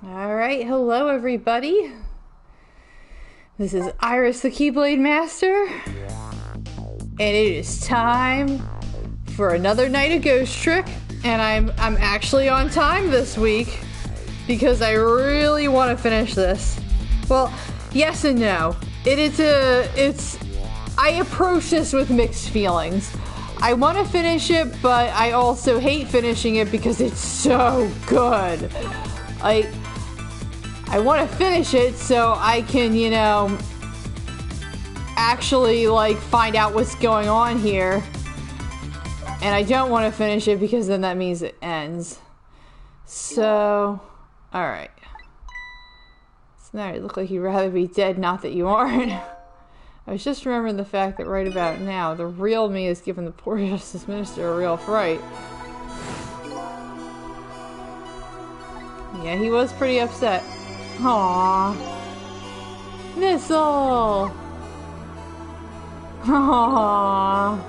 Alright, hello everybody. This is Iris the Keyblade Master. And it is time for another night of Ghost Trick. And I'm actually on time this week because I really want to finish this. Well, yes and no. I approach this with mixed feelings. I want to finish it, but I also hate finishing it because it's so good. I want to finish it so I can, actually, find out what's going on here. And I don't want to finish it because then that means it ends. So, alright. So now you look like you'd rather be dead, not that you aren't. I was just remembering the fact that right about now, the real me has given the poor Justice Minister a real fright. Yeah, he was pretty upset. Aww. Missile! Aww.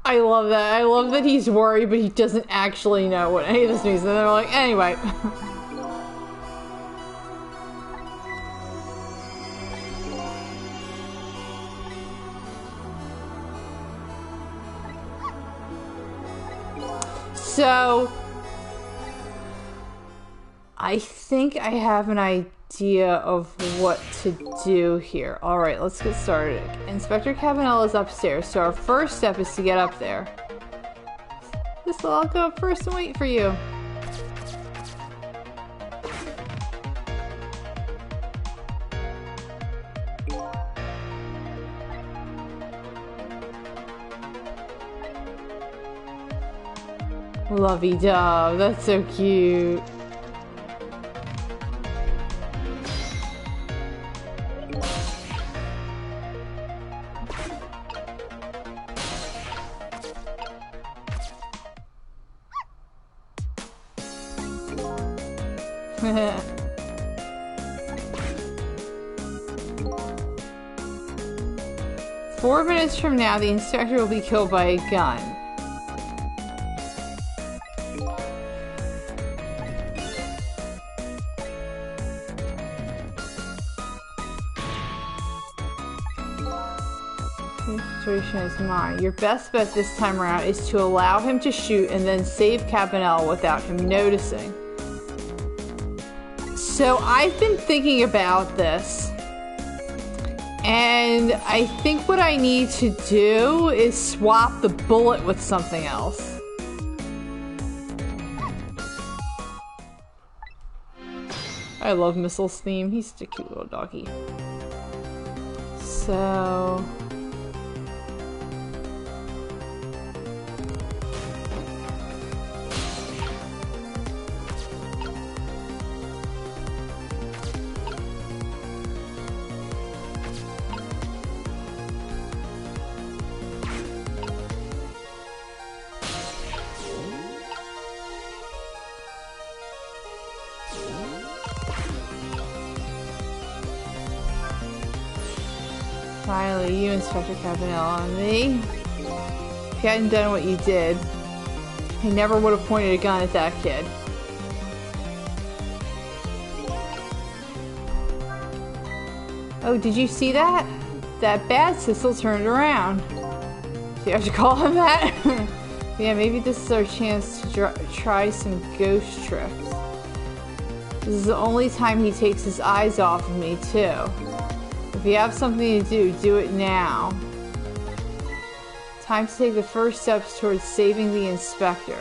I love that. I love that he's worried, but he doesn't actually know what any of this means. And they're like, anyway. So, I think I have an idea of what to do here. Alright, let's get started. Inspector Cabanel is upstairs, so our first step is to get up there. I'll go up first and wait for you. Lovey-dove, that's so cute. Four minutes from now, the inspector will be killed by a gun. The situation is mine. Your best bet this time around is to allow him to shoot and then save Cabanel without him noticing. So I've been thinking about this, and I think what I need to do is swap the bullet with something else. I love Missile's theme. He's such a cute little doggy. So... Finally, you, Inspector Cabanel, on me. If you hadn't done what you did, I never would have pointed a gun at that kid. Oh, did you see that? That bad Sissel turned around. Do you have to call him that? Yeah, maybe this is our chance to try some ghost tricks. This is the only time he takes his eyes off of me, too. If you have something to do, do it now. Time to take the first steps towards saving the inspector.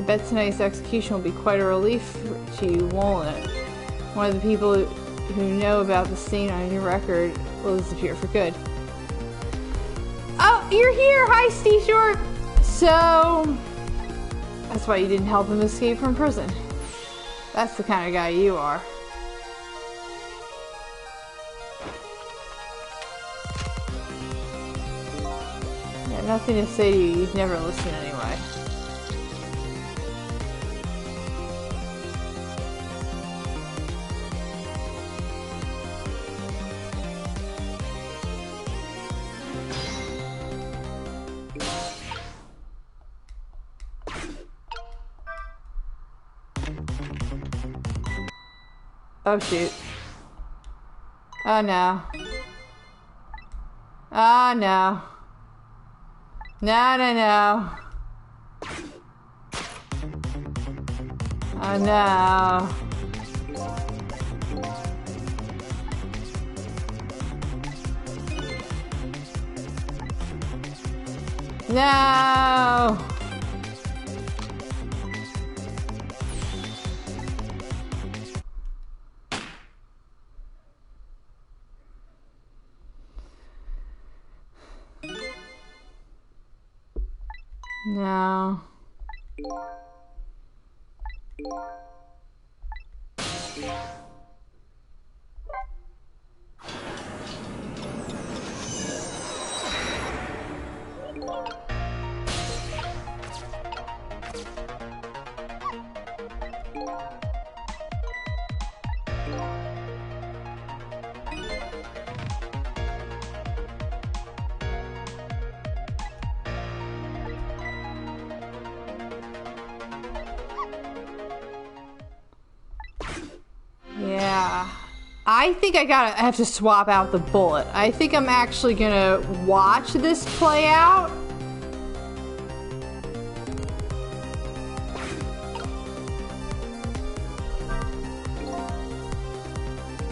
I bet tonight's execution will be quite a relief to you, won't it? One of the people who know about the stain on your record will disappear for good. Oh, you're here! Hi, Steve Short! So, that's why you didn't help him escape from prison. That's the kind of guy you are. Yeah, nothing to say to you. You'd never listen anyway. Oh shoot. Oh no. Oh no. No, no, no. Oh no. No. No. Yeah, I think I have to swap out the bullet. I think I'm actually gonna watch this play out.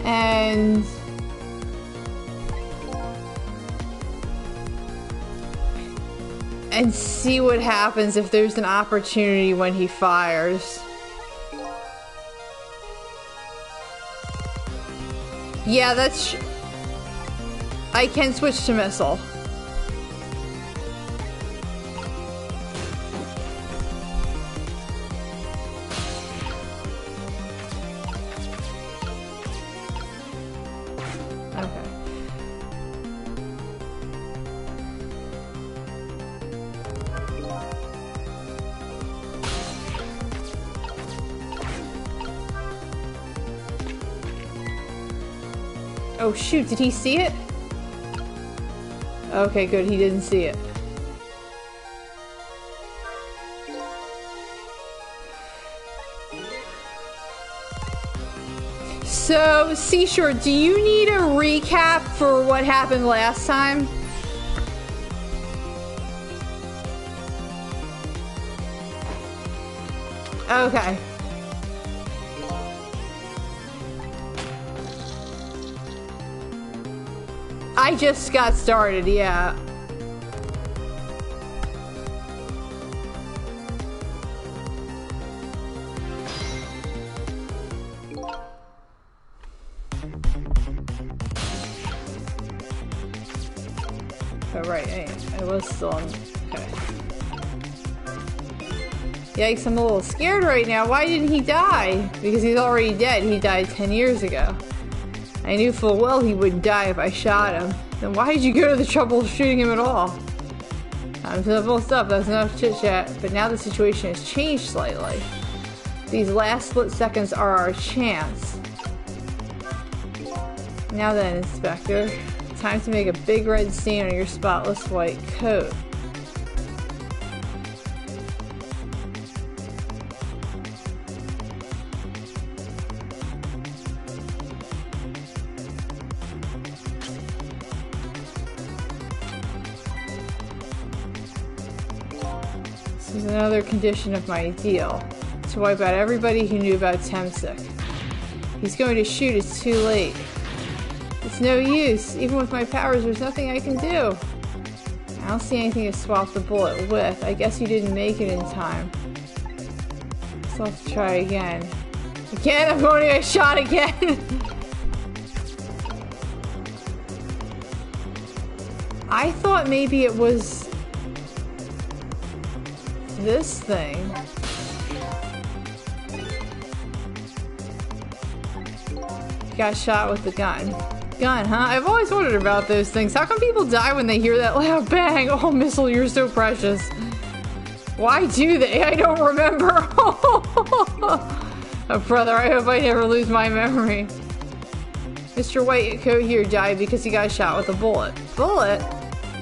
And see what happens if there's an opportunity when he fires. Yeah, I can switch to missile. Okay. Oh shoot, did he see it? Okay, good, he didn't see it. So, Seashore, do you need a recap for what happened last time? Okay. I just got started, yeah. Oh, right, I was still on. Okay. Yikes, I'm a little scared right now. Why didn't he die? Because he's already dead. He died 10 years ago. I knew full well he wouldn't die if I shot him. Then why did you go to the trouble of shooting him at all? I'm simple stuff, that's enough chit-chat. But now the situation has changed slightly. These last split seconds are our chance. Now then, Inspector. Time to make a big red stain on your spotless white coat. This is another condition of my deal. To wipe out everybody who knew about Temsik. He's going to shoot, it's too late. It's no use. Even with my powers, there's nothing I can do. I don't see anything to swap the bullet with. I guess you didn't make it in time. So I'll have to try again. Again, I'm going to get shot again. I thought maybe it was this thing. Got shot with the gun. Gun, huh? I've always wondered about those things. How come people die when they hear that loud bang? Oh, Missile, you're so precious. Why do they? I don't remember. Oh, brother, I hope I never lose my memory. Mr. Whitecoat here died because he got shot with a bullet. Bullet?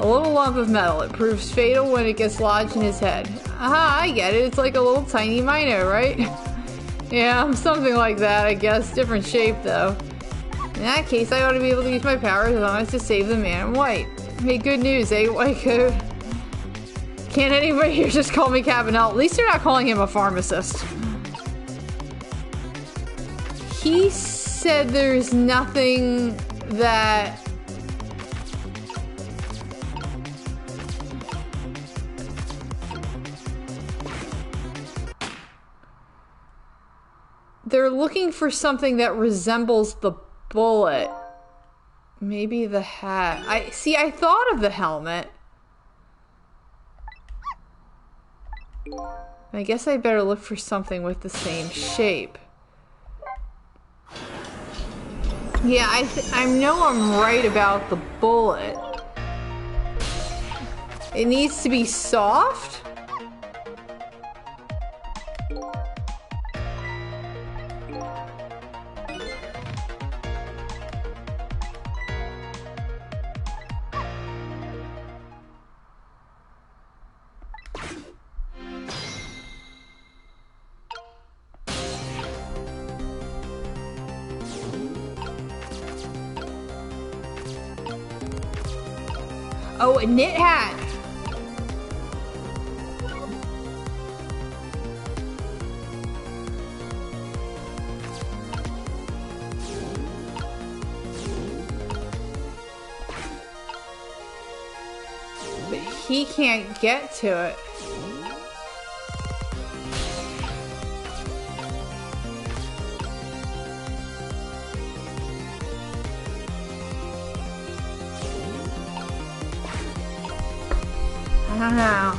A little lump of metal. It proves fatal when it gets lodged in his head. Aha, I get it. It's like a little tiny Mino, right? Yeah, something like that, I guess. Different shape, though. In that case, I ought to be able to use my powers as long as to save the man in white. Hey, good news, eh, Whitecoat? Can't anybody here just call me Cabanel? At least they're not calling him a pharmacist. He said there's nothing that... They're looking for something that resembles the bullet. Maybe the hat. I thought of the helmet. I guess I better look for something with the same shape. Yeah, I know I'm right about the bullet. It needs to be soft? Oh, a knit hat! But he can't get to it. I don't know.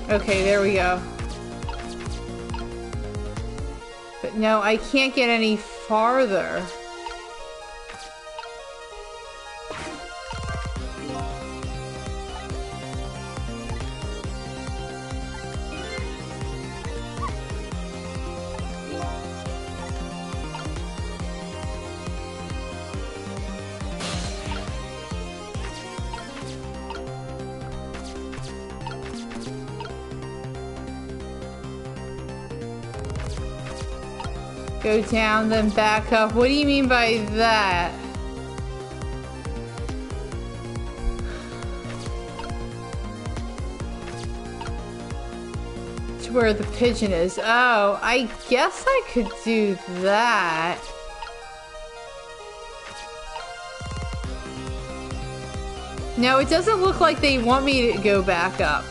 Okay, there we go. But no, I can't get any farther. Go down, then back up. What do you mean by that? To where the pigeon is. Oh, I guess I could do that. No, it doesn't look like they want me to go back up.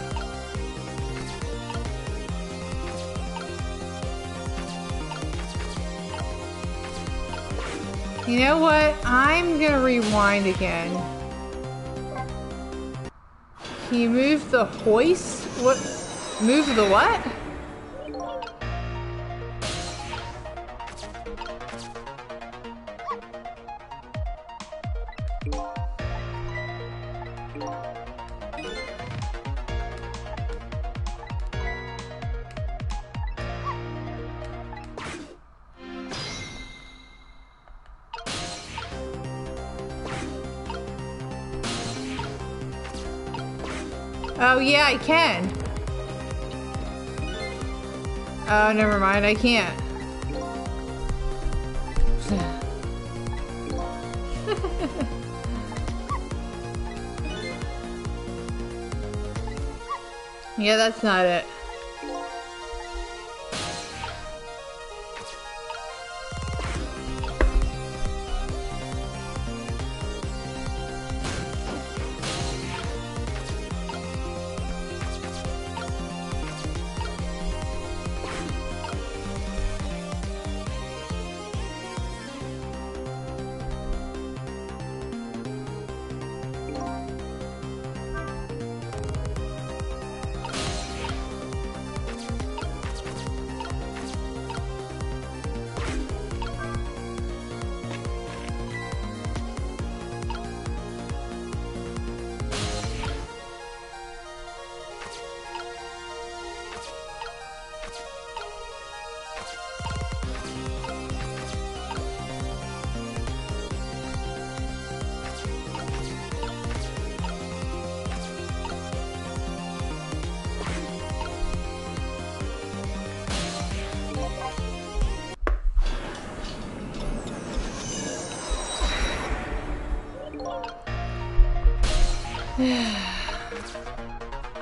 You know what? I'm gonna rewind again. Can you move the hoist? What? Move the what? Oh yeah, I can. Oh, never mind, I can't. Yeah, that's not it.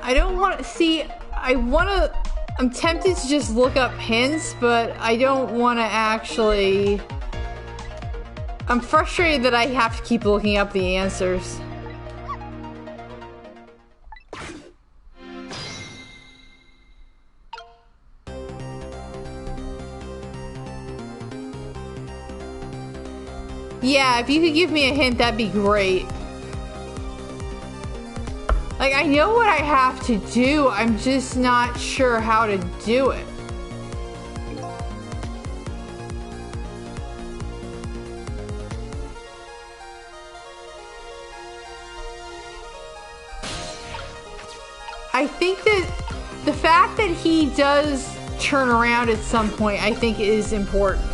I don't want to see. I'm tempted to just look up hints, but I don't want to actually. I'm frustrated that I have to keep looking up the answers. Yeah, if you could give me a hint, that'd be great. Like, I know what I have to do, I'm just not sure how to do it. I think that the fact that he does turn around at some point, I think is important.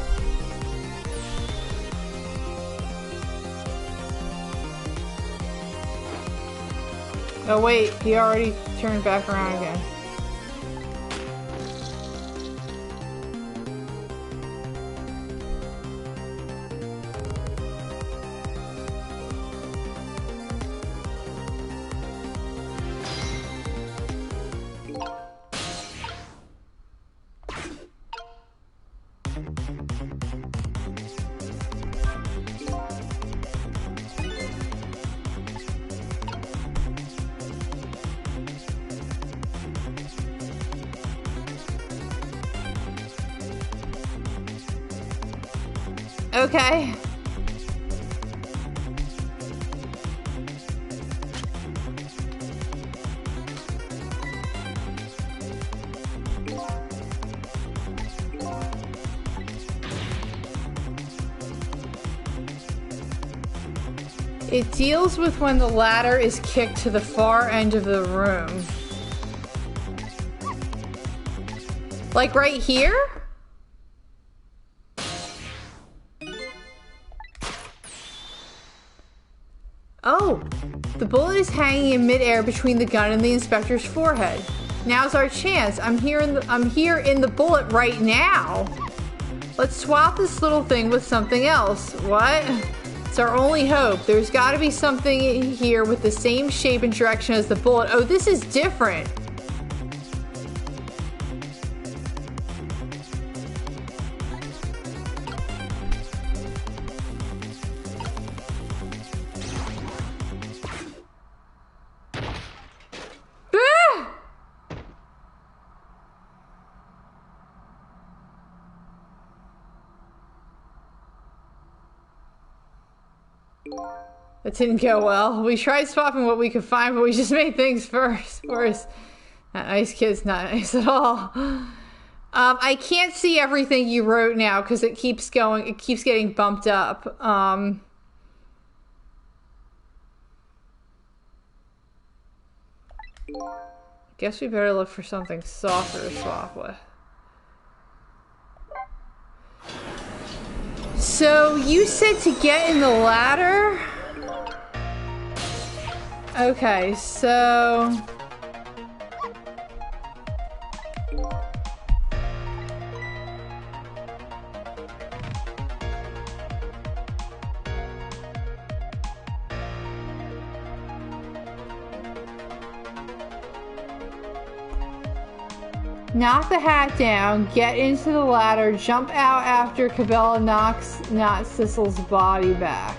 Oh wait, he already turned back around again. Okay. It deals with when the ladder is kicked to the far end of the room. Like right here? Oh, the bullet is hanging in midair between the gun and the inspector's forehead. Now's our chance. I'm here in the bullet right now. Let's swap this little thing with something else. What? It's our only hope. There's got to be something here with the same shape and direction as the bullet. Oh, this is different. That didn't go well. We tried swapping what we could find, but we just made things worse. That nice kid's not nice at all. I can't see everything you wrote now because it keeps getting bumped up. Guess we better look for something softer to swap with. So you said to get in the ladder? Okay, so... Knock the hat down, get into the ladder, jump out after Cabela knocks Sissel's body back.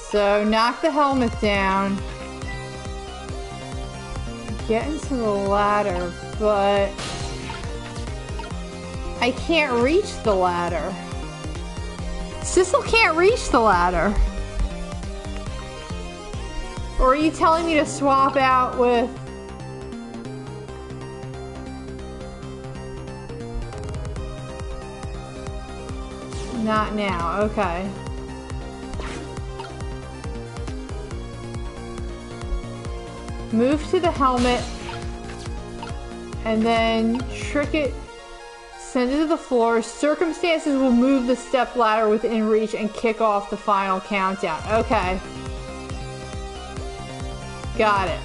So, knock the helmet down. Get into the ladder, but I can't reach the ladder. Sissel can't reach the ladder. Or are you telling me to swap out with... Not now, okay. Move to the helmet, and then trick it, send it to the floor. Circumstances will move the step ladder within reach and kick off the final countdown. Okay. Got it.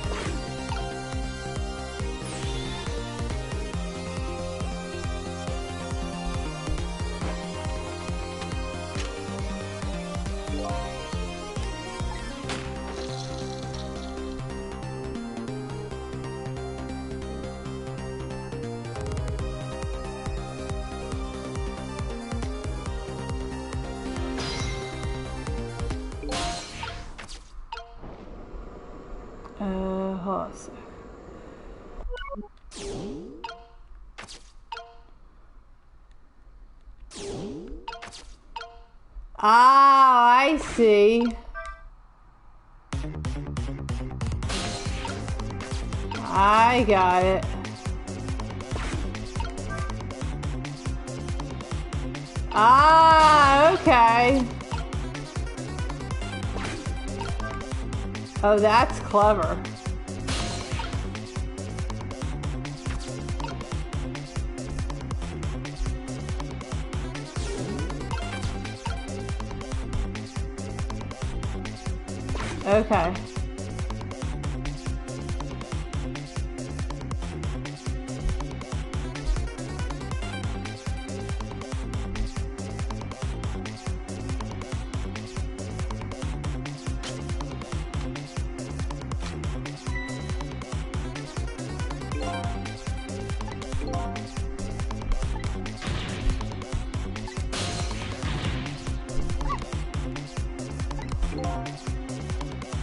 Hold on a sec. Ah, I see. I got it. Ah, okay. Oh, that's clever. Okay.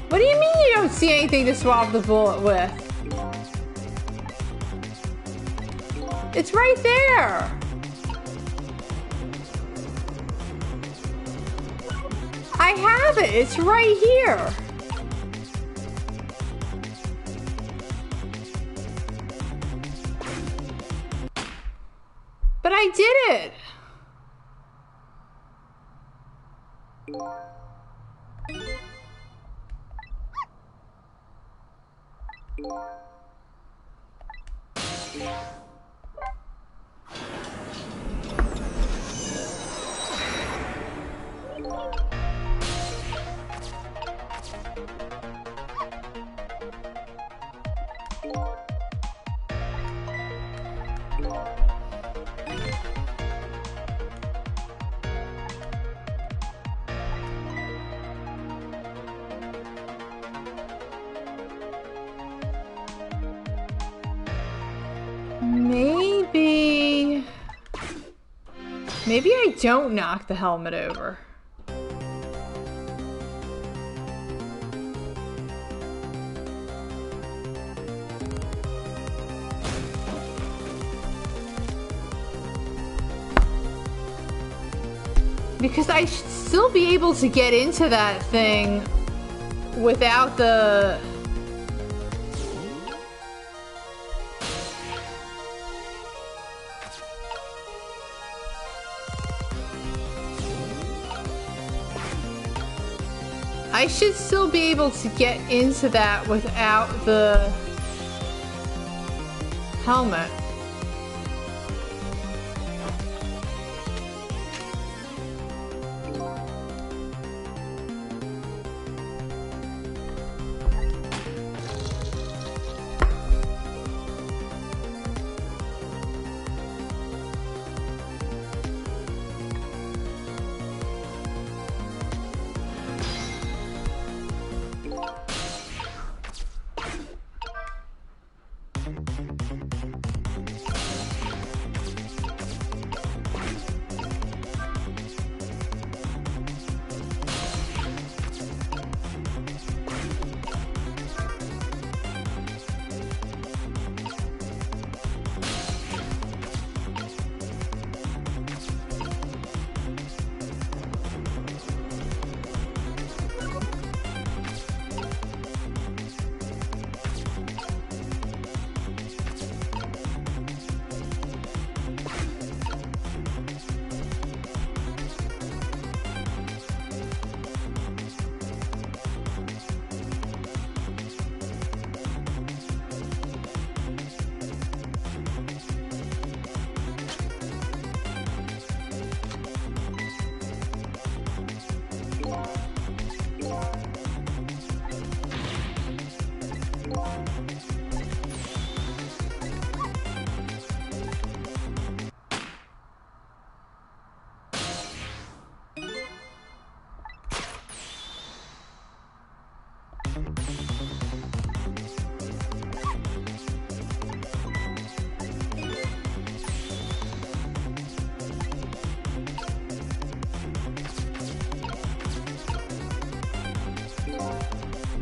What do you mean you don't see anything to swap the bullet with? It's right there. I have it. It's right here. But I did it. Maybe I don't knock the helmet over. Because I should still be able to get into that thing without the... I should still be able to get into that without the helmet.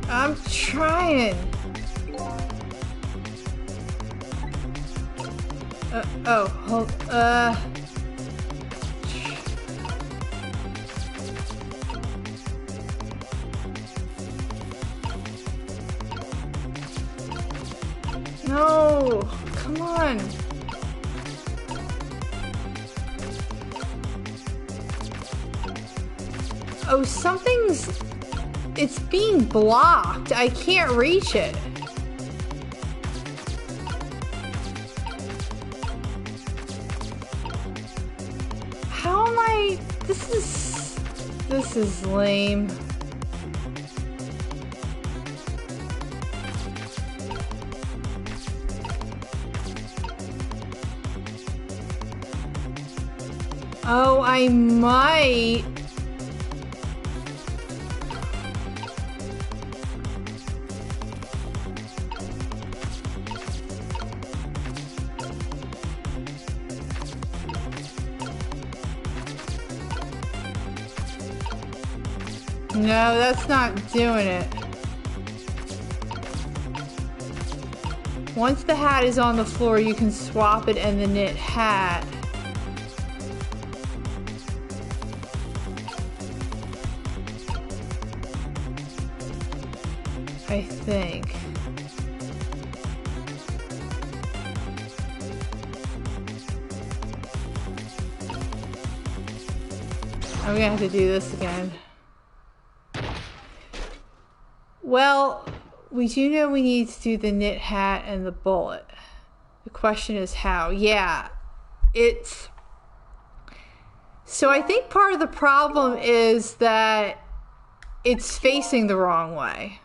I'm trying. Oh, hold, No, come on. Oh, it's being blocked. I can't reach it. How am I? This is lame. Oh, I might. No, that's not doing it. Once the hat is on the floor, you can swap it and the knit hat. I think. I'm gonna have to do this again. Well, we do know we need to do the knit hat and the bullet. The question is how. Yeah, it's... So I think part of the problem is that it's facing the wrong way.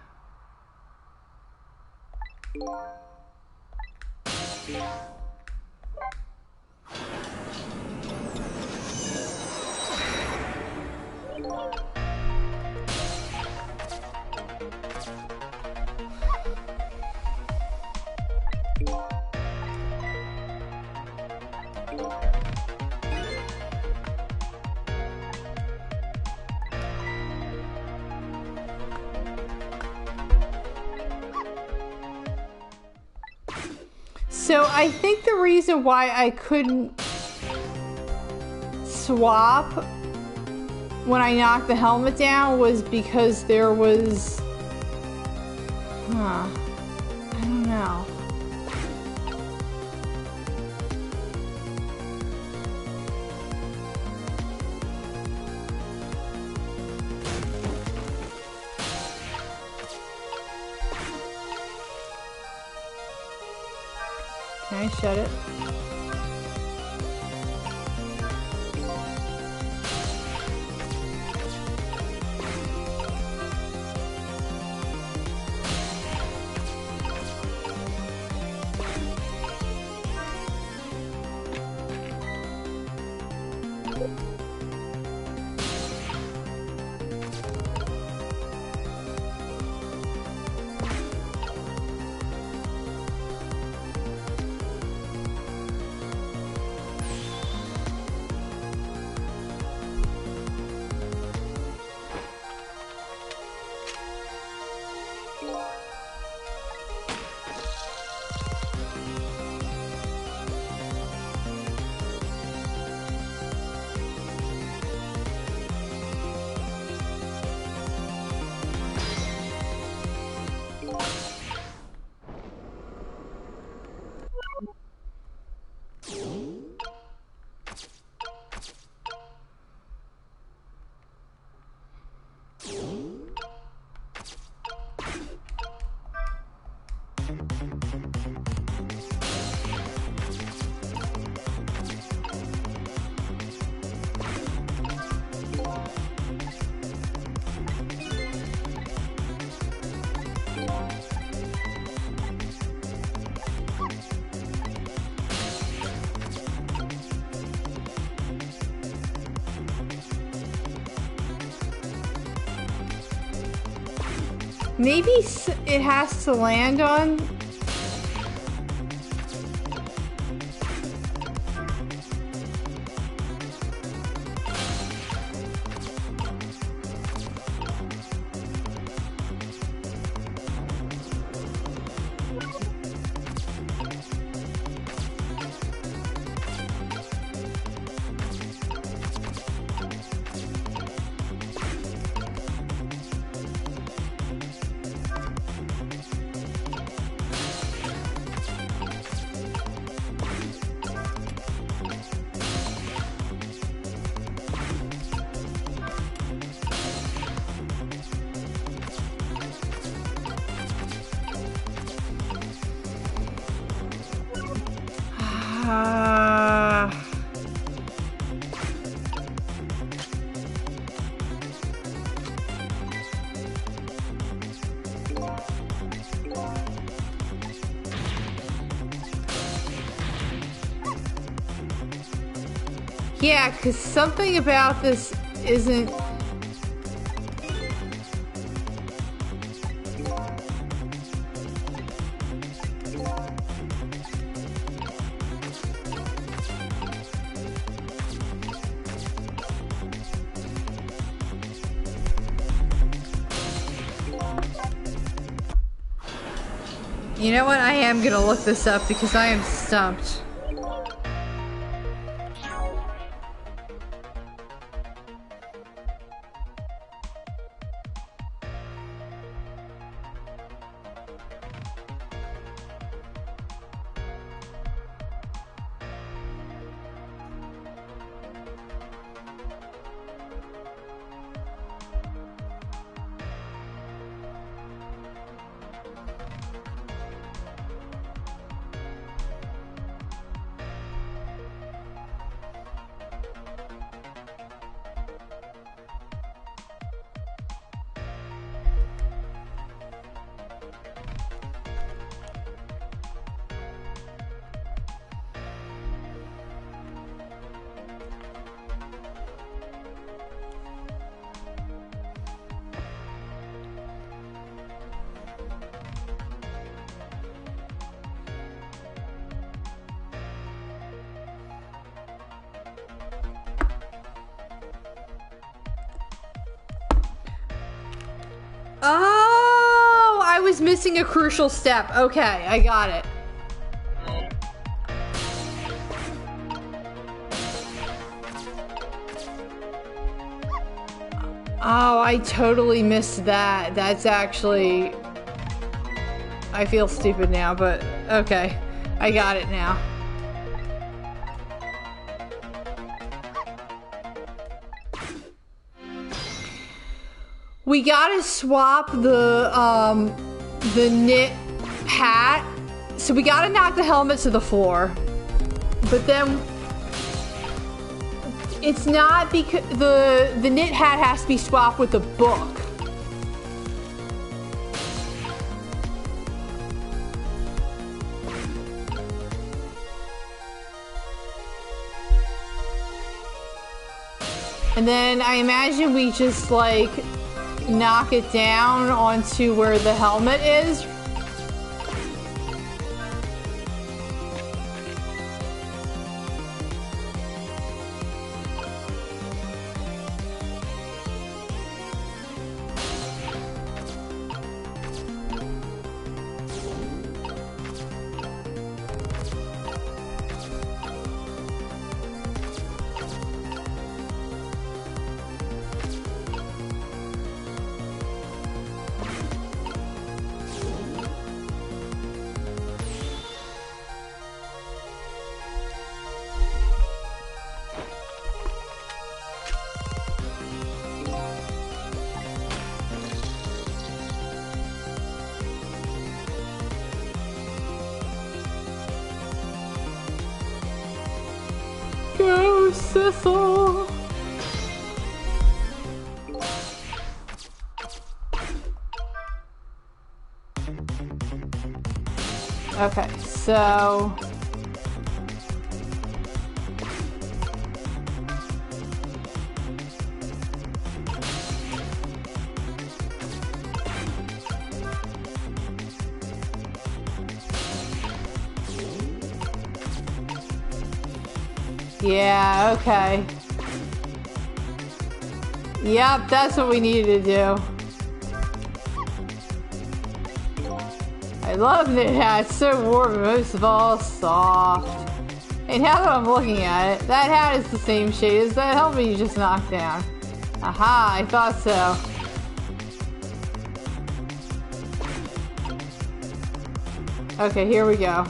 So I think the reason why I couldn't swap when I knocked the helmet down was because there was... I don't know. Can I shut it? Maybe it has to land on... Yeah, because something about this isn't... You know what? I am gonna look this up because I am stumped. Oh, I was missing a crucial step. Okay, I got it. Oh, I totally missed that. That's actually... I feel stupid now, but okay. I got it now. We gotta swap the knit hat. So we gotta knock the helmet to the floor. But then... It's not because... The knit hat has to be swapped with the book. And then I imagine we just like knock it down onto where the helmet is. Go, Cecil! Okay, so... Yeah, okay. Yep, that's what we needed to do. I love knit hats, so warm, and most of all, soft. And now that I'm looking at it, that hat is the same shade as that helmet you just knocked down. Aha, I thought so. Okay, here we go.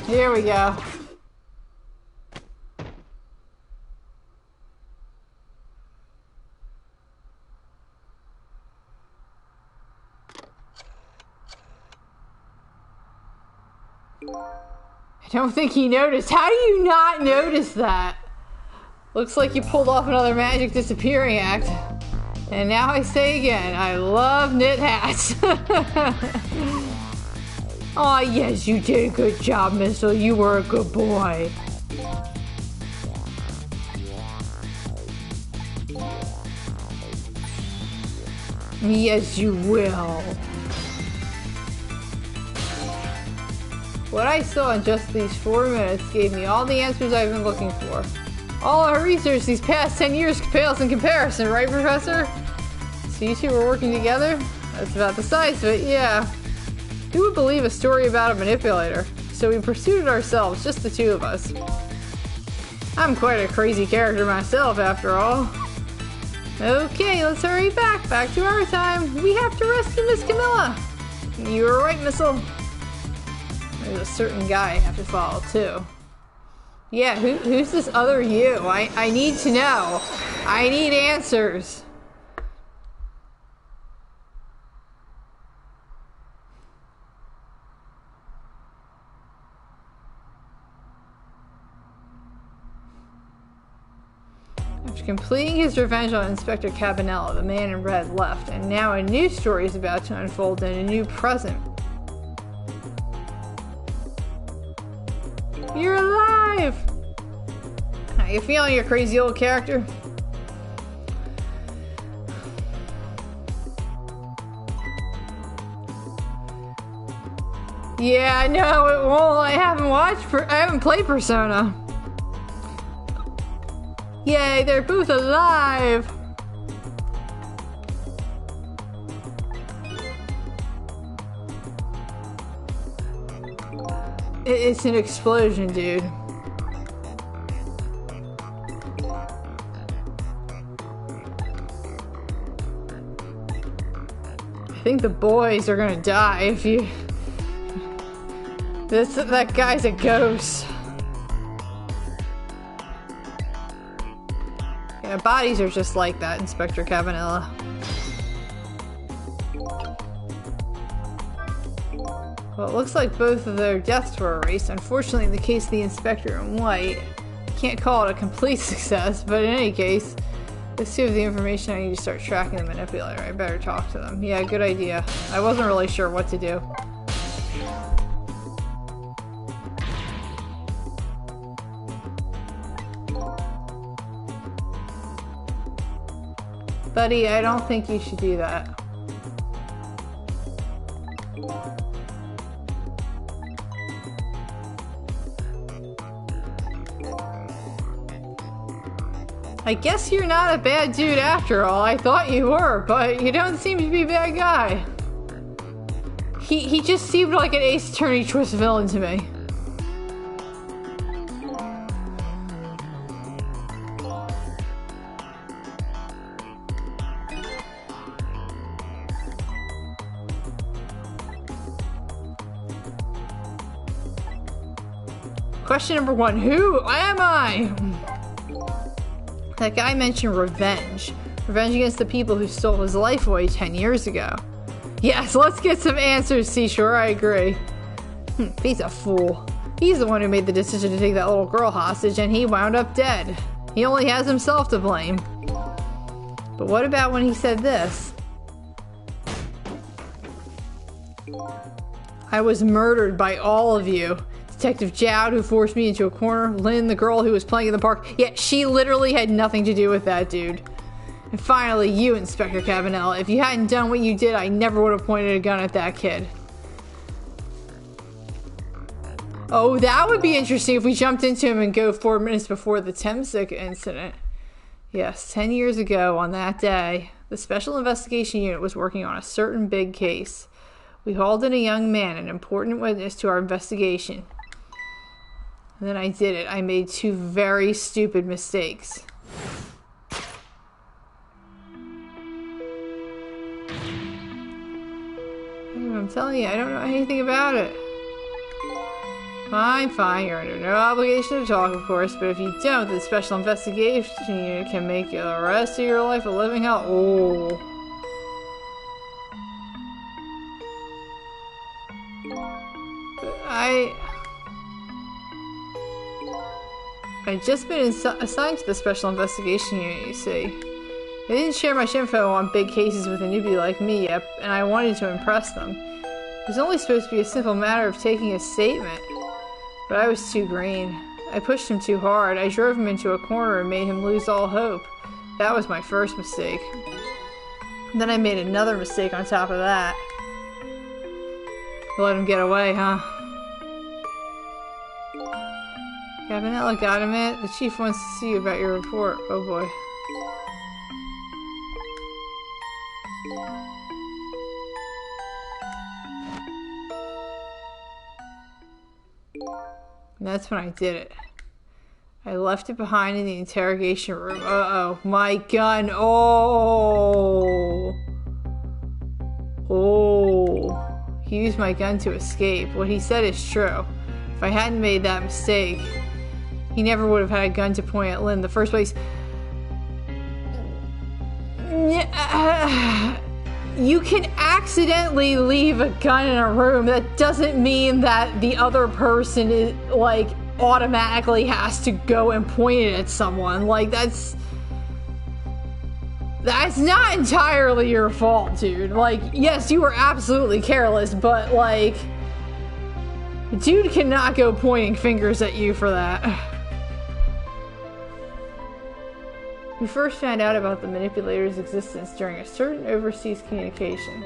Here we go. I don't think he noticed. How do you not notice that? Looks like you pulled off another magic disappearing act. And now I say again, I love knit hats. Aw, yes, you did a good job, Missile. You were a good boy. Yes, you will. What I saw in just these 4 minutes gave me all the answers I've been looking for. All our research these past 10 years pales in comparison, right, Professor? So you two were working together? That's about the size of it, yeah. Who would believe a story about a manipulator? So we pursued it ourselves, just the two of us. I'm quite a crazy character myself, after all. Okay, let's hurry back to our time. We have to rescue Miss Camilla. You were right, Missile. There's a certain guy I have to follow, too. Yeah, who's this other you? I need to know. I need answers. completing his revenge on Inspector Cabanela, the man in red left, and now a new story is about to unfold in a new present. You're alive! How you feeling, you crazy old character? Yeah, no, it won't. I haven't played Persona. Yay, they're both alive! It's an explosion, dude. I think the boys are gonna die if you... That guy's a ghost. Yeah, bodies are just like that, Inspector Cabanela. Well, it looks like both of their deaths were erased. Unfortunately, in the case of the Inspector in white, can't call it a complete success, but in any case, let's see if the information I need to start tracking the manipulator. I better talk to them. Yeah, good idea. I wasn't really sure what to do. Buddy, I don't think you should do that. I guess you're not a bad dude after all. I thought you were, but you don't seem to be a bad guy. He just seemed like an Ace Attorney twist villain to me. Question number 1, who am I? That guy mentioned revenge. Revenge against the people who stole his life away 10 years ago. Yes, let's get some answers, Seashore, I agree. He's a fool. He's the one who made the decision to take that little girl hostage and he wound up dead. He only has himself to blame. But what about when he said this? I was murdered by all of you. Detective Jowd, who forced me into a corner. Lynn, the girl who was playing in the park. Yeah, she literally had nothing to do with that, dude. And finally, you, Inspector Cabanela. If you hadn't done what you did, I never would have pointed a gun at that kid. Oh, that would be interesting if we jumped into him and go 4 minutes before the Temsic incident. Yes, 10 years ago on that day, the Special Investigation Unit was working on a certain big case. We hauled in a young man, an important witness to our investigation. And then I did it. I made 2 very stupid mistakes. I'm telling you, I don't know anything about it. Fine, you're under no obligation to talk, of course, but if you don't, the Special Investigation Unit can make the rest of your life a living hell. Oh. I'd just been assigned to the Special Investigation Unit, you see. They didn't share much info on big cases with a newbie like me yet, and I wanted to impress them. It was only supposed to be a simple matter of taking a statement. But I was too green. I pushed him too hard. I drove him into a corner and made him lose all hope. That was my first mistake. Then I made another mistake on top of that. Let him get away, huh? Cabanela got him in. The chief wants to see you about your report. Oh boy. And that's when I did it. I left it behind in the interrogation room. Uh-oh. My gun. Oh. He used my gun to escape. What he said is true. If I hadn't made that mistake, he never would have had a gun to point at Lynn in the first place. You can accidentally leave a gun in a room. That doesn't mean that the other person is, like, automatically has to go and point it at someone. Like, that's... That's not entirely your fault, dude. Like, yes, you were absolutely careless, but like, dude cannot go pointing fingers at you for that. We first found out about the manipulator's existence during a certain overseas communication.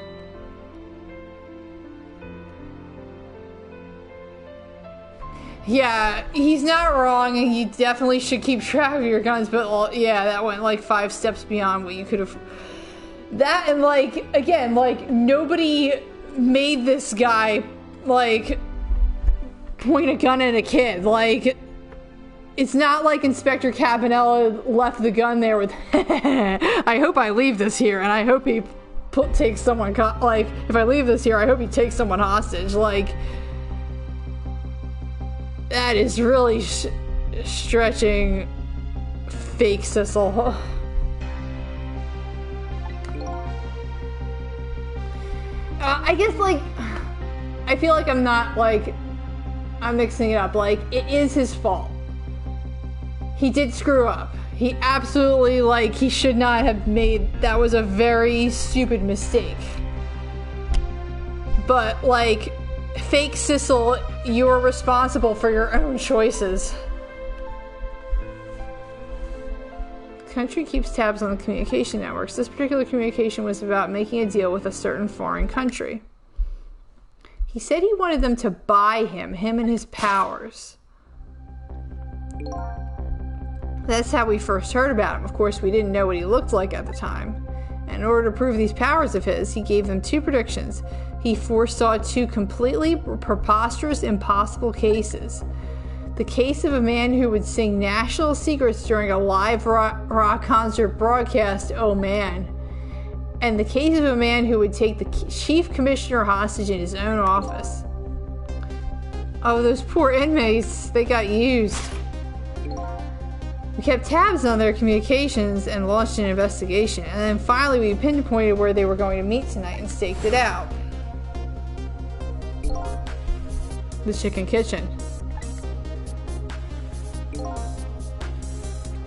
Yeah, he's not wrong, and you definitely should keep track of your guns, but well, yeah, that went like 5 steps beyond what you could have. That, and like, again, like, nobody made this guy, like, point a gun at a kid. Like, it's not like Inspector Cabanela left the gun there with, I hope I leave this here, and I hope he takes someone, like, if I leave this here, I hope he takes someone hostage. Like, that is really stretching fake Sissel. I guess, like, I feel like I'm not, like, I'm mixing it up. Like, it is his fault. He did screw up. He absolutely, like, he should not have made, that was a very stupid mistake. But, like, fake Sissel, you're responsible for your own choices. The country keeps tabs on the communication networks. This particular communication was about making a deal with a certain foreign country. He said he wanted them to buy him and his powers. That's how we first heard about him. Of course, we didn't know what he looked like at the time. And in order to prove these powers of his, he gave them 2 predictions. He foresaw 2 completely preposterous, impossible cases. The case of a man who would sing national secrets during a live rock concert broadcast, oh man. And the case of a man who would take the chief commissioner hostage in his own office. Oh, those poor inmates, they got used. We kept tabs on their communications and launched an investigation. And then finally we pinpointed where they were going to meet tonight and staked it out. The Chicken Kitchen.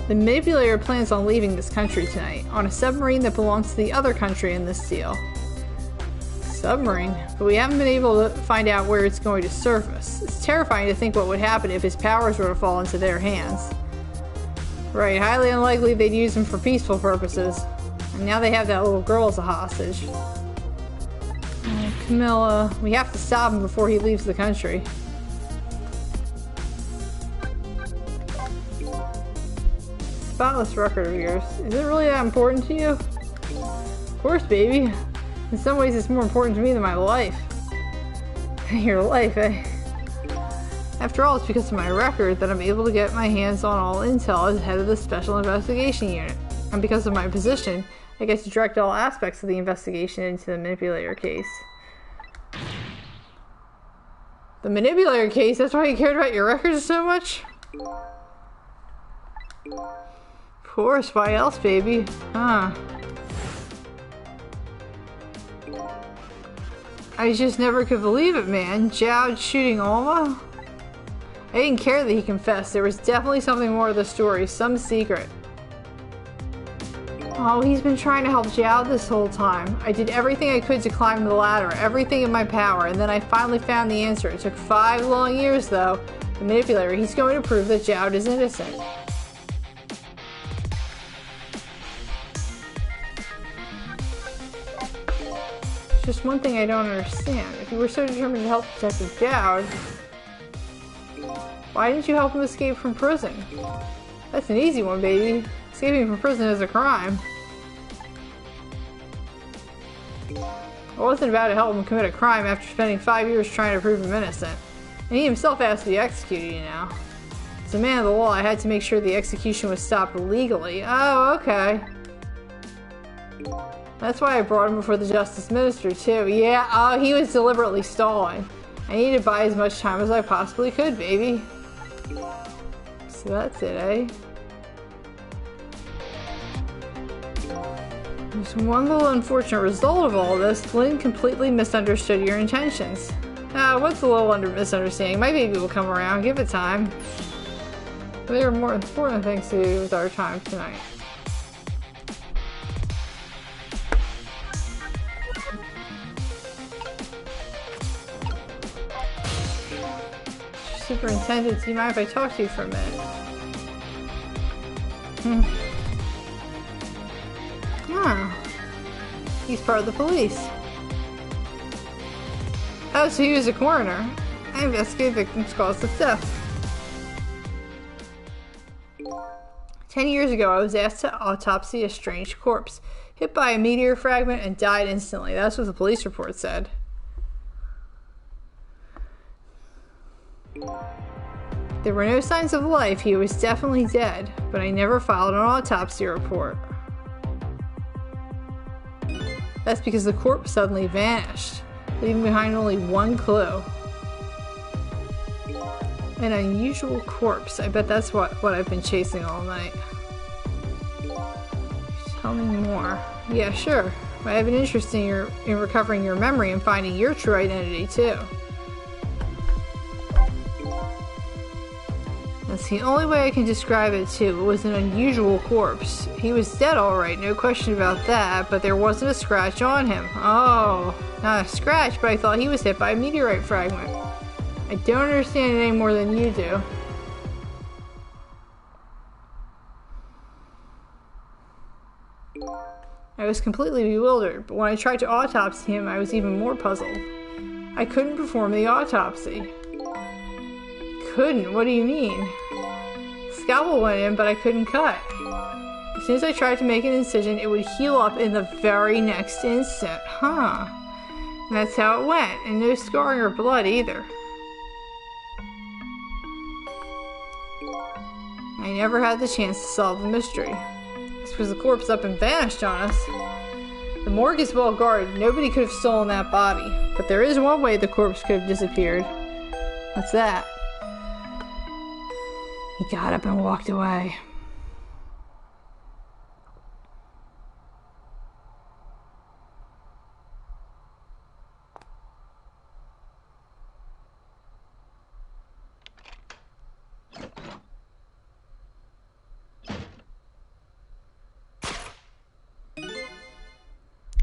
The manipulator plans on leaving this country tonight on a submarine that belongs to the other country in this deal. Submarine? But we haven't been able to find out where it's going to surface. It's terrifying to think what would happen if his powers were to fall into their hands. Right, highly unlikely they'd use him for peaceful purposes. And now they have that little girl as a hostage. Camilla, we have to stop him before he leaves the country. Spotless record of yours. Is it really that important to you? Of course, baby. In some ways, it's more important to me than my life. Your life, eh? After all, it's because of my record that I'm able to get my hands on all intel as head of the Special Investigation Unit. And because of my position, I get to direct all aspects of the investigation into the manipulator case. The manipulator case? That's why you cared about your records so much? Of course, why else, baby? Huh. I just never could believe it, man. Zhao shooting Alma? I didn't care that he confessed. There was definitely something more to the story, some secret. Oh, he's been trying to help Zhao this whole time. I did everything I could to climb the ladder, everything in my power, and then I finally found the answer. It took 5 long years, though. The manipulator, he's going to prove that Zhao is innocent. Just one thing I don't understand. If you were so determined to help Detective Dowd, why didn't you help him escape from prison? That's an easy one, baby. Escaping from prison is a crime. I wasn't about to help him commit a crime after spending 5 years trying to prove him innocent. And he himself asked to be executed, you know. As a man of the law, I had to make sure the execution was stopped legally. Oh, okay. That's why I brought him before the Justice Minister, too. Yeah, oh, he was deliberately stalling. I needed to buy as much time as I possibly could, baby. So that's it, eh? There's one little unfortunate result of all this. Flynn completely misunderstood your intentions. What's a little misunderstanding? My baby will come around. Give it time. There are more important things to do with our time tonight. Superintendent, do you mind if I talk to you for a minute? Oh. He's part of the police. Oh, so he was a coroner. I investigate victims' cause of death. 10 years ago, I was asked to autopsy a strange corpse, hit by a meteor fragment and died instantly. That's what the police report said. There were no signs of life. He was definitely dead, but I never filed an autopsy report. That's because the corpse suddenly vanished, leaving behind only one clue. An unusual corpse. I bet that's what I've been chasing all night. Tell me more. Yeah, sure. I have an interest in recovering your memory and finding your true identity, too. That's the only way I can describe it, too. It was an unusual corpse. He was dead, alright, no question about that, but there wasn't a scratch on him. Oh, not a scratch, but I thought he was hit by a meteorite fragment. I don't understand it any more than you do. I was completely bewildered, but when I tried to autopsy him, I was even more puzzled. I couldn't perform the autopsy. Couldn't? What do you mean? Scalpel went in, but I couldn't cut. As soon as I tried to make an incision, it would heal up in the very next instant. Huh. And that's how it went, and no scarring or blood either. I never had the chance to solve the mystery. This was the corpse up and vanished on us. The morgue is well guarded. Nobody could have stolen that body. But there is one way the corpse could have disappeared. What's that? He got up and walked away.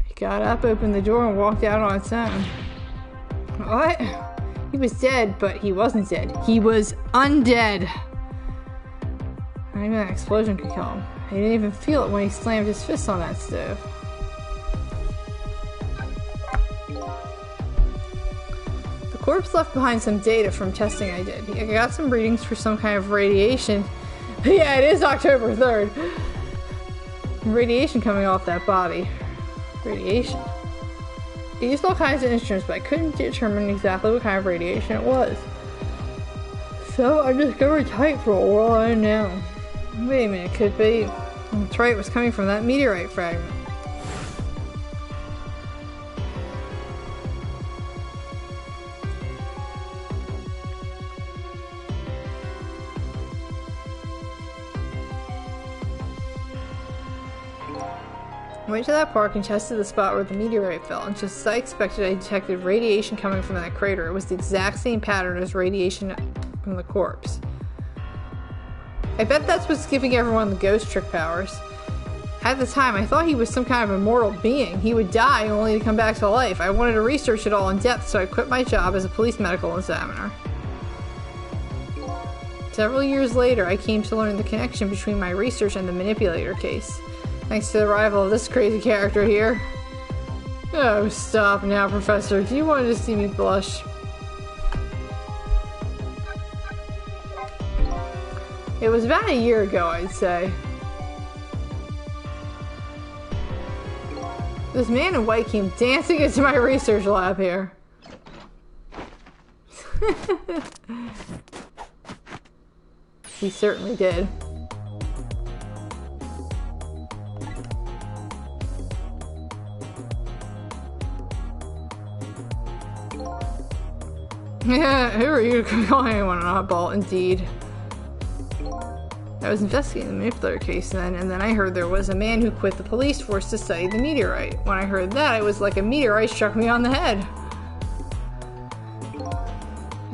He got up, opened the door, and walked out on its own. What? He was dead, but he wasn't dead. He was undead. Not even that explosion could kill him. He didn't even feel it when he slammed his fist on that stove. The corpse left behind some data from testing I did. I got some readings for some kind of radiation. Yeah, it is October 3rd. Radiation coming off that body. Radiation. I used all kinds of instruments, but I couldn't determine exactly what kind of radiation it was. So I discovered type for all I know. Wait a minute, it could be. That's right, it was coming from that meteorite fragment. I went to that park and tested the spot where the meteorite fell, and just as I expected, I detected radiation coming from that crater. It was the exact same pattern as radiation from the corpse. I bet that's what's giving everyone the ghost trick powers. At the time, I thought he was some kind of immortal being. He would die only to come back to life. I wanted to research it all in depth, so I quit my job as a police medical examiner. Several years later, I came to learn the connection between my research and the manipulator case. Thanks to the arrival of this crazy character here. Oh, stop now, Professor. Do you want to see me blush? It was about a year ago, I'd say. This man in white came dancing into my research lab here. He certainly did. Yeah, who are you to call anyone an oddball? Indeed. I was investigating the manipulator case then, and then I heard there was a man who quit the police force to study the meteorite. When I heard that, it was like a meteorite struck me on the head.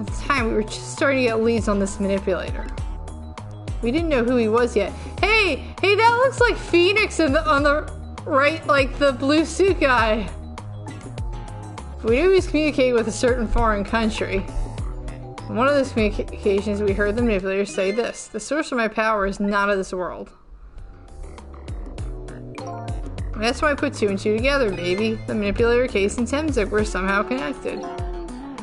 At the time, we were just starting to get leads on this manipulator. We didn't know who he was yet. Hey, that looks like Phoenix on the right, like the blue suit guy. We knew he was communicating with a certain foreign country. In one of those communications, we heard the manipulator say this: "The source of my power is not of this world." And that's why I put 2 and 2 together, baby. The manipulator case and Temzuk were somehow connected.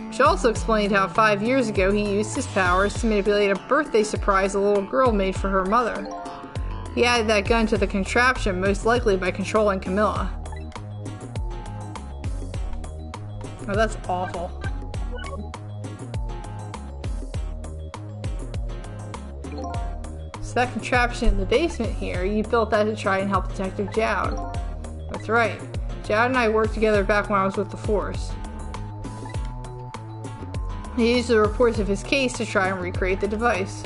Which also explained how 5 years ago he used his powers to manipulate a birthday surprise a little girl made for her mother. He added that gun to the contraption, most likely by controlling Camilla. Oh, that's awful. So that contraption in the basement here, you built that to try and help Detective Jowd. That's right. Jowd and I worked together back when I was with the Force. He used the reports of his case to try and recreate the device.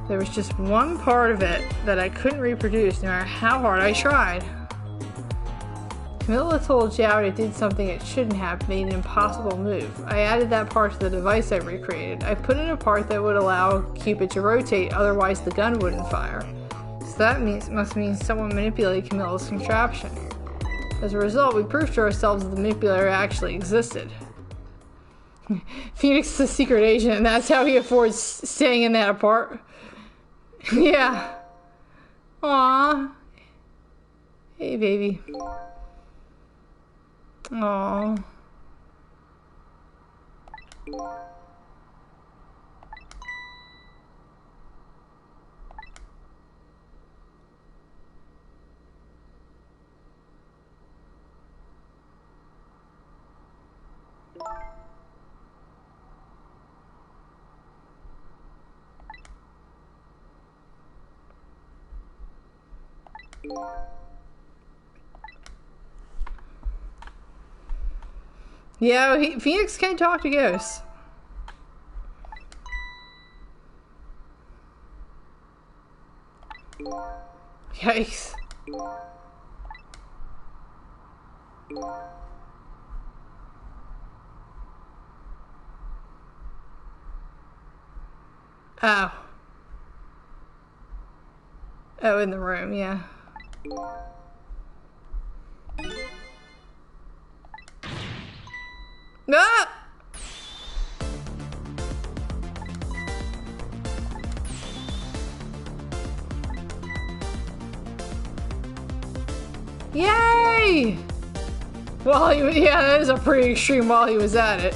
There was just one part of it that I couldn't reproduce no matter how hard I tried. Camilla told Jowd it did something it shouldn't have, made an impossible move. I added that part to the device I recreated. I put in a part that would allow Cupid to rotate, otherwise the gun wouldn't fire. So that must mean someone manipulated Camilla's contraption. As a result, we proved to ourselves that the manipulator actually existed. Phoenix is a secret agent, and that's how he affords staying in that apartment. Yeah. Aww. Hey, baby. Aww. Yeah, Phoenix can talk to ghosts. Yikes. Oh. Oh, in the room, yeah. Ah! Yay! While he, yeah, that is a pretty extreme while he was at it.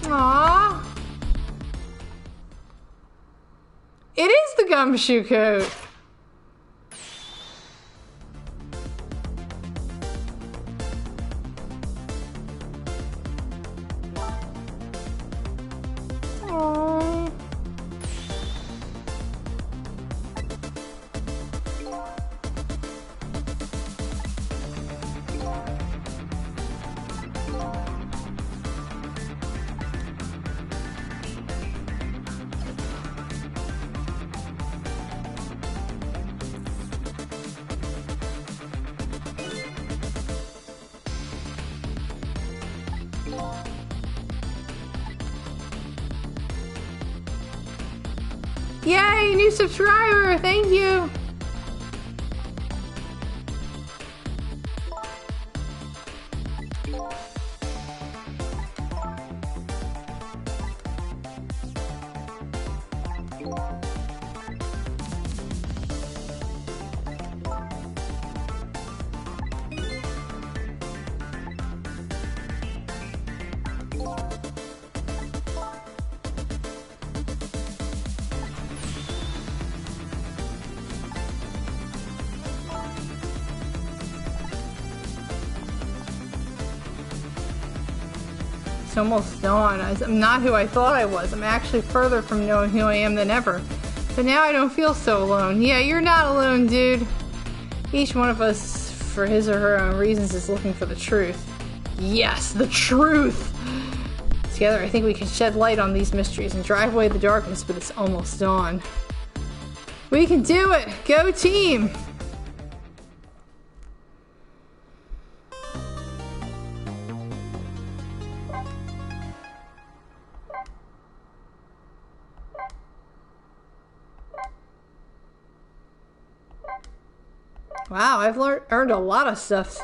Aww. It is the gumshoe coat. Aww. Yay, new subscriber! Thank you! It's almost dawn. I'm not who I thought I was. I'm actually further from knowing who I am than ever. But now I don't feel so alone. Yeah, you're not alone, dude. Each one of us, for his or her own reasons, is looking for the truth. Yes, the truth! Together, I think we can shed light on these mysteries and drive away the darkness, but it's almost dawn. We can do it! Go team! Wow, I've earned a lot of stuff.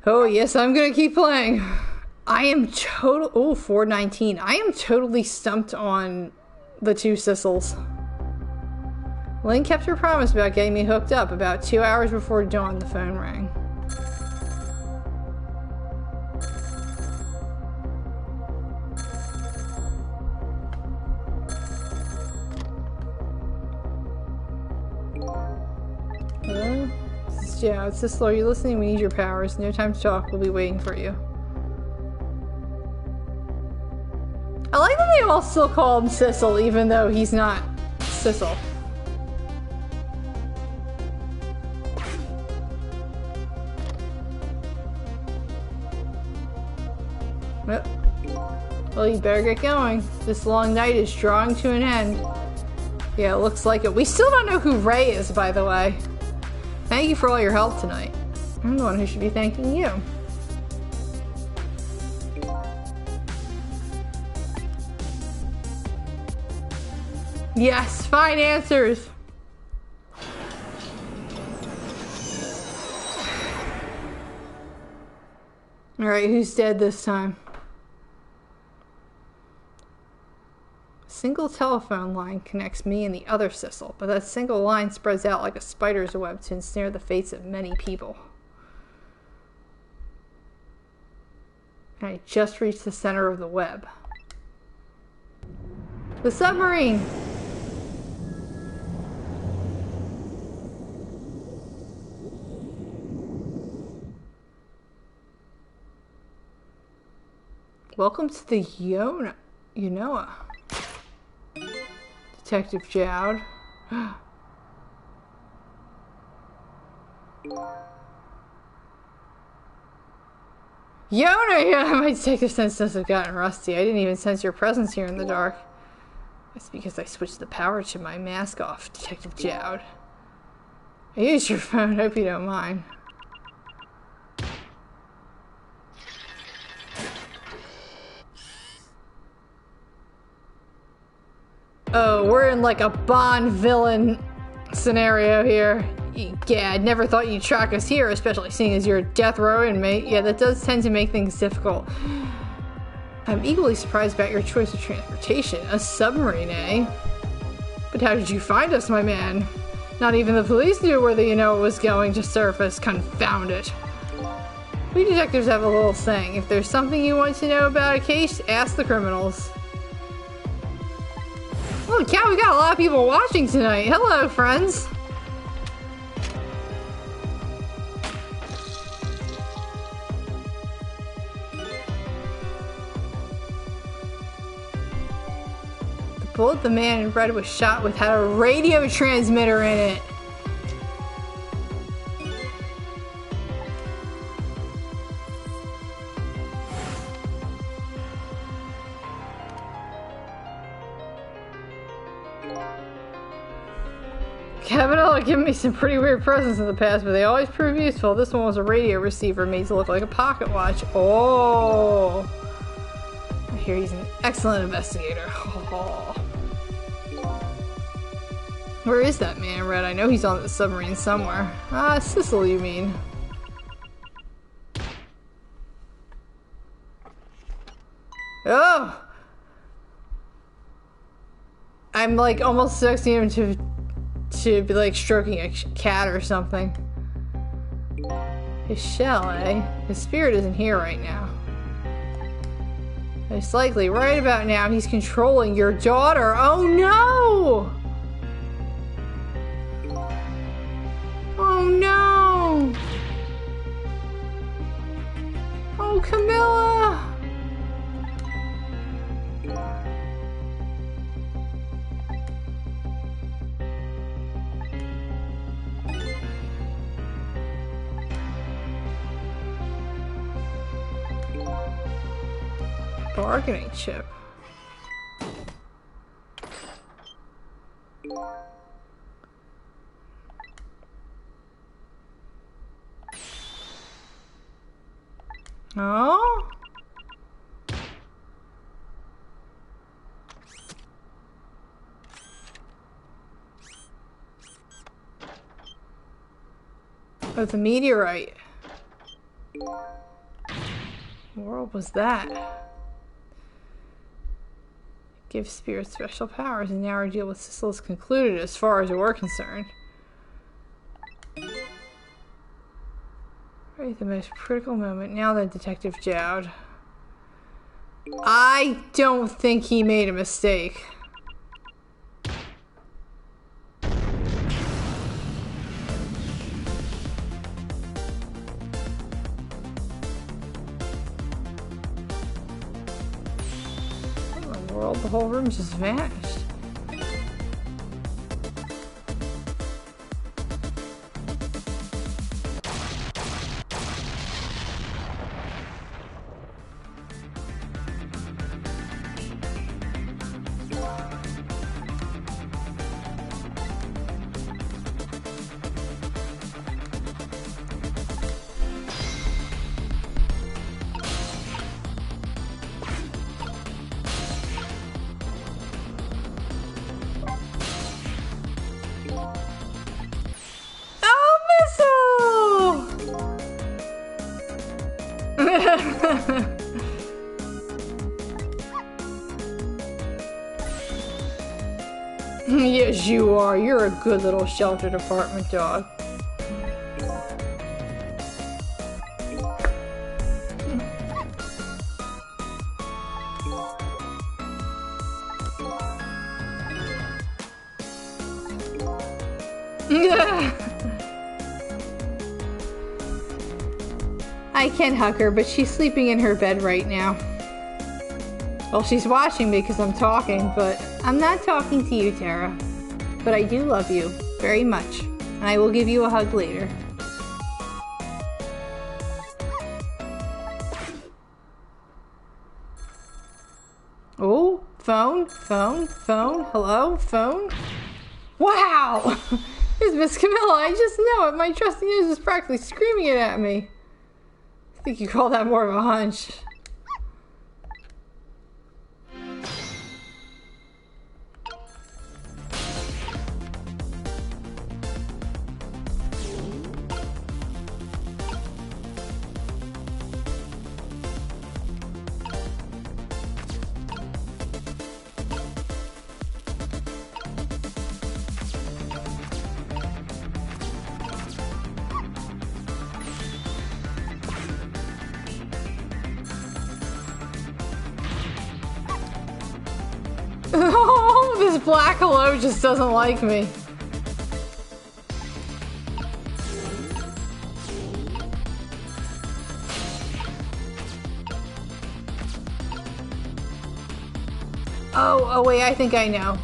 Oh yes, I'm gonna keep playing. I am total. Oh, 419. I am totally stumped on the 2 Sissels. Lynn kept her promise about getting me hooked up. About 2 hours before dawn, the phone rang. Hello? Yeah, it's Sissel. Are you listening? We need your powers. No time to talk. We'll be waiting for you. I like that they all still call him Sissel, even though he's not Sissel. Well, you better get going. This long night is drawing to an end. Yeah, it looks like it. We still don't know who Ray is, by the way. Thank you for all your help tonight. I'm the one who should be thanking you. Yes, fine answers. Alright, who's dead this time? A single telephone line connects me and the other Sissel, but that single line spreads out like a spider's web to ensnare the fates of many people. And I just reached the center of the web. The submarine! Welcome to the Unoa. Detective Jowd. Yona! Yeah, my detective sense must have gotten rusty. I didn't even sense your presence here in the dark. That's because I switched the power to my mask off, Detective Jowd. I used your phone, hope you don't mind. Oh, we're in like a Bond villain scenario here. Yeah, I never thought you'd track us here, especially seeing as you're a death row inmate. Yeah, that does tend to make things difficult. I'm equally surprised about your choice of transportation. A submarine, eh? But how did you find us, my man? Not even the police knew where the Unoa was going to surface. Confound it. We detectives have a little saying. If there's something you want to know about a case, ask the criminals. Holy cow, we got a lot of people watching tonight. Hello, friends. The bullet the man in red was shot with had a radio transmitter in it. Kavanaugh had given me some pretty weird presents in the past, but they always prove useful. This one was a radio receiver made to look like a pocket watch. Oh! I hear he's an excellent investigator. Oh. Where is that man in red? I know he's on the submarine somewhere. Ah, Sissel, you mean. Oh! I'm like almost expecting him to be like stroking a cat or something. His shell, eh? His spirit isn't here right now. Most likely, right about now, he's controlling your daughter. Oh no! Oh no! Oh, Camilla! Bargaining chip. Oh? Oh, it's a meteorite. What world was that? Give spirits special powers, and now our deal with Sissel is concluded as far as we're concerned. Right at the most critical moment. Now then, Detective Jowd. I don't think he made a mistake. The whole room just vanished. Yes, you are. You're a good little shelter department dog. I can hug her, but she's sleeping in her bed right now. Well, she's watching me because I'm talking, but I'm not talking to you, Terra. But I do love you very much, and I will give you a hug later. Oh, phone, phone, phone, hello, phone. Wow! It's Miss Camilla, I just know it. My trusty nose is practically screaming it at me. I think you call that more of a hunch. Oh, this black hello just doesn't like me. Oh wait, I think I know.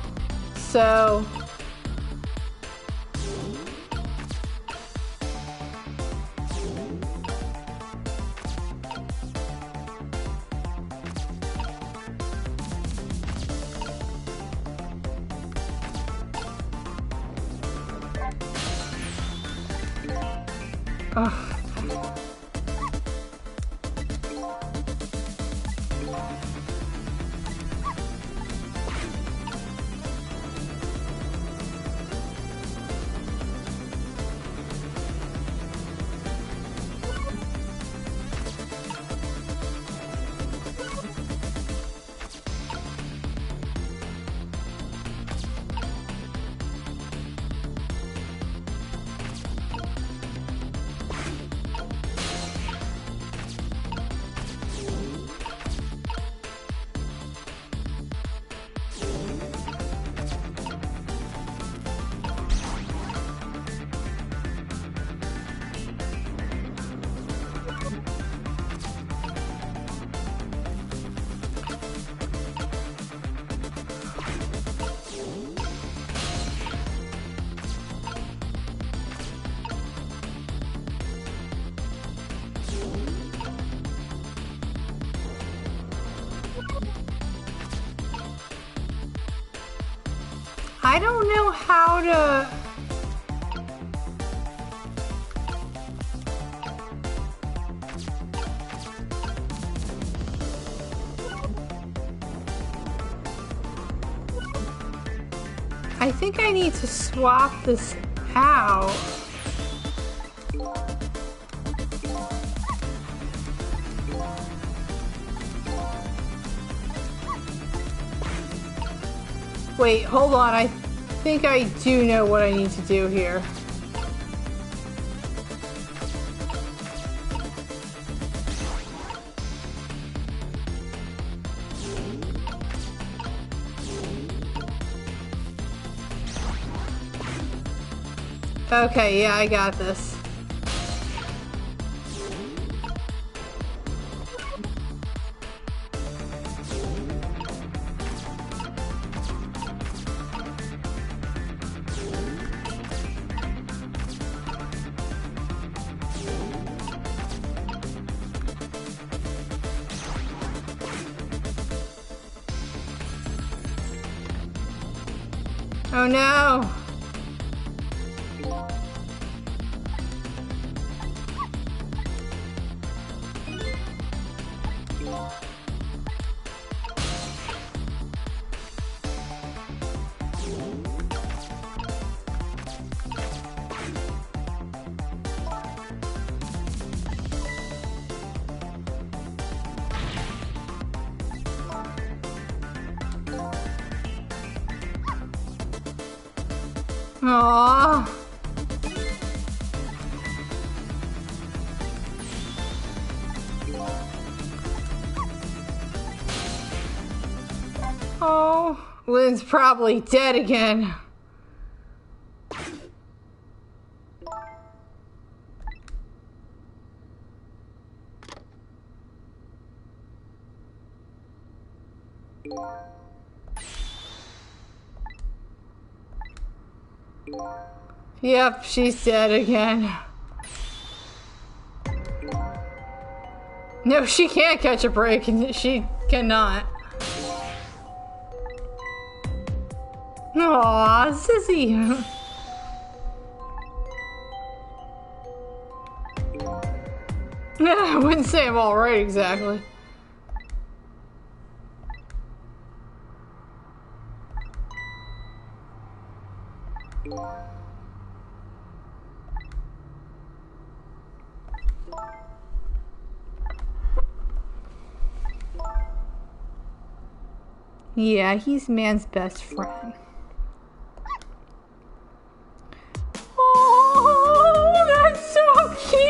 So... I don't know how to... I think I need to swap this out. Wait, hold on. I think I do know what I need to do here. Okay, yeah, I got this. Oh no! Aww. Oh, Lynn's probably dead again. Yep, she's dead again. No, she can't catch a break. She cannot. Aww, Sissy. I wouldn't say I'm alright exactly. Yeah, he's man's best friend. Oh, that's so cute!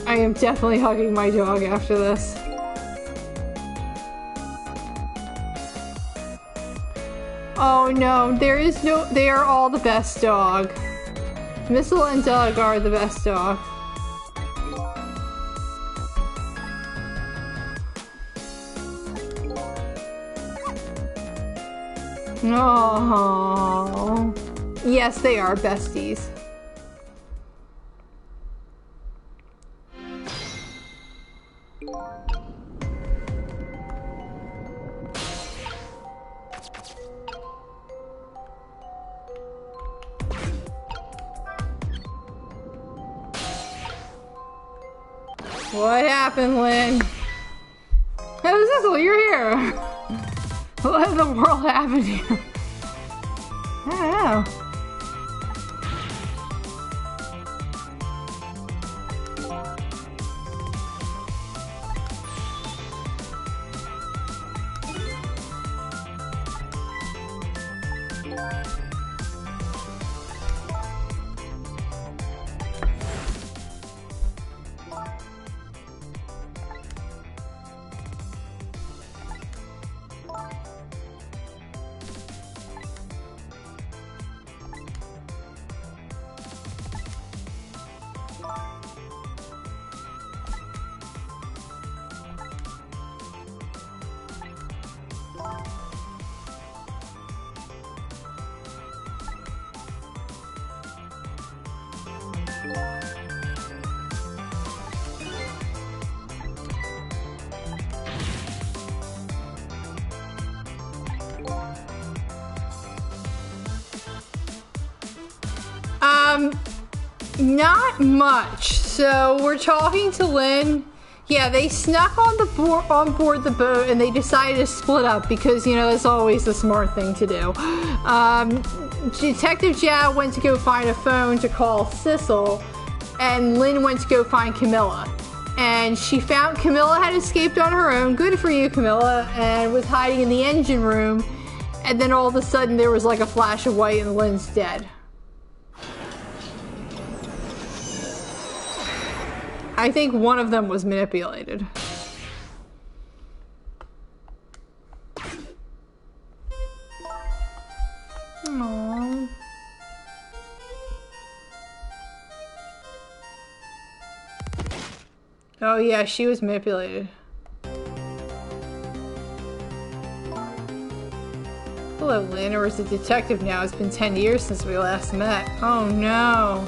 I am definitely hugging my dog after this. Oh no, there is no- they are all the best dog. Missile and Doug are the best dog. Oh, yes, they are besties. What happened, Lynn? Oh, Cecil, you're here. What in the world happened here? I don't know. Not much. So we're talking to Lynn. Yeah, they snuck on board the boat and they decided to split up because, you know, that's always the smart thing to do. Detective Jao went to go find a phone to call Sissel, and Lynn went to go find Camilla. And she found Camilla had escaped on her own. Good for you, Camilla. And was hiding in the engine room. And then all of a sudden there was like a flash of white and Lynn's dead. I think one of them was manipulated. Aww. Oh yeah, she was manipulated. Hello, Lynn, or is a detective now? It's been 10 years since we last met. Oh no.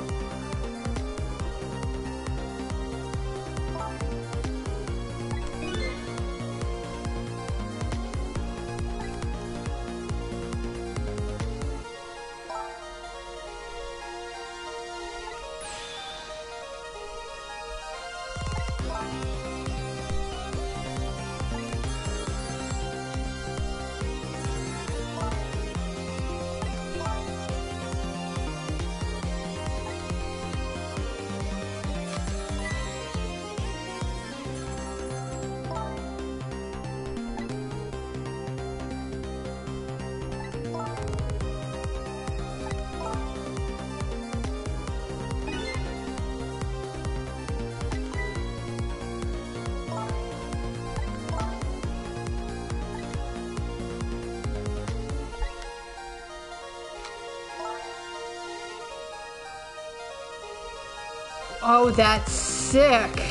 Oh, that's sick.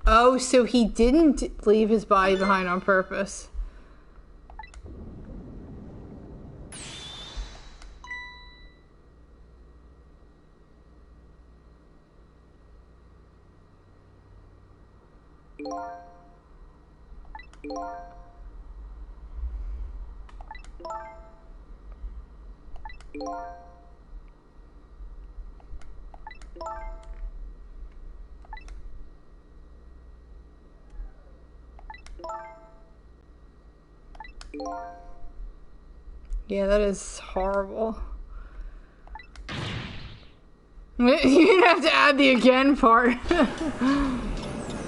Oh, so he didn't leave his body behind on purpose. Yeah, that is horrible. You didn't have to add the again part.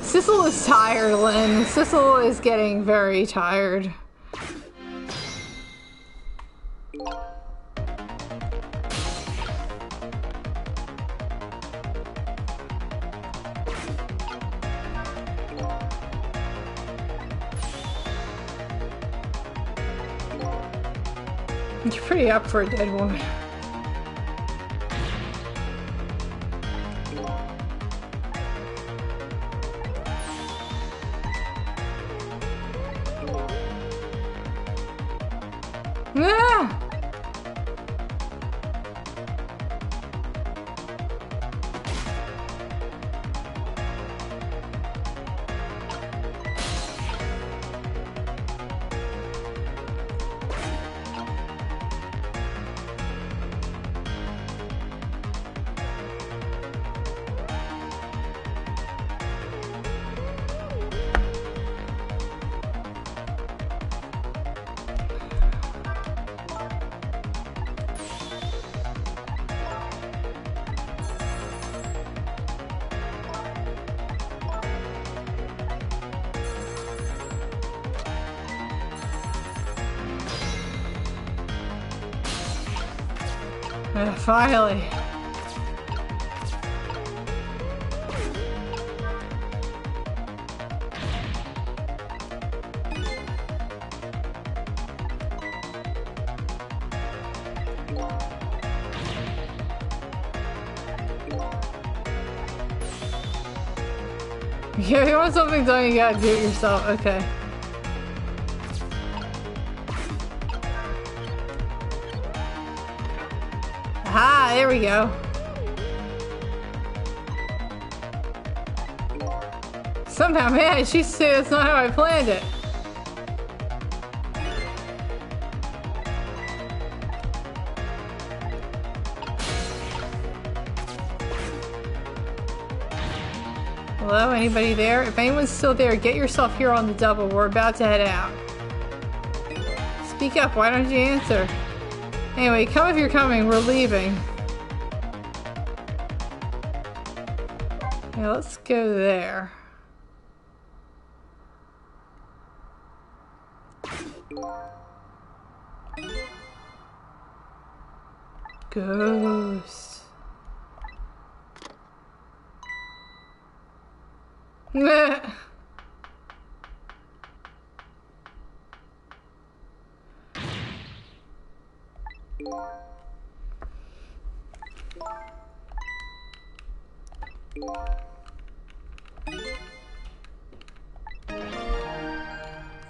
Sissel is tired, Lynn. Sissel is getting very tired. You're pretty up for a dead woman. Ah! Finally. Yeah, if you want something done, you gotta do it yourself. Okay. Aha, there we go. Somehow, man, she said that's not how I planned it. Hello, anybody there? If anyone's still there, get yourself here on the double. We're about to head out. Speak up, why don't you answer? Anyway, come if you're coming, we're leaving. Yeah, let's go there. Ghost.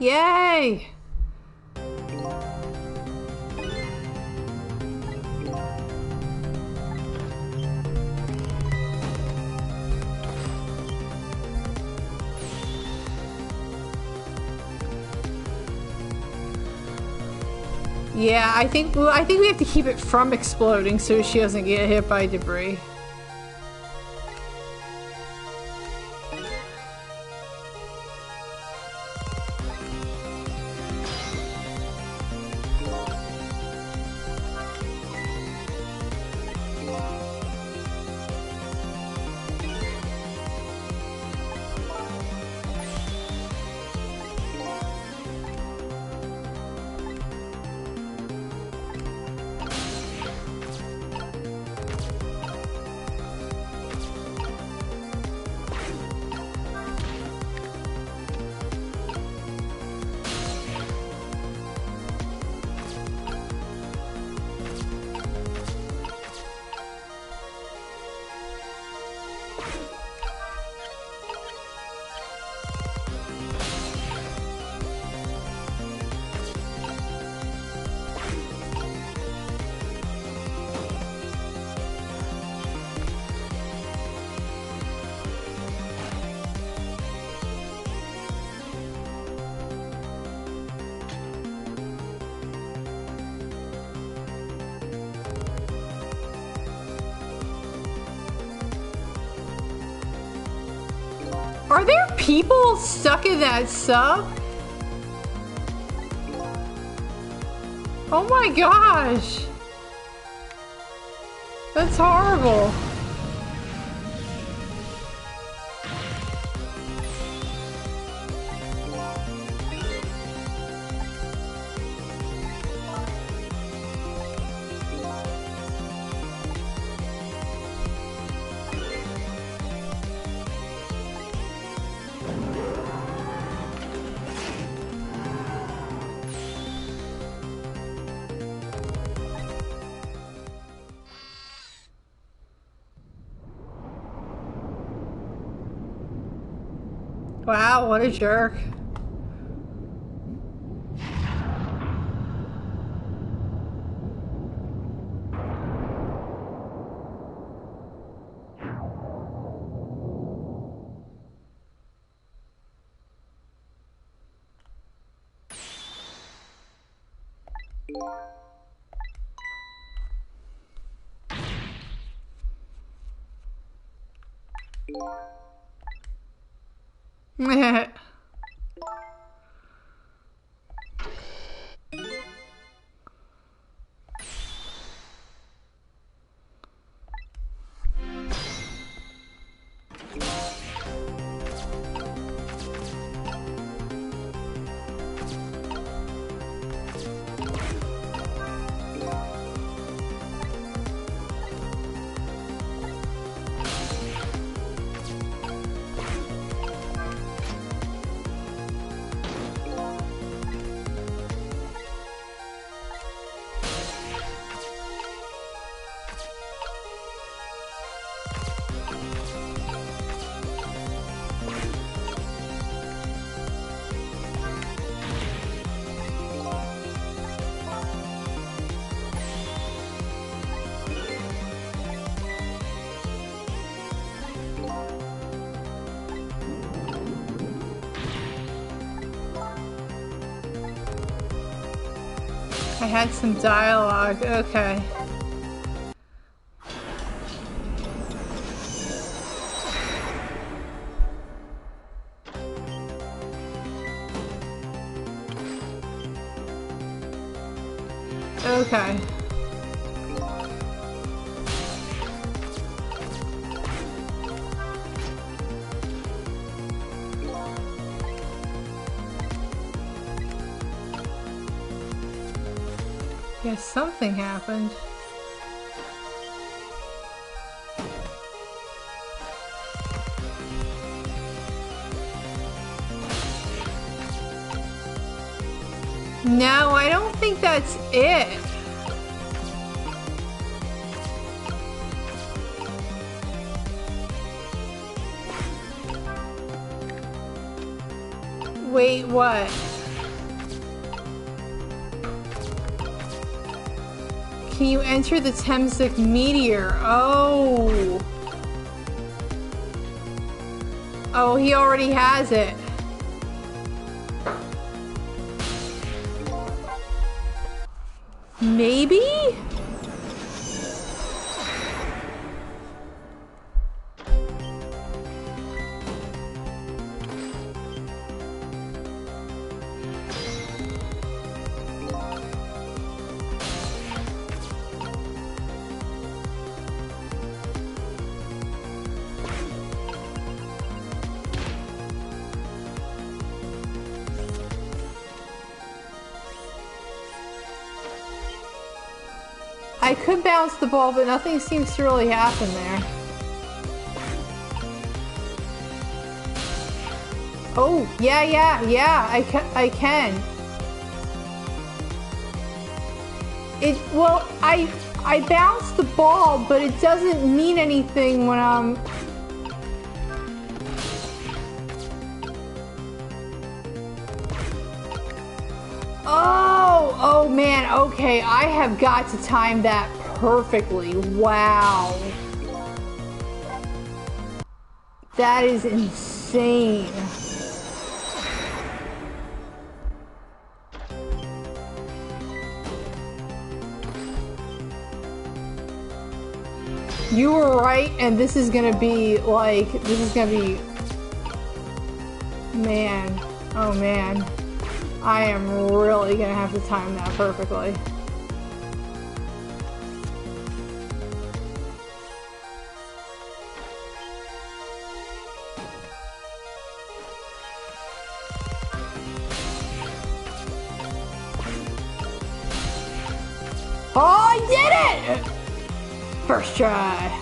Yay! Yeah, I think we have to keep it from exploding so she doesn't get hit by debris. Are there people stuck in that sub? Oh my gosh! That's horrible. Wow, what a jerk. I had some dialogue. Okay. Okay. Yeah, something happened. No, I don't think that's it. Wait, what? Can you enter the Temsic meteor? Oh. Oh, he already has it. Maybe? I could bounce the ball, but nothing seems to really happen there. Oh, yeah, I can. Well, I bounced the ball, but it doesn't mean anything when I'm... Oh man, okay, I have got to time that perfectly. Wow. That is insane. You were right, and this is gonna be like, man, oh man. I am really gonna have to time that perfectly. Oh, I did it! First try.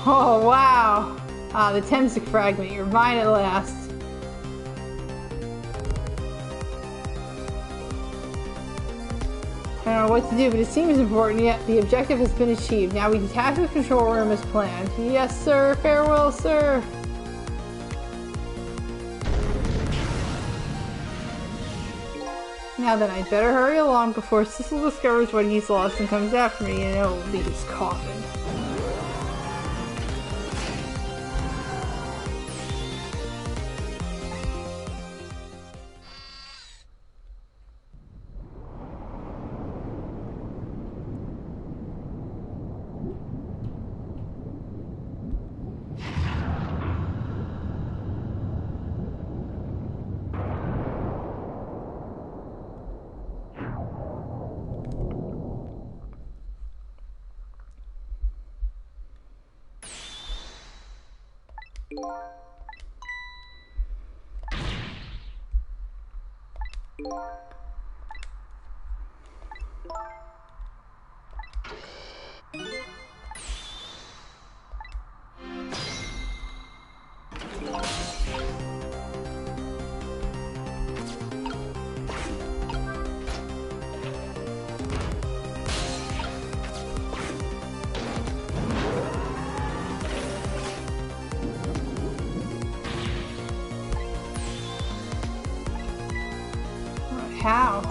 Oh, wow. Ah, the Temsic fragment. You're mine at last. I don't know what to do, but it seems important, yet the objective has been achieved. Now we detach the control room as planned. Yes, sir. Farewell, sir. Now then, I'd better hurry along before Sissel discovers what he's lost and comes after me, and it'll be his coffin. How?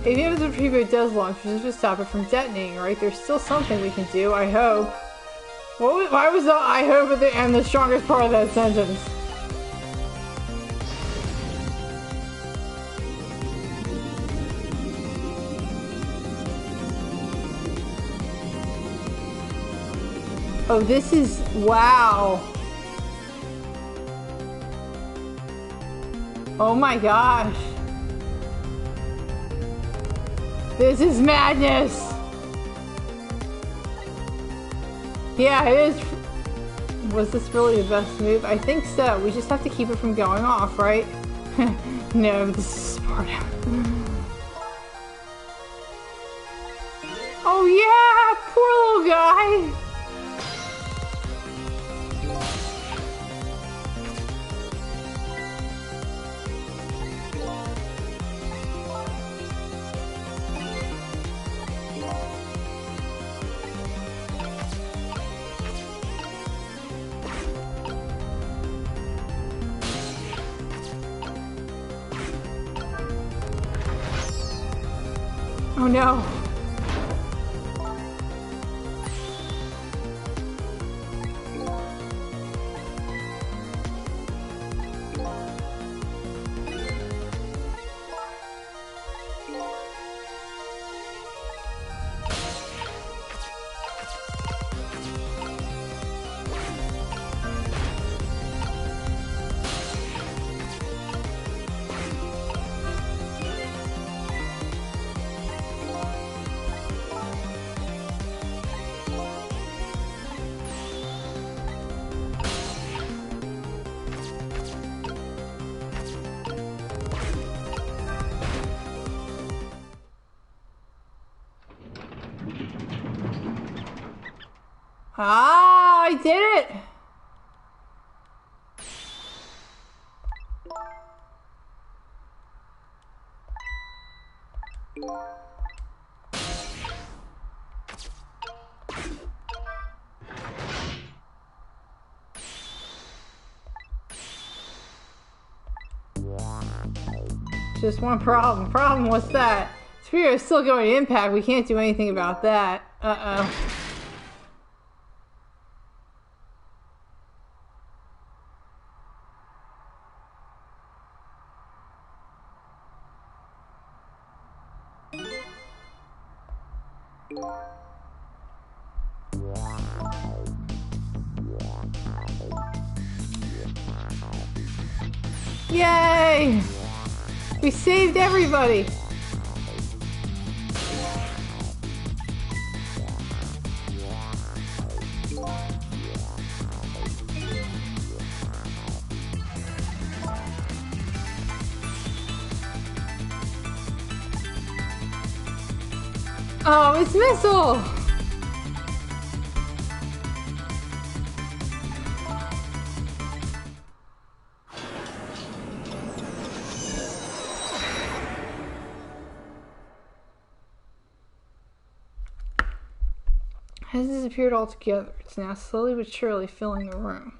Even if the preview does launch, we just stop it from detonating, right? There's still something we can do, I hope. Why was the I hope at the end the strongest part of that sentence? Oh, this is... wow. Oh my gosh. This is madness. Yeah, it is. Was this really the best move? I think so. We just have to keep it from going off, right? No, this is Sparta. Oh yeah, poor little guy. Oh no. Ah, I did it! Just one problem. Problem, what's that? Sphere is still going to impact. We can't do anything about that. Uh-oh. Yay! We saved everybody! Oh, it's Missile! Has disappeared altogether. It's now slowly but surely filling the room.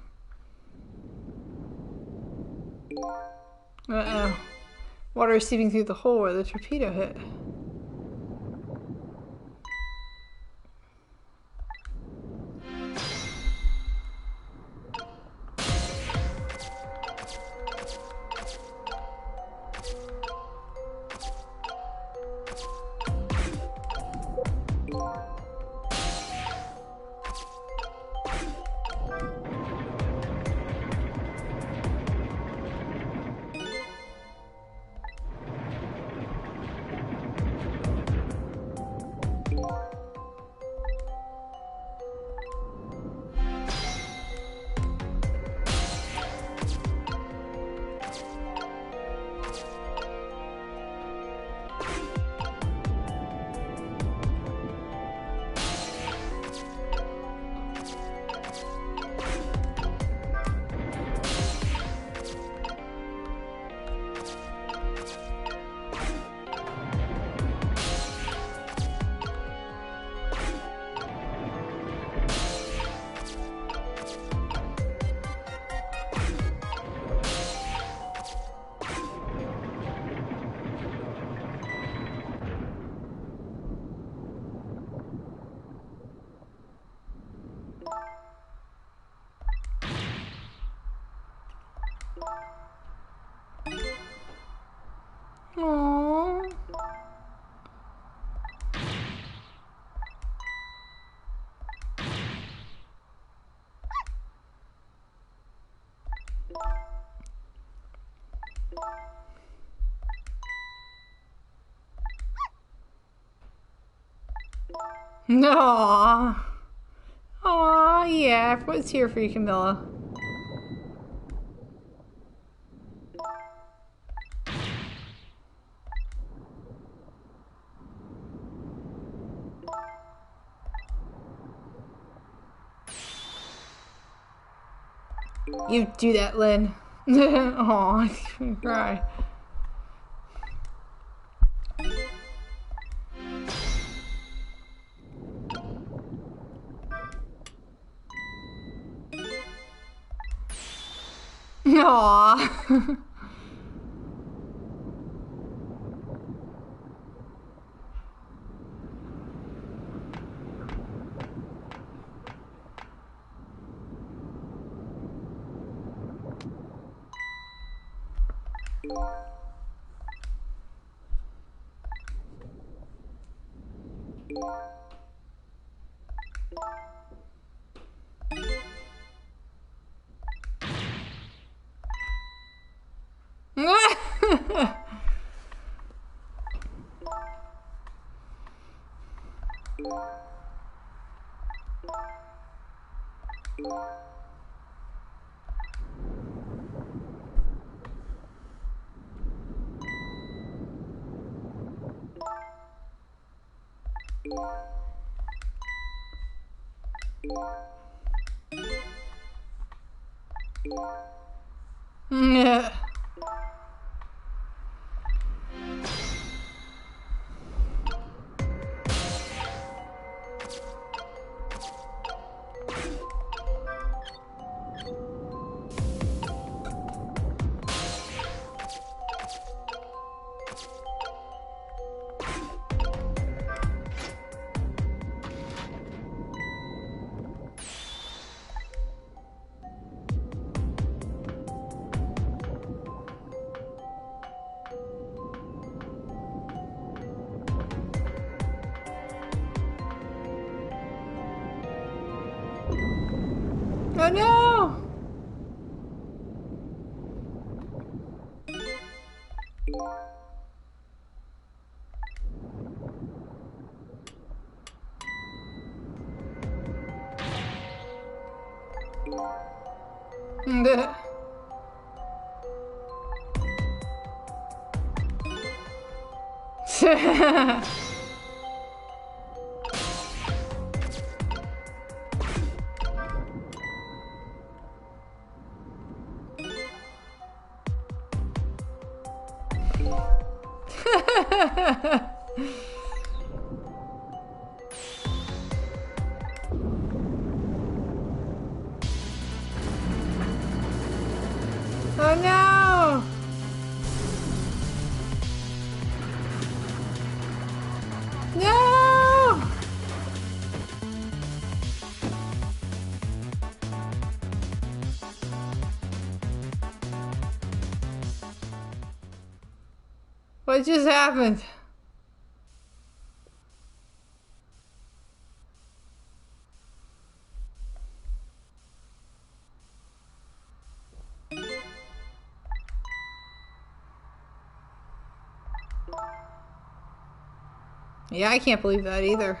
Uh-oh. Water is seeping through the hole where the torpedo hit. Aww. No. Aw, yeah, everyone's here for you, Camilla. You do that, Lynn. Aw, I cry. Aww. Yeah. Oh no! Bleh. Oh no! No! What just happened? Yeah, I can't believe that either.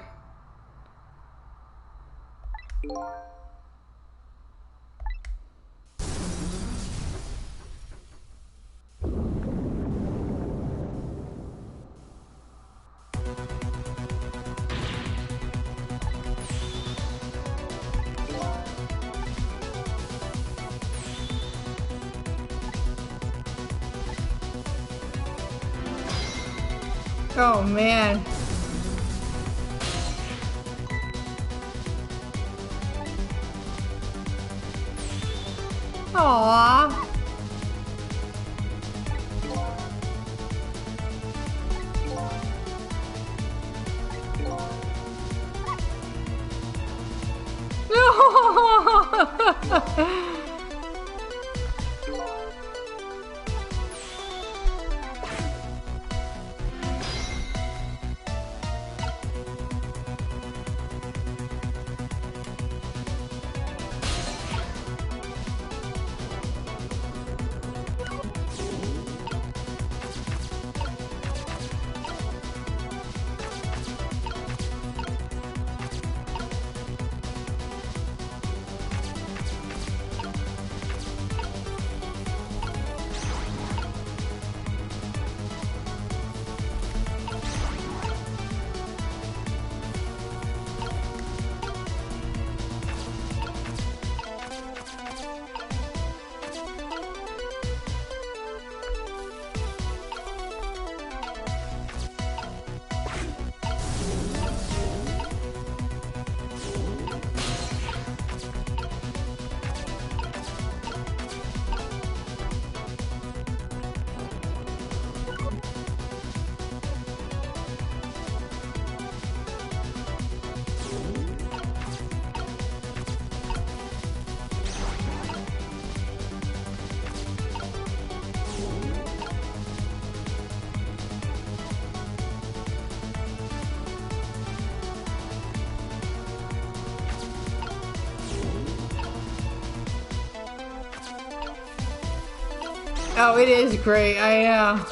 Oh man. Aww. Oh, it is great, I know.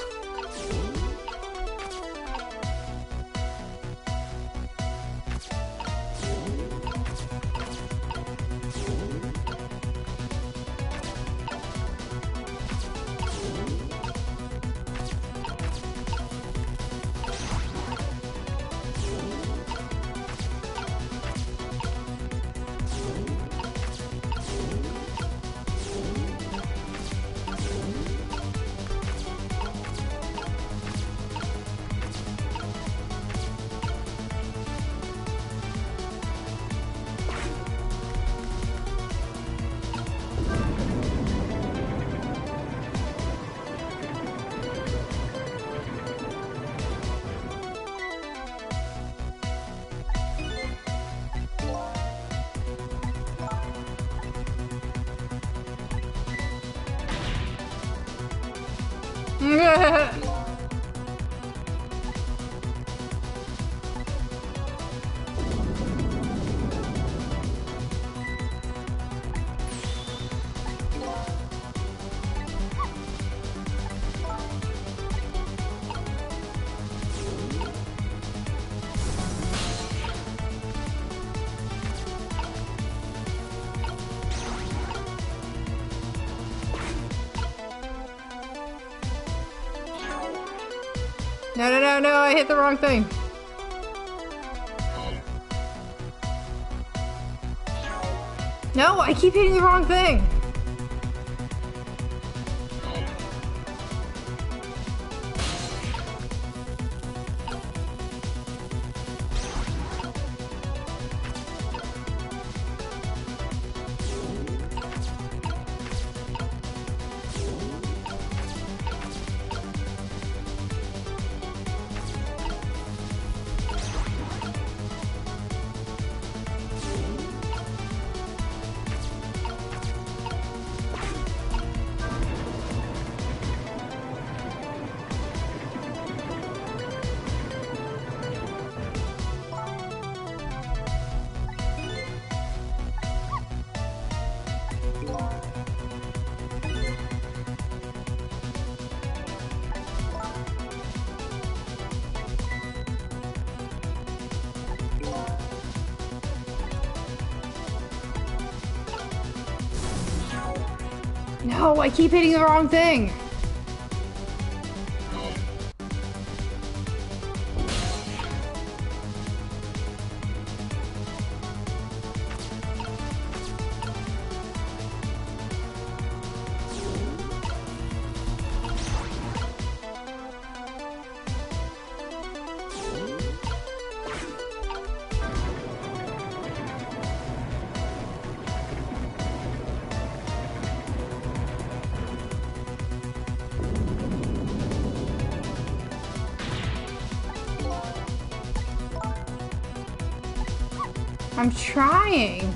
No, no, no, no, I hit the wrong thing. No, I keep hitting the wrong thing. No, I keep hitting the wrong thing. I'm trying.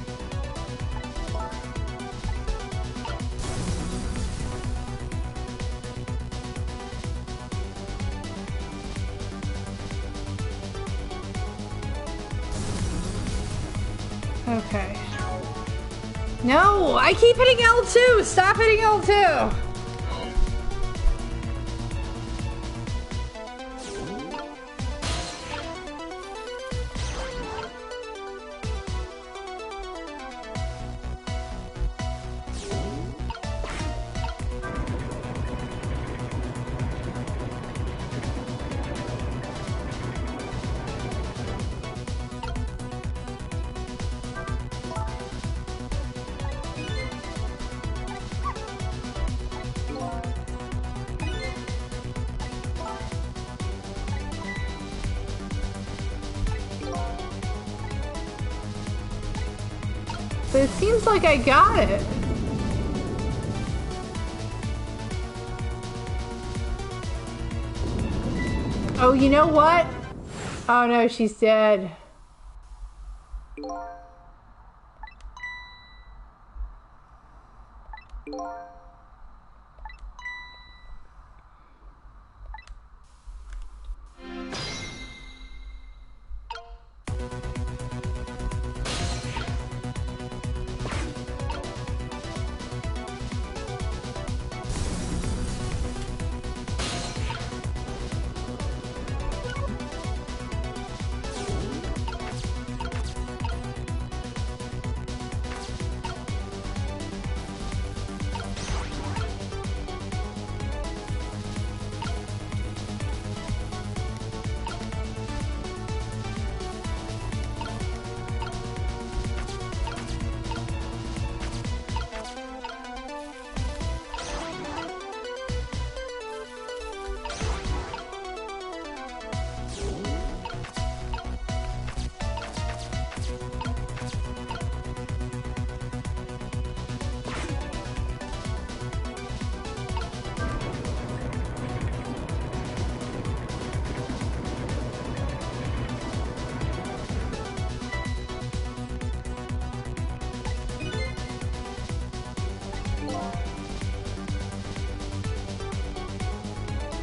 Okay. No, I keep hitting L2. Stop hitting L2. But it seems like I got it. Oh, you know what? Oh no, she's dead.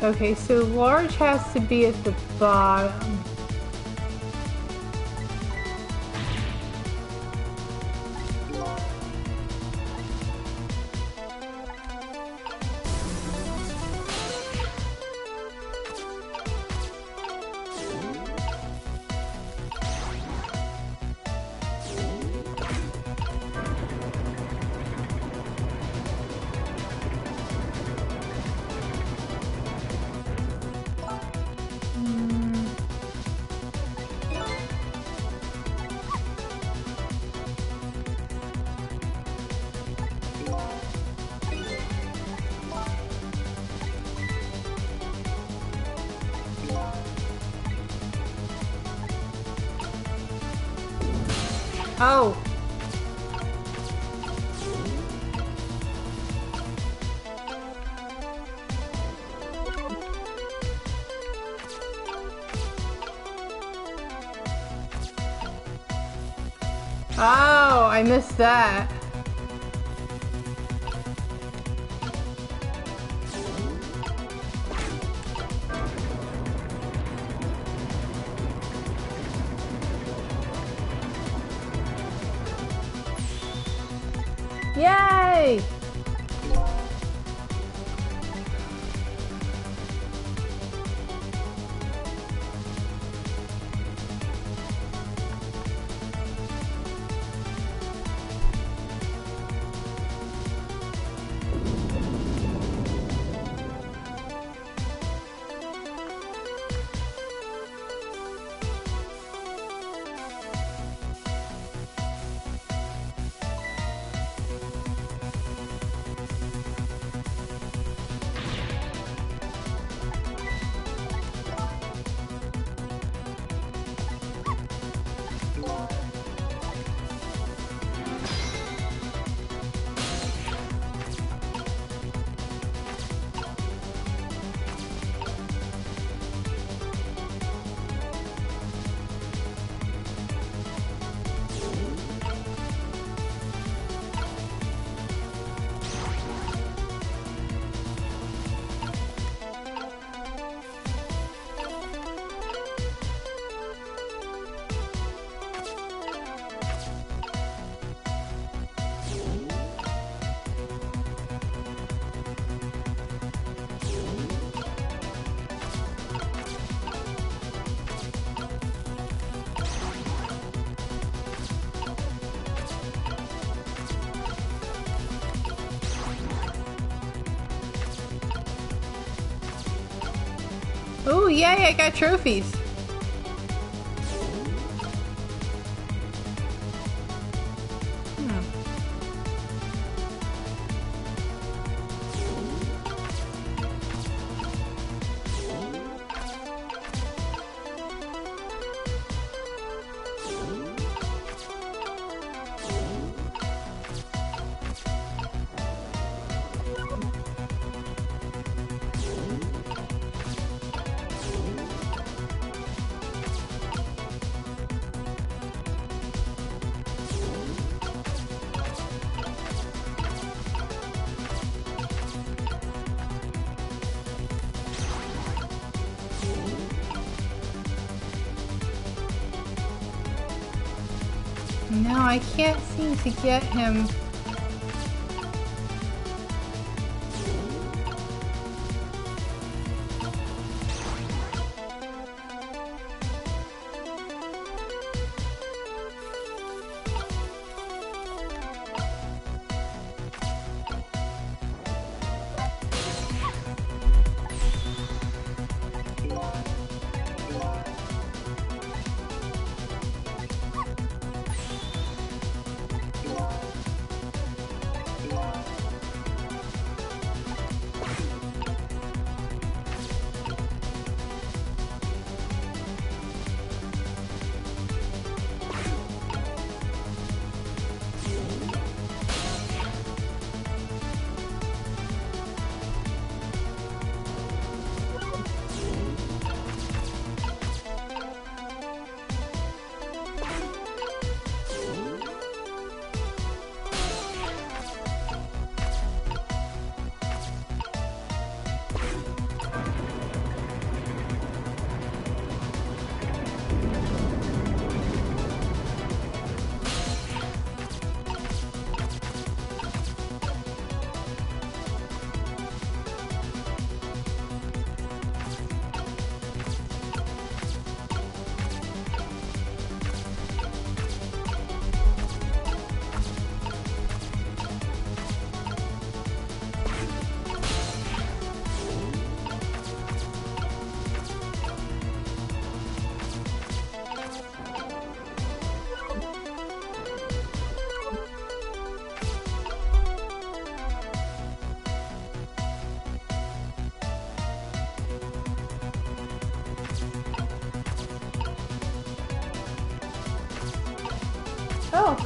Okay, so large has to be at the bottom. Oh. Oh, I missed that. Yay! Oh, yay, I got trophies. No, I can't seem to get him. Oh.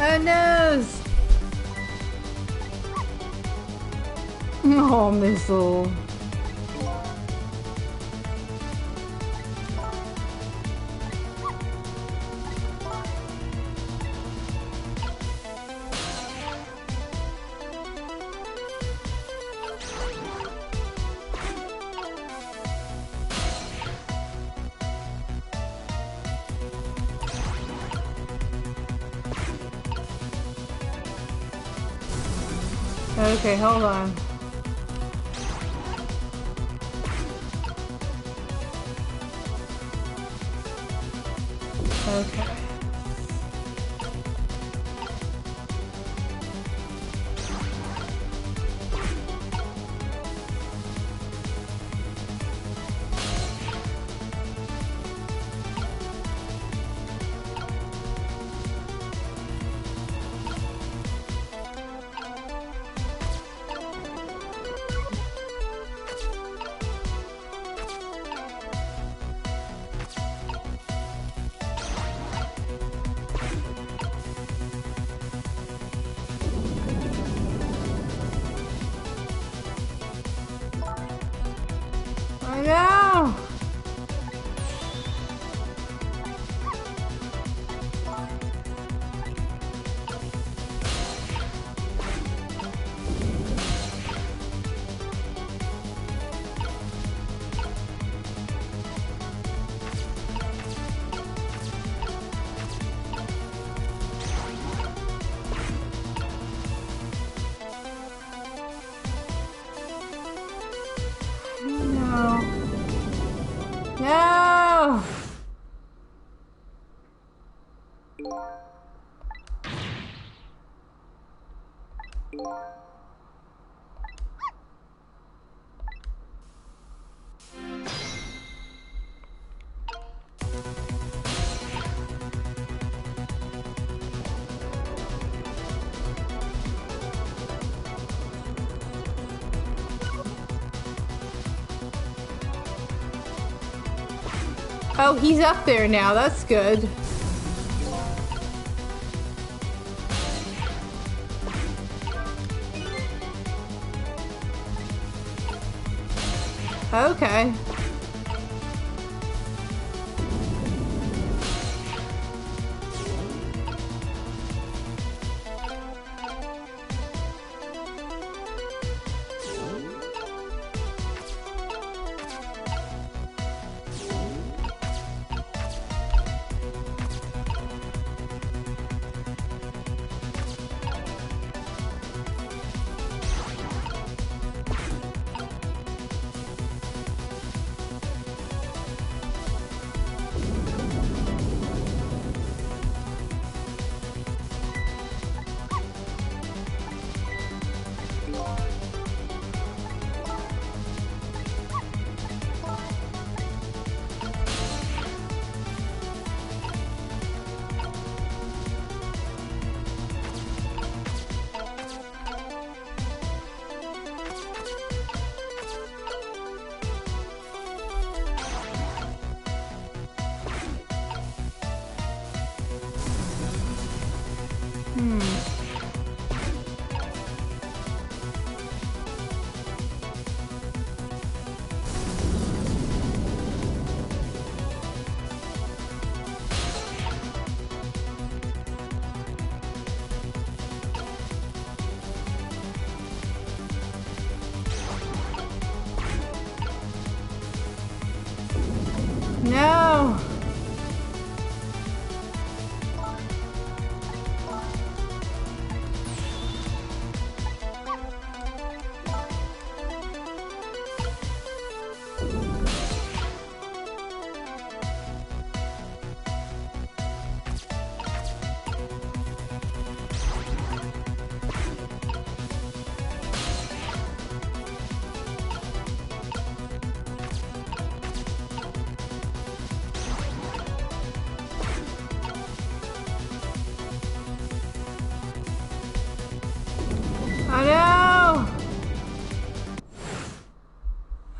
Oh no! Oh, missile. Okay, hold on. Okay. Oh no! No. No! Oh, he's up there now. That's good. Okay.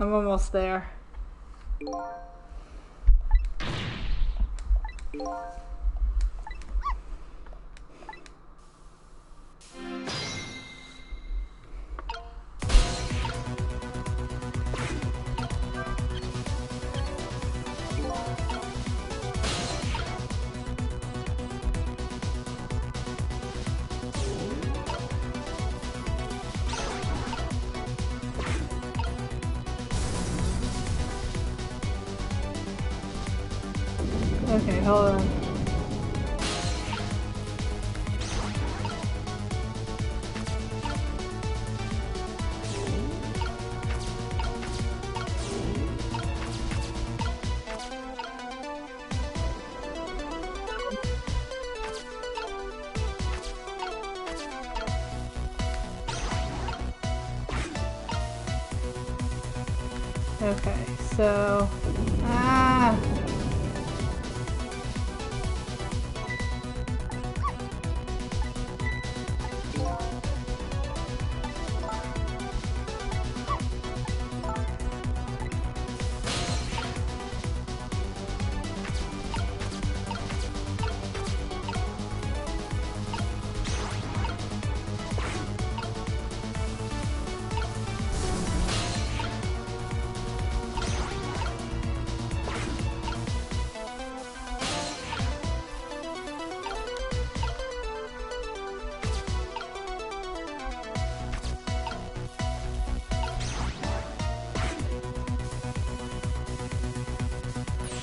I'm almost there. Okay, hold on. Okay, so... Ah!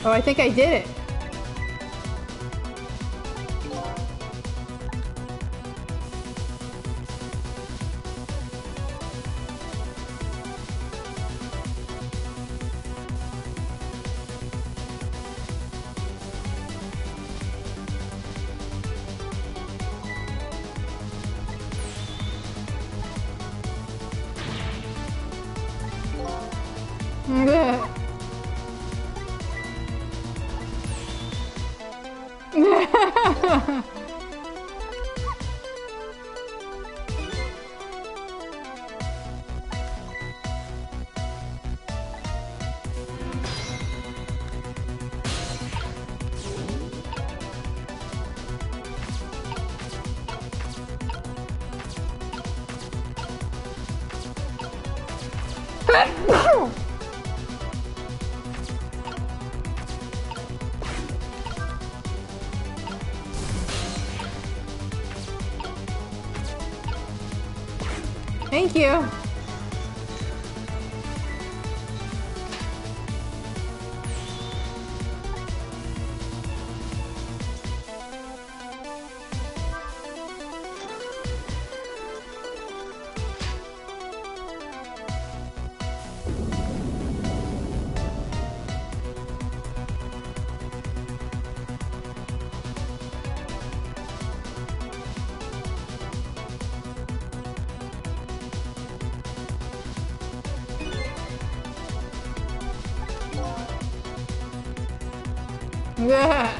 Oh, I think I did it. Thank you. Yeah.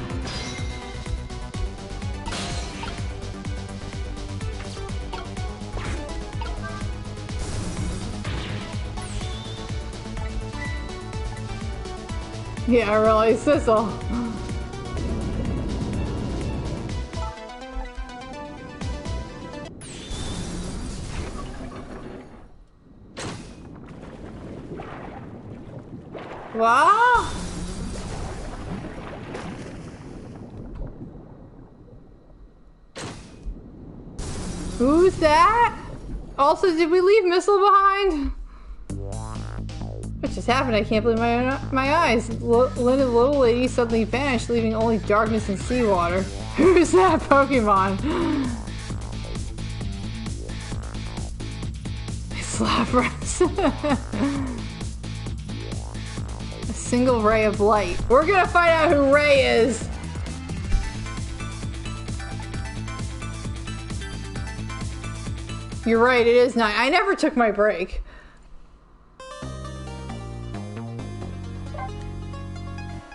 Yeah, really, sizzle. Wow. Who's that? Also, did we leave Missile behind? What just happened? I can't believe my eyes. Linda the little lady suddenly vanished, leaving only darkness and seawater. Who's that Pokemon? It's Lapras. A single ray of light. We're gonna find out who Ray is. You're right, it is 9. I never took my break.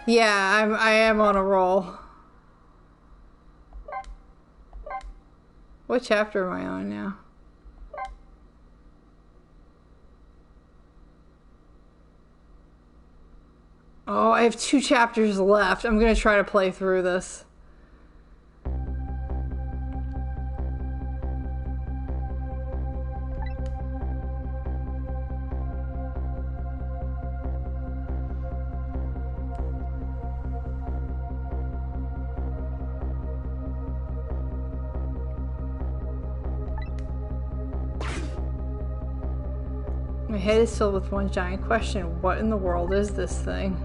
Yeah, I am on a roll. What chapter am I on now? Oh, I have 2 chapters left. I'm gonna try to play through this. My head is filled with one giant question. What in the world is this thing?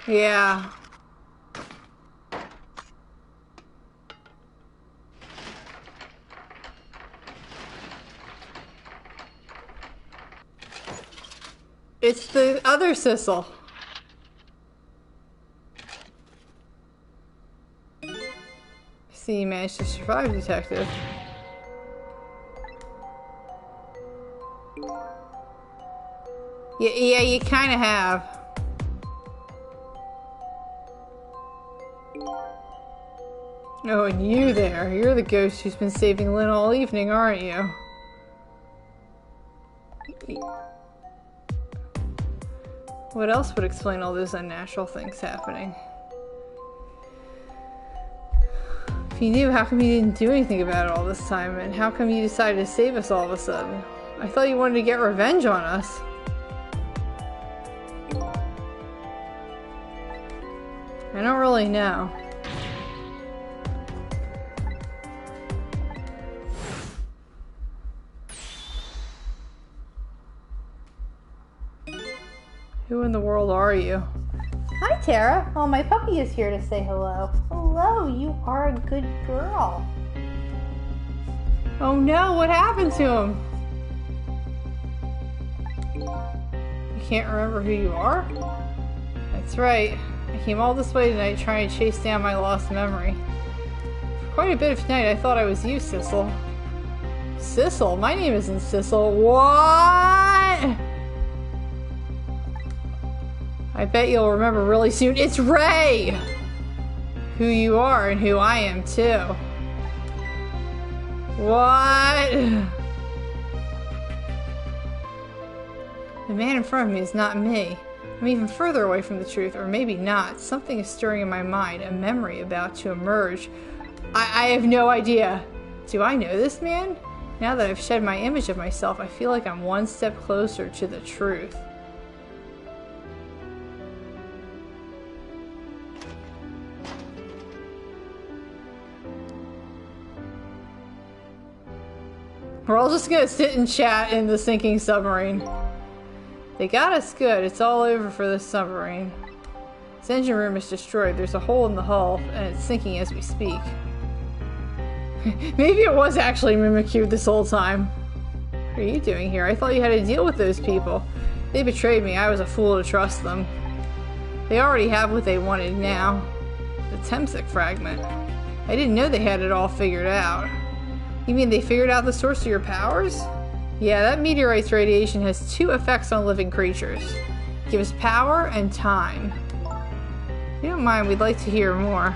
Yeah. It's the other Sissel. See, you managed to survive, Detective. Yeah, you kind of have. Oh, and you there. You're the ghost who's been saving Lynn all evening, aren't you? What else would explain all those unnatural things happening? If you knew, how come you didn't do anything about it all this time? And how come you decided to save us all of a sudden? I thought you wanted to get revenge on us. I don't really know. Who in the world are you? Hi, Tara. Oh, my puppy is here to say hello. Hello, you are a good girl. Oh no, what happened to him? You can't remember who you are? That's right. I came all this way tonight trying to chase down my lost memory. For quite a bit of tonight, I thought I was you, Sissel. Sissel? My name isn't Sissel. What? I bet you'll remember really soon. It's Ray! Who you are and who I am, too. What? The man in front of me is not me. I'm even further away from the truth, or maybe not. Something is stirring in my mind, a memory about to emerge. I have no idea. Do I know this man? Now that I've shed my image of myself, I feel like I'm one step closer to the truth. We're all just gonna sit and chat in the sinking submarine. They got us good. It's all over for this submarine. Its engine room is destroyed. There's a hole in the hull, and it's sinking as we speak. Maybe it was actually Mimikyu this whole time. What are you doing here? I thought you had to deal with those people. They betrayed me. I was a fool to trust them. They already have what they wanted now. The Temsik fragment. I didn't know they had it all figured out. You mean they figured out the source of your powers? Yeah, that meteorite's radiation has 2 effects on living creatures. It gives power and time. If you don't mind, we'd like to hear more.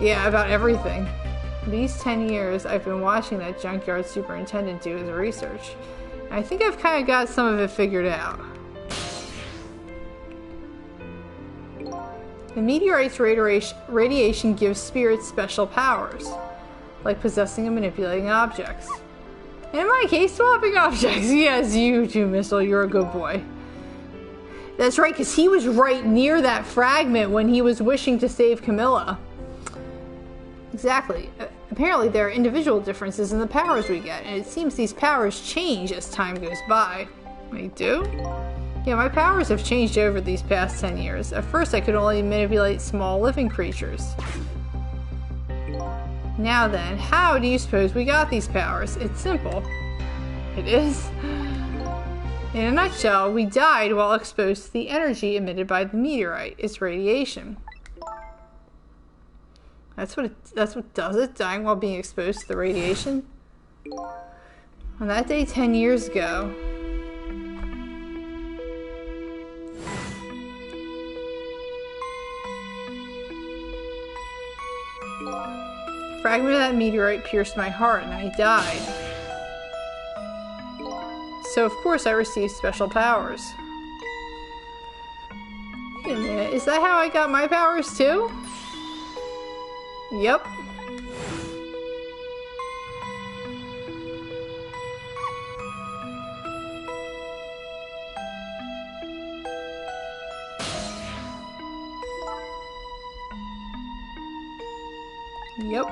Yeah, about everything. These 10 years, I've been watching that junkyard superintendent do his research. I think I've kind of got some of it figured out. The meteorite's radiation gives spirits special powers, like possessing and manipulating objects. In my case, swapping objects. Yes, you too, Missile. You're a good boy. That's right, because he was right near that fragment when he was wishing to save Camilla. Exactly. Apparently, there are individual differences in the powers we get, and it seems these powers change as time goes by. They do? Yeah, my powers have changed over these past 10 years. At first, I could only manipulate small living creatures. Now then, how do you suppose we got these powers? It's simple. It is? In a nutshell, we died while exposed to the energy emitted by the meteorite. It's radiation. That's what does it? Dying while being exposed to the radiation? On that day 10 years ago, fragment of that meteorite pierced my heart and I died. So of course I received special powers. Wait a minute, is that how I got my powers too? Yep. Yep.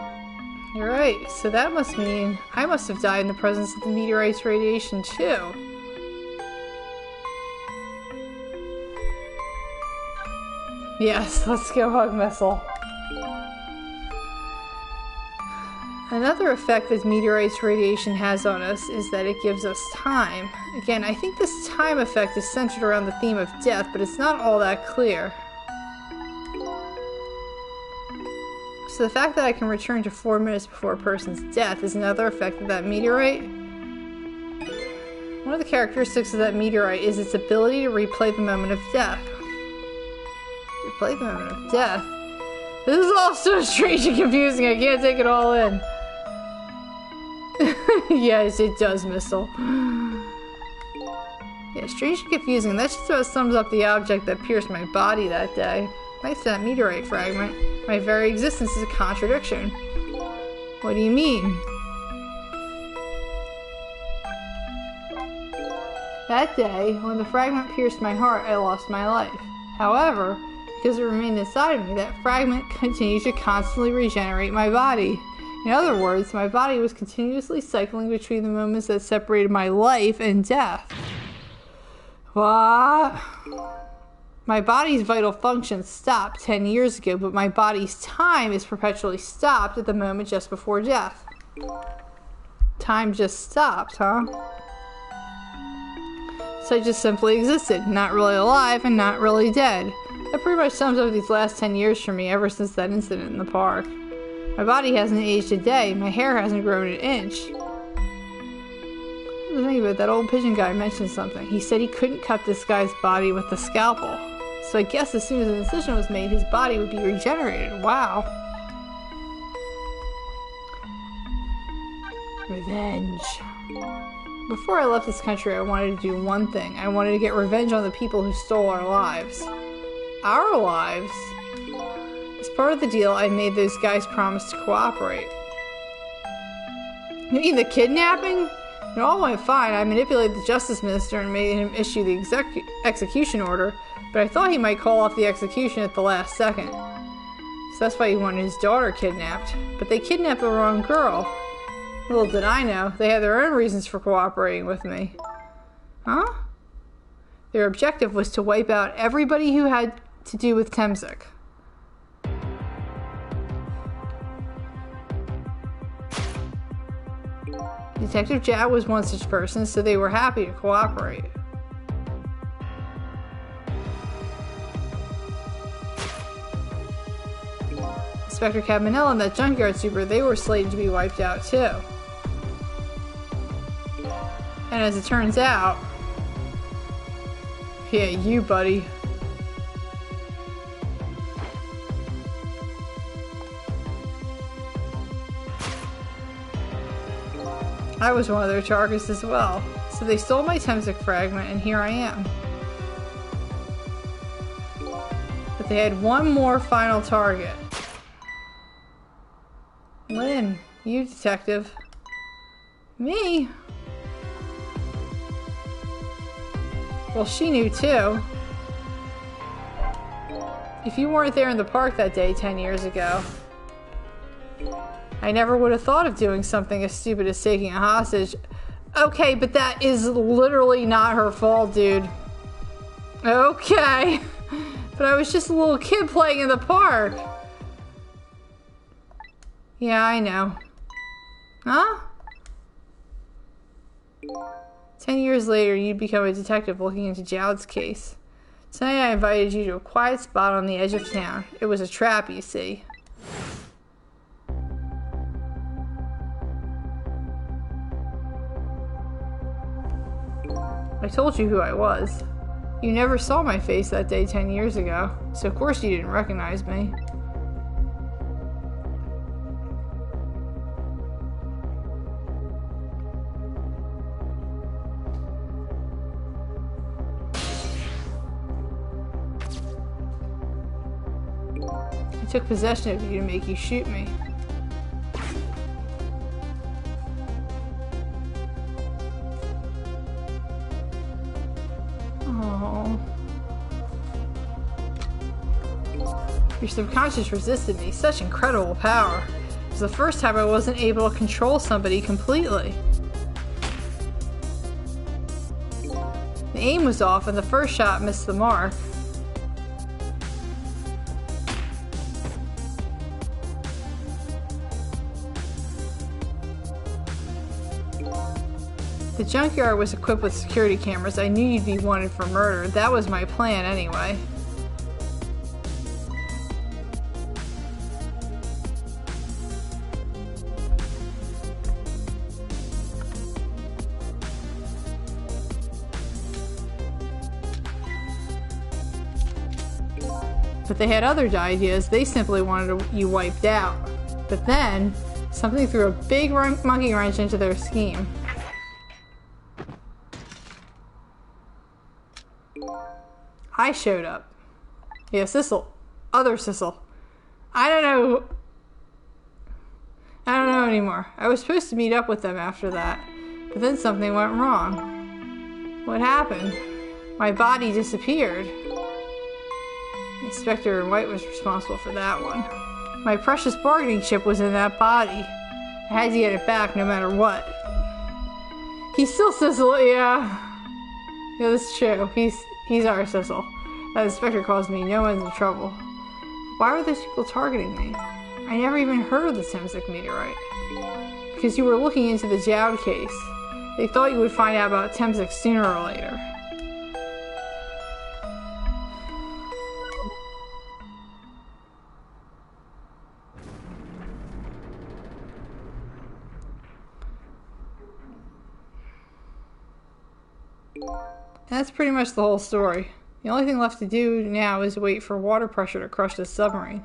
You're right. So that must mean I must have died in the presence of the meteorite's radiation too. Yes, let's go hug Missile. Another effect that meteorite's radiation has on us is that it gives us time. Again, I think this time effect is centered around the theme of death, but it's not all that clear. So the fact that I can return to 4 minutes before a person's death is another effect of that meteorite. One of the characteristics of that meteorite is its ability to replay the moment of death. Replay the moment of death? This is all so strange and confusing, I can't take it all in. Yes, it does, Missile. Yeah, strange and confusing. That just about sums up the object that pierced my body that day. Thanks to that meteorite fragment, my very existence is a contradiction. What do you mean? That day, when the fragment pierced my heart, I lost my life. However, because it remained inside of me, that fragment continued to constantly regenerate my body. In other words, my body was continuously cycling between the moments that separated my life and death. What? My body's vital functions stopped 10 years ago, but my body's time is perpetually stopped at the moment just before death. Time just stopped, huh? So I just simply existed, not really alive and not really dead. That pretty much sums up these last 10 years for me ever since that incident in the park. My body hasn't aged a day, my hair hasn't grown an inch. The thing about that old pigeon guy mentioned something. He said he couldn't cut this guy's body with the scalpel. So I guess as soon as the incision was made, his body would be regenerated. Wow. Revenge. Before I left this country, I wanted to do one thing. I wanted to get revenge on the people who stole our lives. Our lives? As part of the deal, I made those guys promise to cooperate. You mean the kidnapping? It all went fine. I manipulated the justice minister and made him issue the execution order, but I thought he might call off the execution at the last second. So that's why he wanted his daughter kidnapped. But they kidnapped the wrong girl. Little did I know, they had their own reasons for cooperating with me. Huh? Their objective was to wipe out everybody who had to do with Temzik. Detective Jad was one such person, so they were happy to cooperate. Inspector Cabanela and that junkyard super, they were slated to be wiped out too. And as it turns out... Yeah, you, buddy. I was one of their targets as well. So they stole my Temzik fragment, and here I am. But they had one more final target. Lynn, you detective. Me? Well, she knew too. If you weren't there in the park that day 10 years ago, I never would have thought of doing something as stupid as taking a hostage. Okay, but that is literally not her fault, dude. Okay. But I was just a little kid playing in the park. Yeah, I know. Huh? 10 years later, you'd become a detective looking into Jowd's case. Tonight I invited you to a quiet spot on the edge of town. It was a trap, you see. I told you who I was. You never saw my face that day 10 years ago, so of course you didn't recognize me. I took possession of you to make you shoot me. Oh. Your subconscious resisted me. Such incredible power. It was the first time I wasn't able to control somebody completely. The aim was off and the first shot missed the mark. The junkyard was equipped with security cameras. I knew you'd be wanted for murder. That was my plan anyway. But they had other ideas. They simply wanted you wiped out. But then, something threw a big monkey wrench into their scheme. I showed up. Yeah, Sissel. Other Sissel. I don't know anymore. I was supposed to meet up with them after that. But then something went wrong. What happened? My body disappeared. Inspector White was responsible for that one. My precious bargaining chip was in that body. I had to get it back no matter what. He's still Sissel, yeah. Yeah, that's true. He's our Sissel. That inspector calls me no one's in trouble. Why were those people targeting me? I never even heard of the Temsek meteorite. Because you were looking into the Jowd case. They thought you would find out about Temsek sooner or later. And that's pretty much the whole story. The only thing left to do now is wait for water pressure to crush this submarine.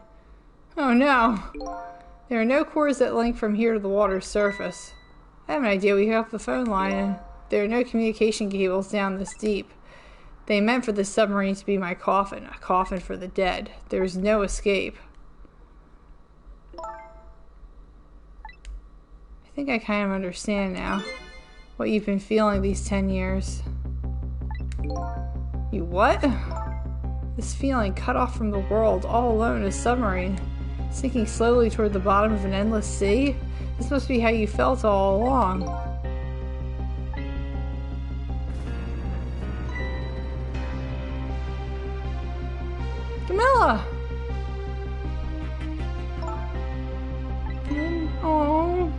Oh no! There are no cores that link from here to the water's surface. I have an idea. We have the phone line and there are no communication cables down this deep. They meant for the submarine to be my coffin, a coffin for the dead. There is no escape. I think I kind of understand now what you've been feeling these 10 years. You what? This feeling, cut off from the world, all alone in a submarine, sinking slowly toward the bottom of an endless sea? This must be how you felt all along. Camilla! Oh.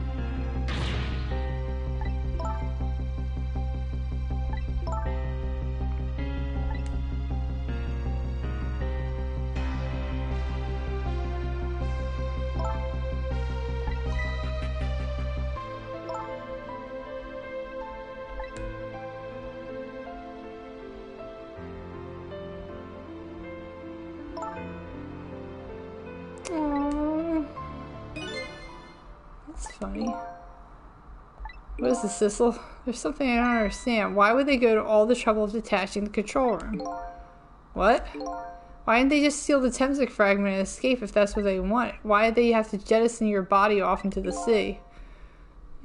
That's funny. What is this, Sissel? There's something I don't understand. Why would they go to all the trouble of detaching the control room? What? Why didn't they just steal the Temsek fragment and escape if that's what they wanted? Why did they have to jettison your body off into the sea?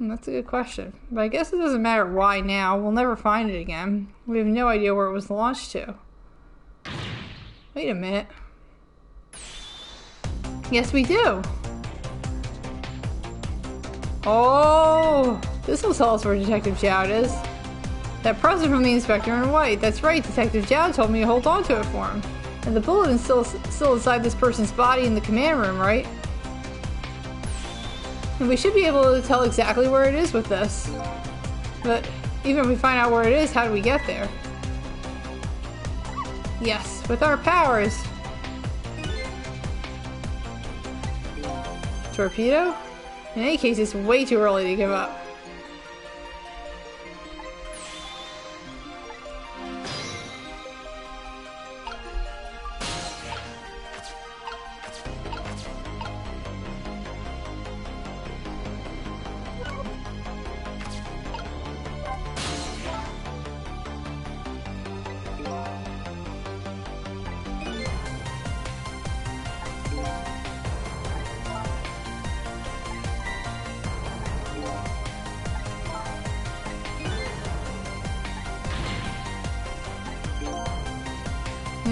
That's a good question. But I guess it doesn't matter why now. We'll never find it again. We have no idea where it was launched to. Wait a minute. Yes, we do. Oh, this will tell us where Detective Jowd is. That present from the inspector in white. That's right, Detective Jowd told me to hold on to it for him. And the bullet is still inside this person's body in the command room, right? And we should be able to tell exactly where it is with this. But even if we find out where it is, how do we get there? Yes, with our powers. Torpedo? In any case, it's way too early to give up.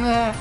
Ugh.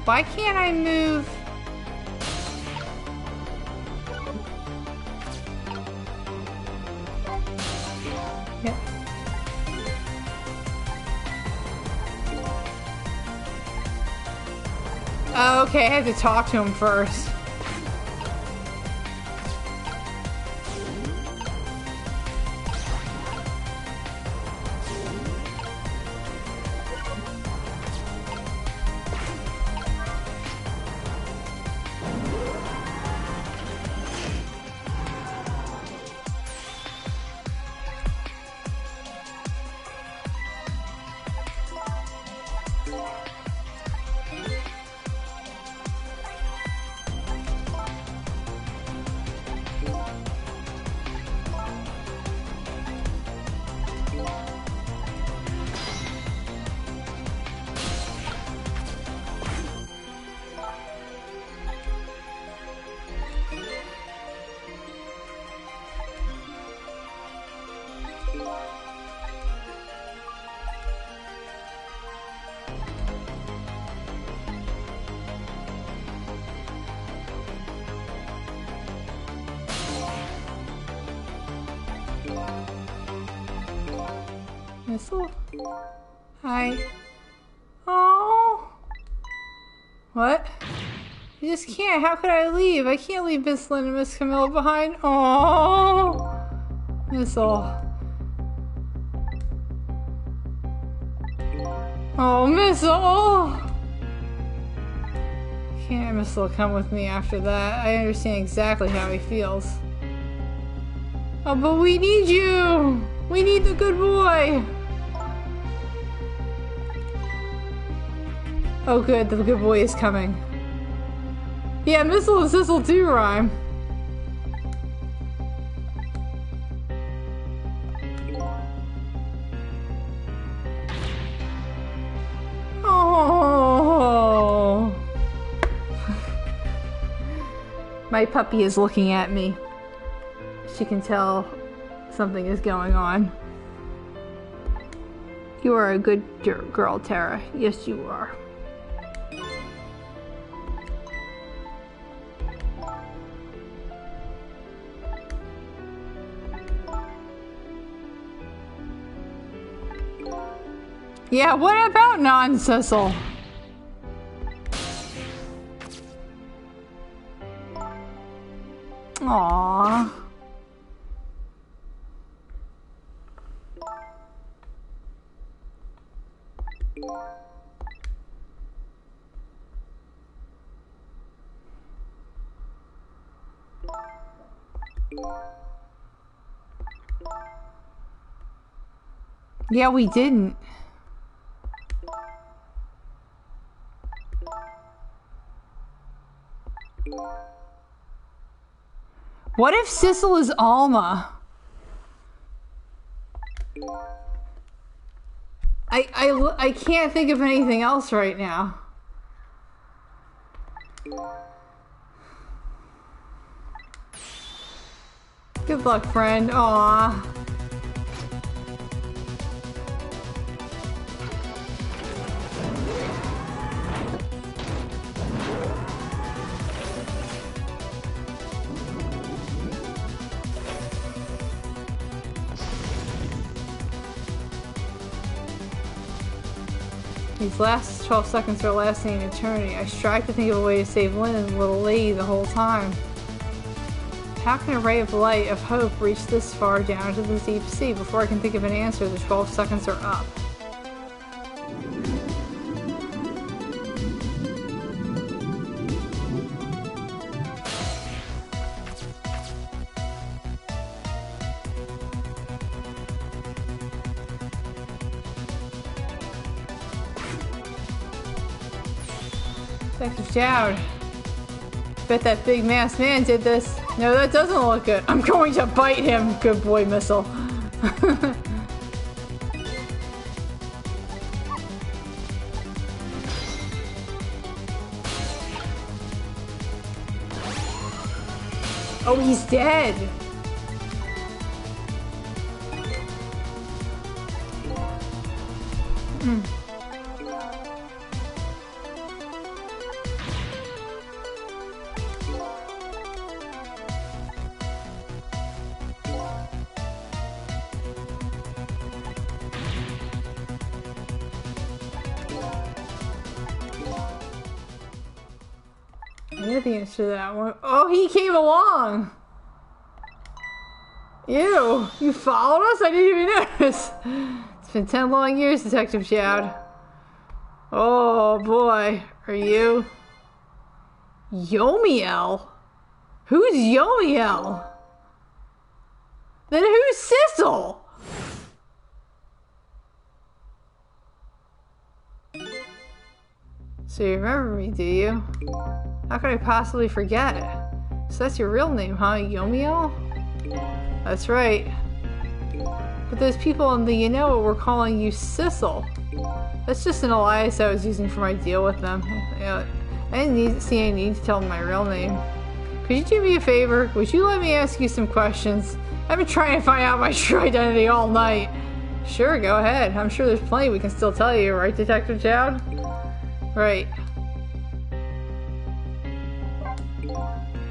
Why can't I move? Yep. Oh, okay, I had to talk to him first. Missile? Hi. Oh. What? I just can't. How could I leave? I can't leave Miss Lynn and Miss Camilla behind. Oh. Missile. Oh, Missile. Can't Missile come with me after that? I understand exactly how he feels. Oh, but we need you. We need the good boy. Oh good, the good boy is coming. Yeah, Missile and Sissel do rhyme. Oh. My puppy is looking at me. She can tell something is going on. You are a good girl, Tara. Yes, you are. Yeah, what about non-Sissel? Aww. Yeah, we didn't. What if Sissel is Alma? I can't think of anything else right now. Good luck, friend. Aww. These last 12 seconds are lasting an eternity. I strive to think of a way to save Lynn and little lady the whole time. How can a ray of light of hope reach this far down into the deep sea? Before I can think of an answer, the 12 seconds are up. Detective Dowd. Bet that big masked man did this. No, that doesn't look good. I'm going to bite him. Good boy, Missile. Oh, he's dead. I know the answer to that one. Oh, he came along! Ew, you followed us? I didn't even notice. It's been 10 long years, Detective Dowd. Oh boy, are you? Yomiel? Who's Yomiel? Then who's Sissel? So you remember me, do you? How could I possibly forget? So that's your real name, huh? Yomiel? That's right. But those people in the You Know What were calling you Sissel. That's just an alias I was using for my deal with them. I didn't see any need to tell them my real name. Could you do me a favor? Would you let me ask you some questions? I've been trying to find out my true identity all night. Sure, go ahead. I'm sure there's plenty we can still tell you, right, Detective Dowd? Right.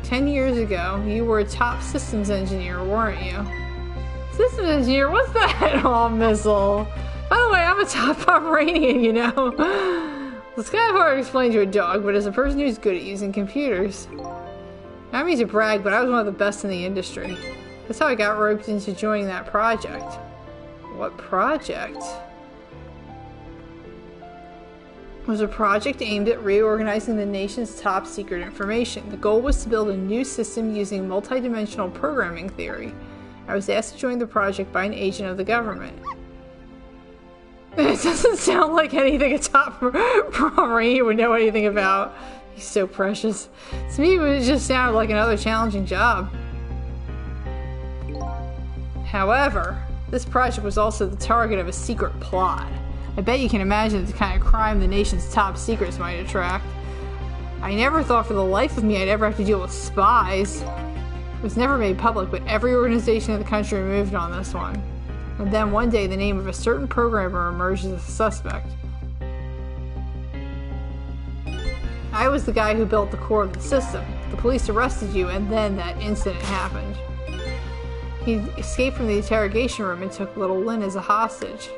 10 years ago, you were a top systems engineer, weren't you? Systems engineer? What's that? Oh, Missile. By the way, I'm a top Pomeranian, you know? It's kind of hard to explain to a dog, but as a person who's good at using computers. I don't mean to brag, but I was one of the best in the industry. That's how I got roped into joining that project. What project? It was a project aimed at reorganizing the nation's top secret information. The goal was to build a new system using multidimensional programming theory. I was asked to join the project by an agent of the government. It doesn't sound like anything a top Pomeranian would know anything about. He's so precious. To me, it just sounded like another challenging job. However, this project was also the target of a secret plot. I bet you can imagine the kind of crime the nation's top secrets might attract. I never thought for the life of me I'd ever have to deal with spies. It was never made public, but every organization in the country moved on this one. And then one day the name of a certain programmer emerged as a suspect. I was the guy who built the core of the system. The police arrested you, and then that incident happened. He escaped from the interrogation room and took little Lynn as a hostage.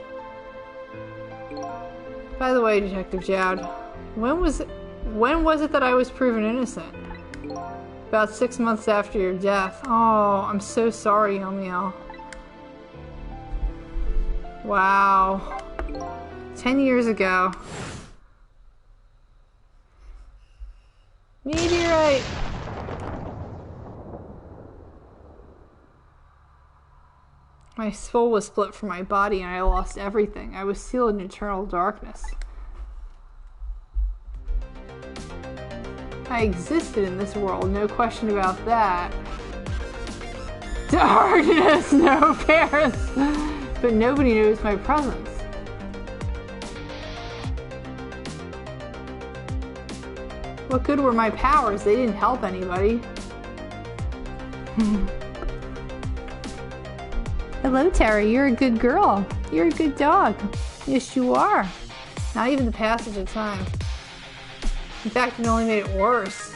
By the way, Detective Dowd, when was it that I was proven innocent? about 6 months after your death. Oh, I'm so sorry, Yomiel. Wow. 10 years ago. Meteorite! My soul was split from my body and I lost everything. I was sealed in eternal darkness. I existed in this world, no question about that. Darkness, no parents! But nobody knows my presence. What good were my powers? They didn't help anybody. Hello, Terry. You're a good girl. You're a good dog. Yes, you are. Not even the passage of time. In fact, it only made it worse.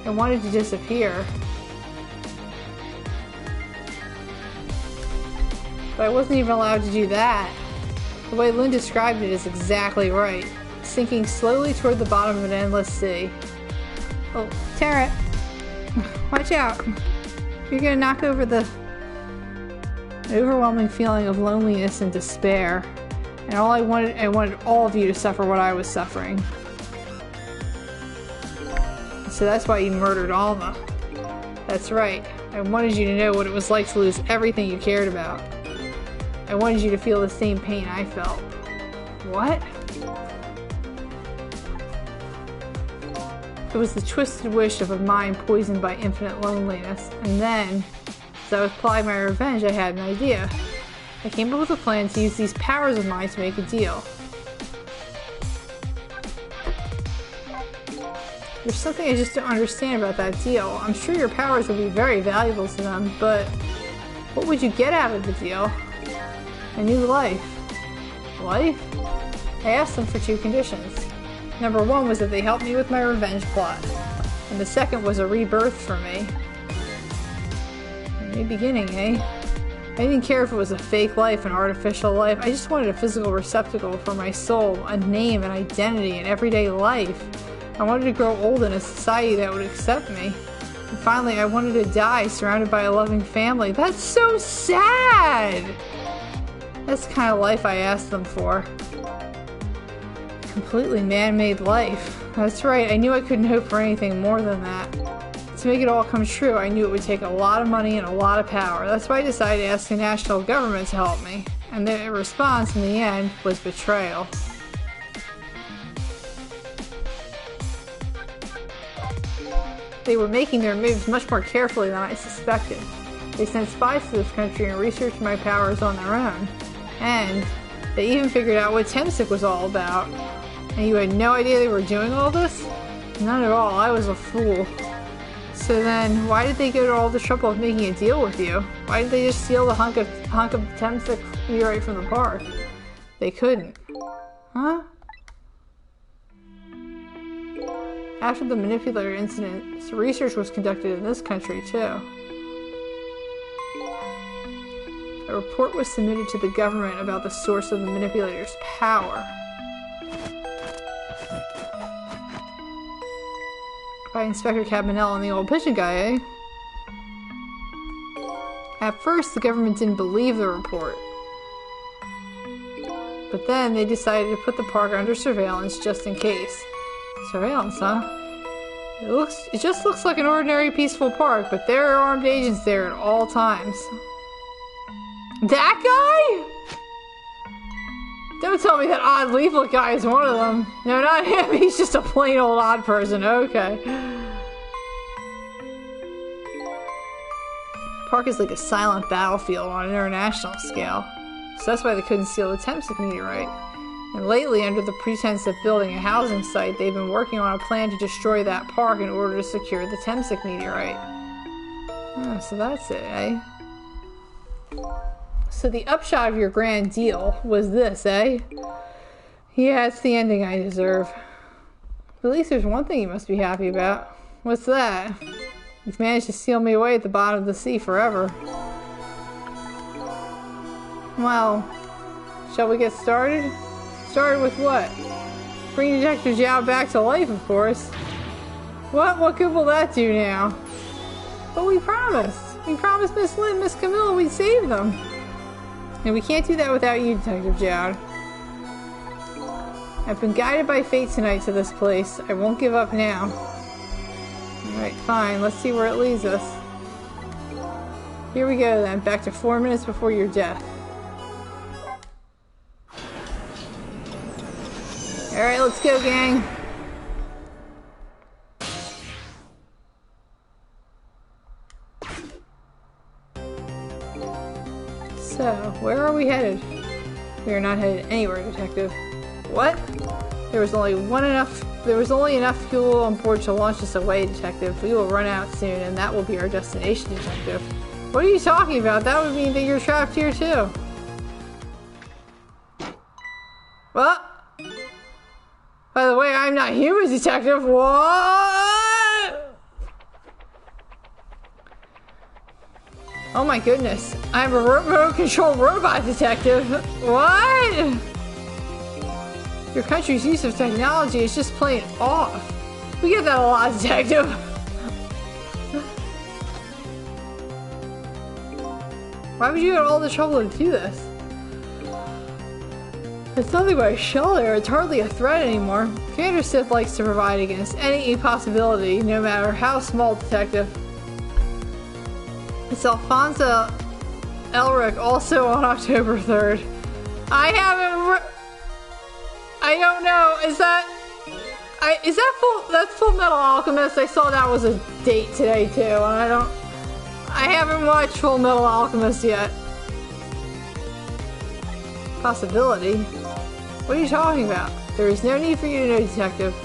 I wanted to disappear. But I wasn't even allowed to do that. The way Lynn described it is exactly right. Sinking slowly toward the bottom of an endless sea. Oh, Tara! Watch out! You're gonna knock over the overwhelming feeling of loneliness and despair. And I wanted all of you to suffer what I was suffering. So that's why you murdered Alma. That's right. I wanted you to know what it was like to lose everything you cared about. I wanted you to feel the same pain I felt. What? It was the twisted wish of a mind poisoned by infinite loneliness. And then, as I was plotting my revenge, I had an idea. I came up with a plan to use these powers of mine to make a deal. There's something I just don't understand about that deal. I'm sure your powers would be very valuable to them, but what would you get out of the deal? A new life. Life? I asked them for 2 conditions. Number 1 was that they helped me with my revenge plot, and the second was a rebirth for me. A new beginning, eh? I didn't care if it was a fake life, an artificial life. I just wanted a physical receptacle for my soul, a name, an identity, an everyday life. I wanted to grow old in a society that would accept me. And finally, I wanted to die surrounded by a loving family. That's so sad! That's the kind of life I asked them for. Completely man-made life. That's right, I knew I couldn't hope for anything more than that. To make it all come true, I knew it would take a lot of money and a lot of power. That's why I decided to ask the national government to help me. And their response, in the end, was betrayal. They were making their moves much more carefully than I suspected. They sent spies to this country and researched my powers on their own. And they even figured out what Temsik was all about. And you had no idea they were doing all this? None at all. I was a fool. So then, why did they go to all the trouble of making a deal with you? Why did they just steal the hunk of Temsik meteorite from the park? They couldn't. Huh? After the manipulator incident, research was conducted in this country too. A report was submitted to the government about the source of the manipulator's power. By Inspector Cabanel and the old pigeon guy, eh? At first, the government didn't believe the report. But then they decided to put the park under surveillance just in case. Surveillance, huh? It just looks like an ordinary peaceful park, but there are armed agents there at all times. That guy? Don't tell me that odd leaflet guy is one of them. No, not him. He's just a plain old odd person. Okay. The park is like a silent battlefield on an international scale. So that's why they couldn't steal the Temsik meteorite. And lately, under the pretense of building a housing site, they've been working on a plan to destroy that park in order to secure the Temsik meteorite. Oh, so that's it, eh? So the upshot of your grand deal was this, eh? Yeah, it's the ending I deserve. But at least there's one thing you must be happy about. What's that? You've managed to seal me away at the bottom of the sea forever. Well, Shall we get started? Started with what? Bring Detective Zhao back to life, of course. What? What good will that do now? But we promised. We promised Miss Lynn, Miss Camilla we'd save them. And we can't do that without you, Detective Zhao. I've been guided by fate tonight to this place. I won't give up now. Alright, fine. Let's see where it leads us. Here we go then. Back to 4 minutes before your death. Alright, let's go, gang. So, where are we headed? We are not headed anywhere, Detective. What? There was only enough fuel on board to launch us away, Detective. We will run out soon, and that will be our destination, Detective. What are you talking about? That would mean that you're trapped here, too. Well, by the way, I'm not human, Detective. What? Oh my goodness. I'm a remote control robot, Detective. What? Your country's use of technology is just plain off. We get that a lot, Detective. Why would you go to all the trouble to do this? It's nothing but a shelter. It's hardly a threat anymore. Commander Sith likes to provide against any impossibility, no matter how small, Detective. It's Alfonso Elric, also on October 3rd. I don't know. Is that Full Metal Alchemist? I saw that was a date today too, and I haven't watched Full Metal Alchemist yet. Possibility? What are you talking about? There is no need for you to know, Detective.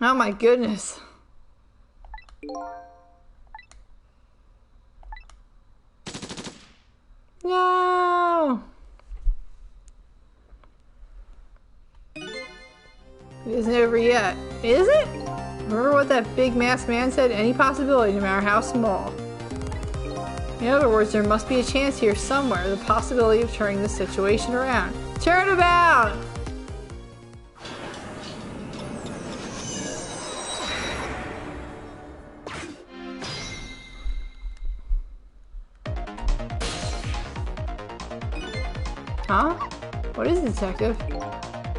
Oh my goodness. No! It isn't over yet. Is it? Remember what that big masked man said? Any possibility, no matter how small. In other words, there must be a chance here somewhere, the possibility of turning the situation around. Turn about! Huh? What is it, Detective?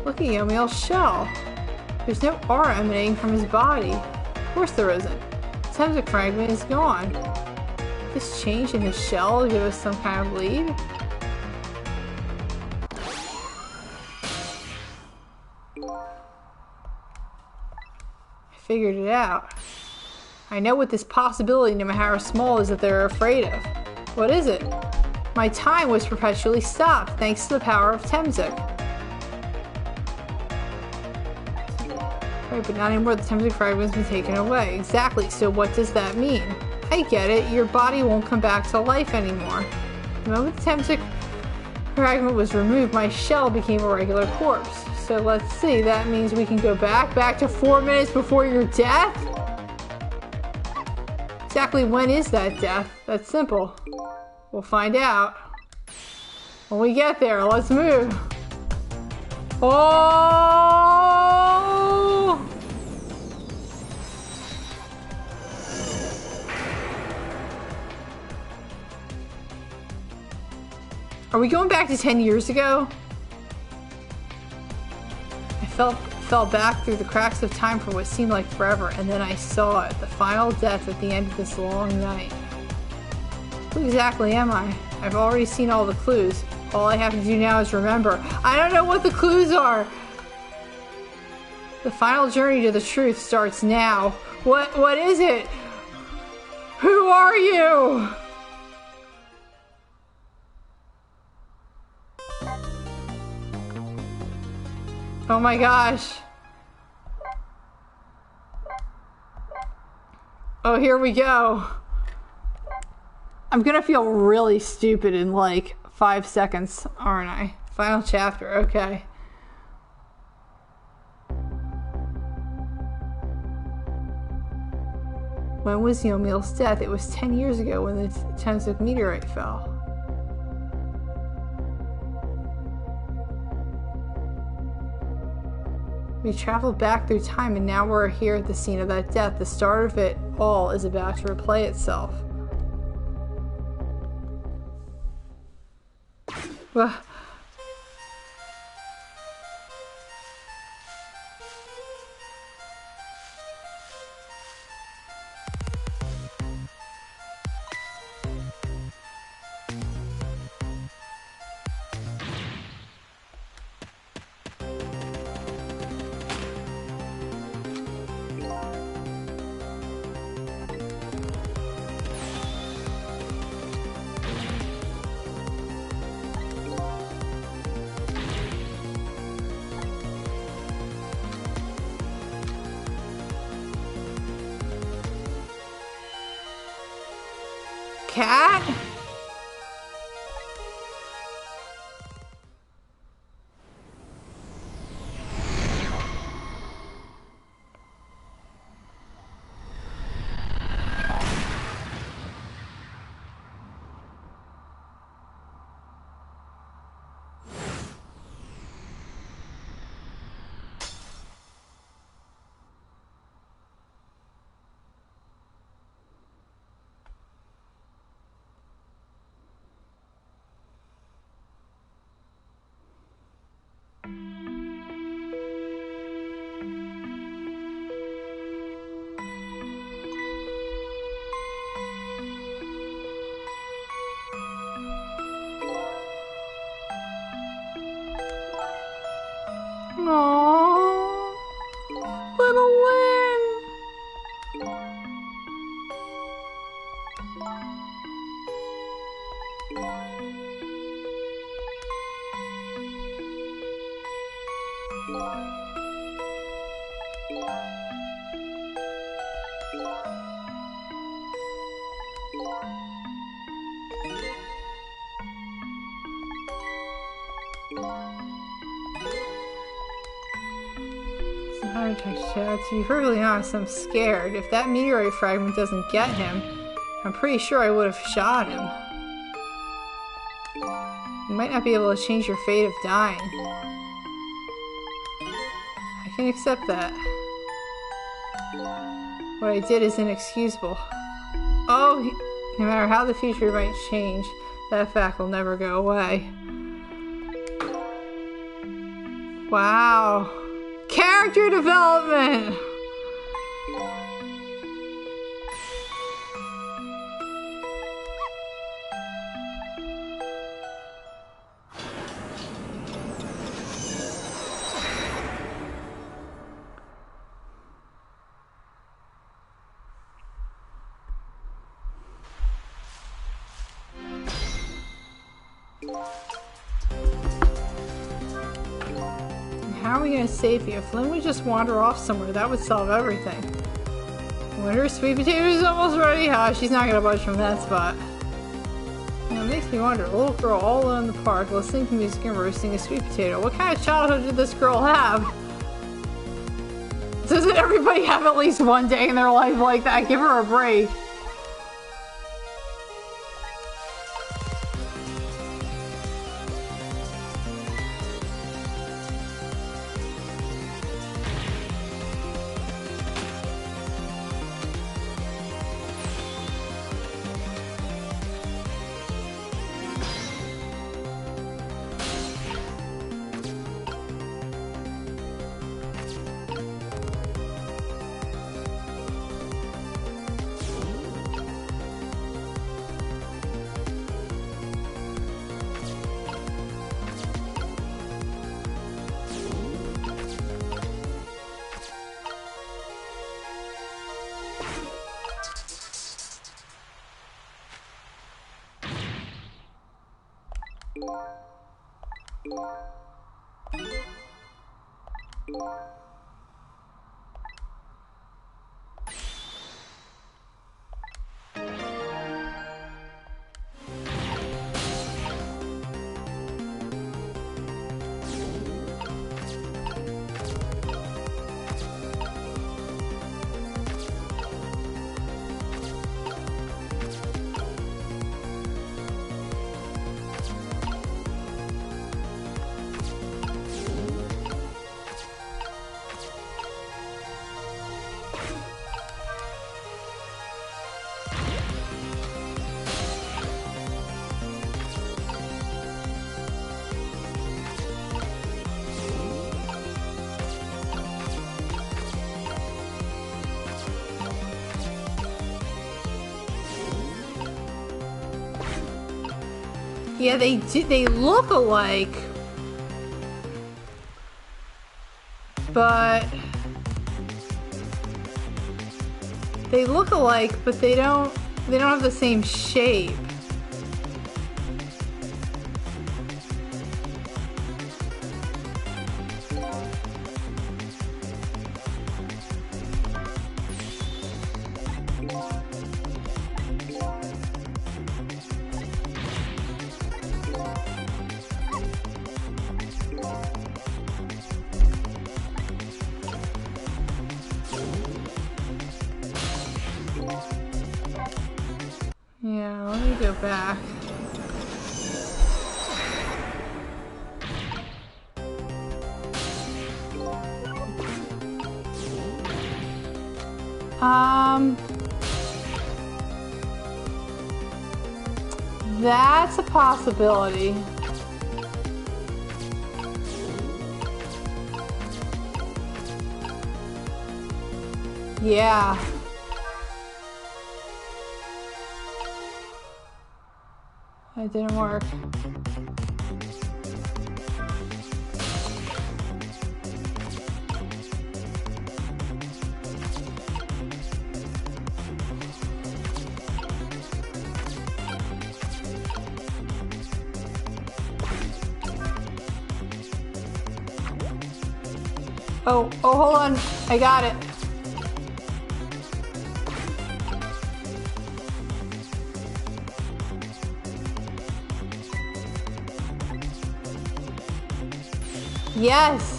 Look at Yomiel's shell. There's no aura emanating from his body. Of course there isn't. The Temsik fragment is gone. This change in his shell give us some kind of lead? I figured it out. I know what this possibility, no matter how small, is that they're afraid of. What is it? My time was perpetually stopped, thanks to the power of Temsik. Right, but not anymore. The Temsik fragment's been taken away. Exactly, so what does that mean? I get it. Your body won't come back to life anymore. The moment the Temsik fragment was removed, my shell became a regular corpse. So let's see, that means we can go back to 4 minutes before your death? Exactly when is that death? That's simple. We'll find out. When we get there, let's move. Oh! Are we going back to 10 years ago? I fell back through the cracks of time for what seemed like forever, and then I saw it, the final death at the end of this long night. Who exactly am I? I've already seen all the clues. All I have to do now is remember. I don't know what the clues are! The final journey to the truth starts now. What is it? Who are you? Oh my gosh. Oh, here we go. I'm gonna feel really stupid in like 5 seconds, aren't I? Final chapter, okay. When was Yomiel's death? It was 10 years ago when the Tenzuk meteorite fell. We traveled back through time and now we're here at the scene of that death. The start of it all is about to replay itself. Well, cat? Aww, little Lynn. To be perfectly honest, I'm scared. If that meteorite fragment doesn't get him, I'm pretty sure I would have shot him. You might not be able to change your fate of dying. I can accept that. What I did is inexcusable. Oh, no matter how the future might change, that fact will never go away. Wow. Character development! How are we going to save you? If Flynn would just wander off somewhere, that would solve everything. When her sweet potato is almost ready, she's not going to budge from that spot. You know, it makes me wonder, a little girl all alone in the park, listening to music and roasting a sweet potato. What kind of childhood did this girl have? Doesn't everybody have at least one day in their life like that? Give her a break. Yeah, they look alike. But they look alike, but they don't have the same shape. Yeah, let me go back. That's a possibility. Yeah. It didn't work. Oh, hold on. I got it. Yes.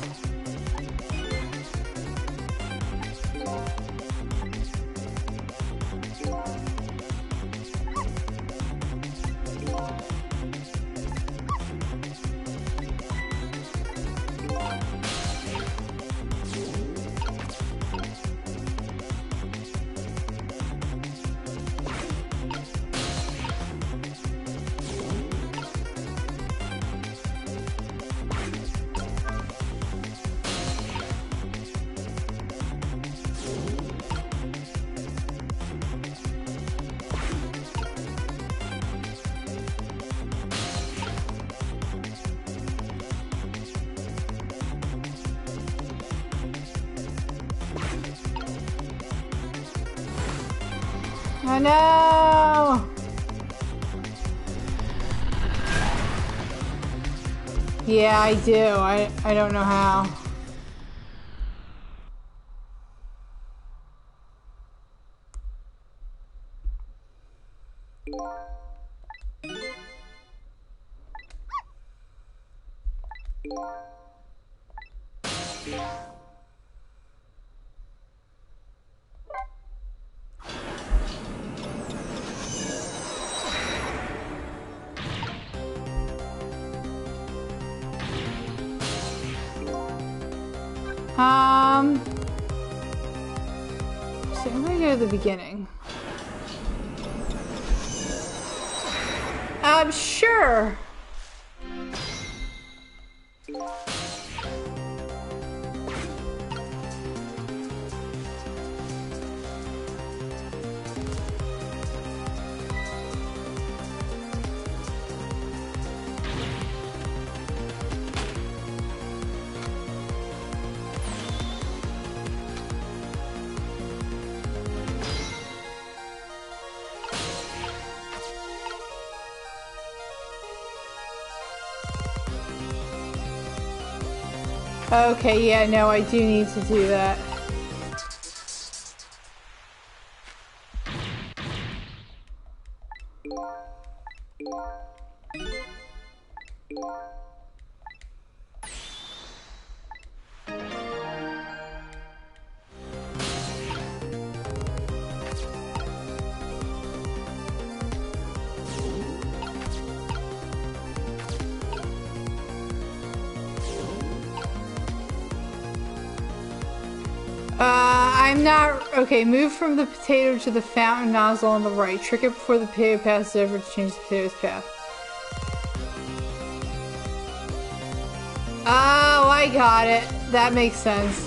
Oh no! Yeah, I do. I don't know how. So I'm gonna go to the beginning. Sure. Okay, yeah, no, I do need to do that. I'm not... Okay, move from the potato to the fountain nozzle on the right. Trick it before the potato passes over to change the potato's path. Oh, I got it. That makes sense.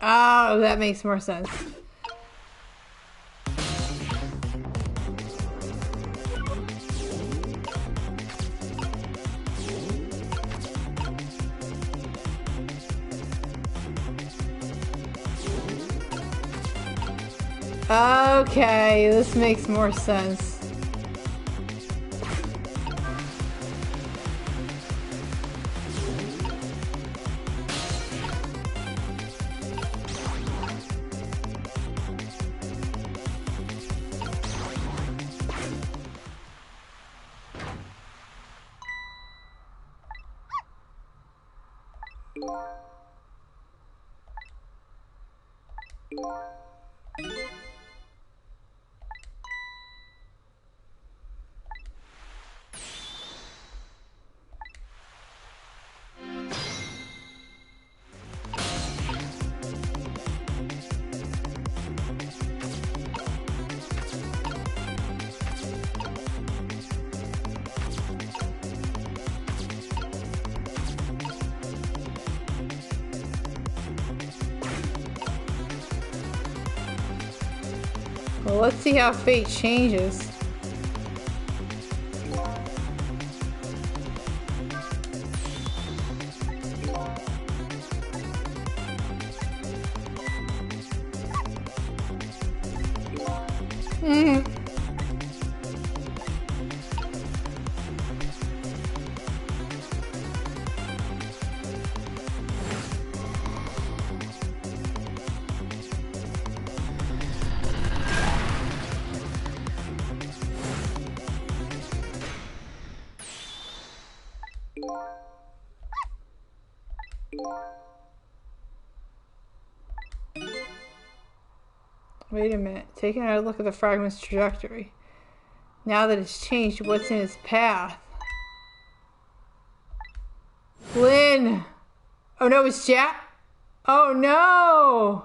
Oh, that makes more sense. Okay, this makes more sense. Well, let's see how fate changes. Wait a minute. Taking a look at the fragment's trajectory. Now that it's changed, what's in its path? Lynn! Oh no, it's Jack? Oh no!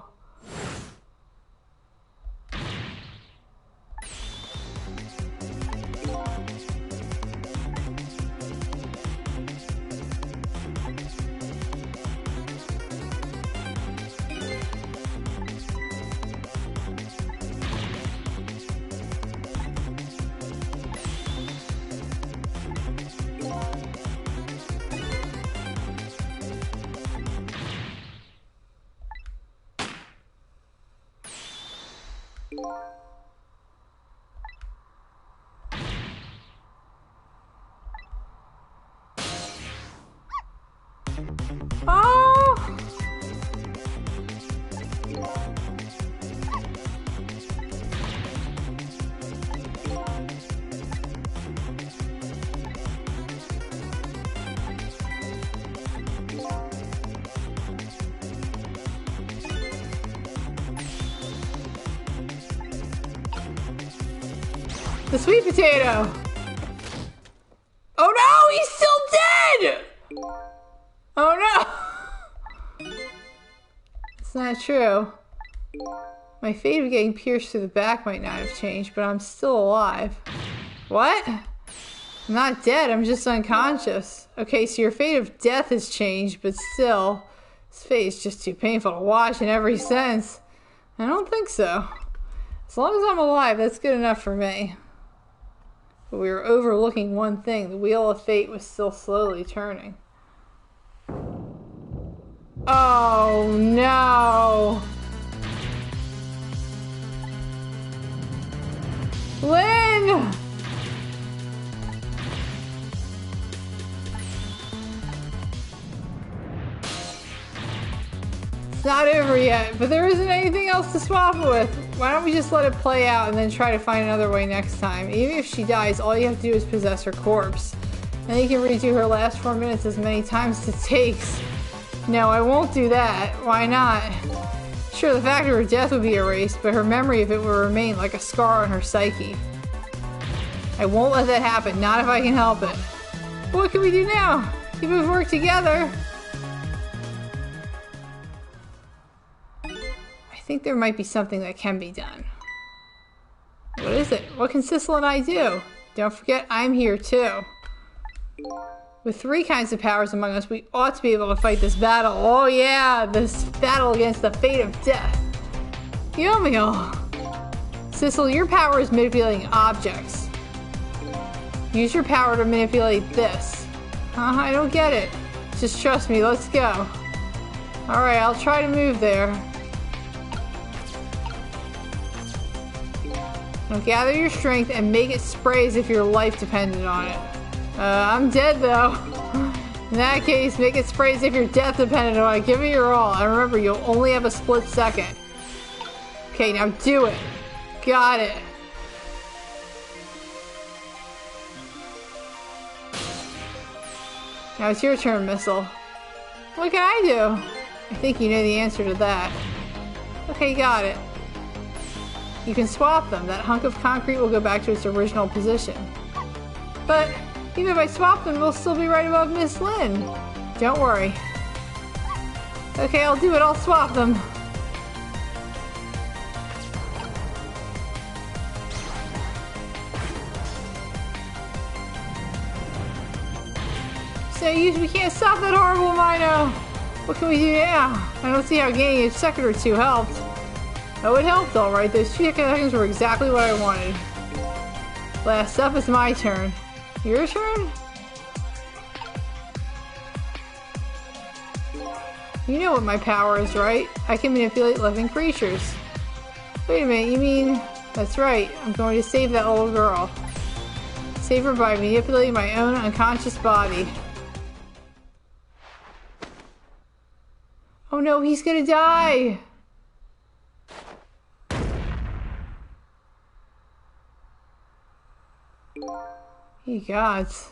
Oh! The sweet potato! Oh no! He's still dead! Oh no! It's not true. My fate of getting pierced through the back might not have changed, but I'm still alive. What? I'm not dead, I'm just unconscious. Okay, so your fate of death has changed, but still, this fate is just too painful to watch in every sense. I don't think so. As long as I'm alive, that's good enough for me. But we were overlooking one thing. The wheel of fate was still slowly turning. Oh no! Lynn! It's not over yet, but there isn't anything else to swap it with. Why don't we just let it play out and then try to find another way next time? Even if she dies, all you have to do is possess her corpse. And you can redo her last 4 minutes as many times as it takes. No, I won't do that. Why not? Sure, the fact of her death would be erased, but her memory of it will remain like a scar on her psyche. I won't let that happen, not if I can help it. But what can we do now? If we've worked together. I think there might be something that can be done. What is it? What can Sissel and I do? Don't forget, I'm here too. With 3 kinds of powers among us, we ought to be able to fight this battle. Oh yeah, this battle against the fate of death. Youmio. Sissel, your power is manipulating objects. Use your power to manipulate this. I don't get it. Just trust me, let's go. Alright, I'll try to move there. Now gather your strength and make it spray as if your life depended on it. I'm dead though. In that case, make it spray as if your death depended on it. Give it your all. And remember, you'll only have a split second. Okay, now do it. Got it. Now it's your turn, Missile. What can I do? I think you know the answer to that. Okay, got it. You can swap them. That hunk of concrete will go back to its original position. But even if I swap them, we'll still be right above Miss Lynn. Don't worry. Okay, I'll do it. I'll swap them. So we can't stop that horrible Mino. What can we do now? I don't see how gaining a second or 2 helped. Oh, it helped alright. Those 2 seconds were exactly what I wanted. Last up is my turn. Your turn? You know what my power is, right? I can manipulate living creatures. Wait a minute, you mean... That's right, I'm going to save that little girl. Save her by manipulating my own unconscious body. Oh no, he's gonna die! Ye gods.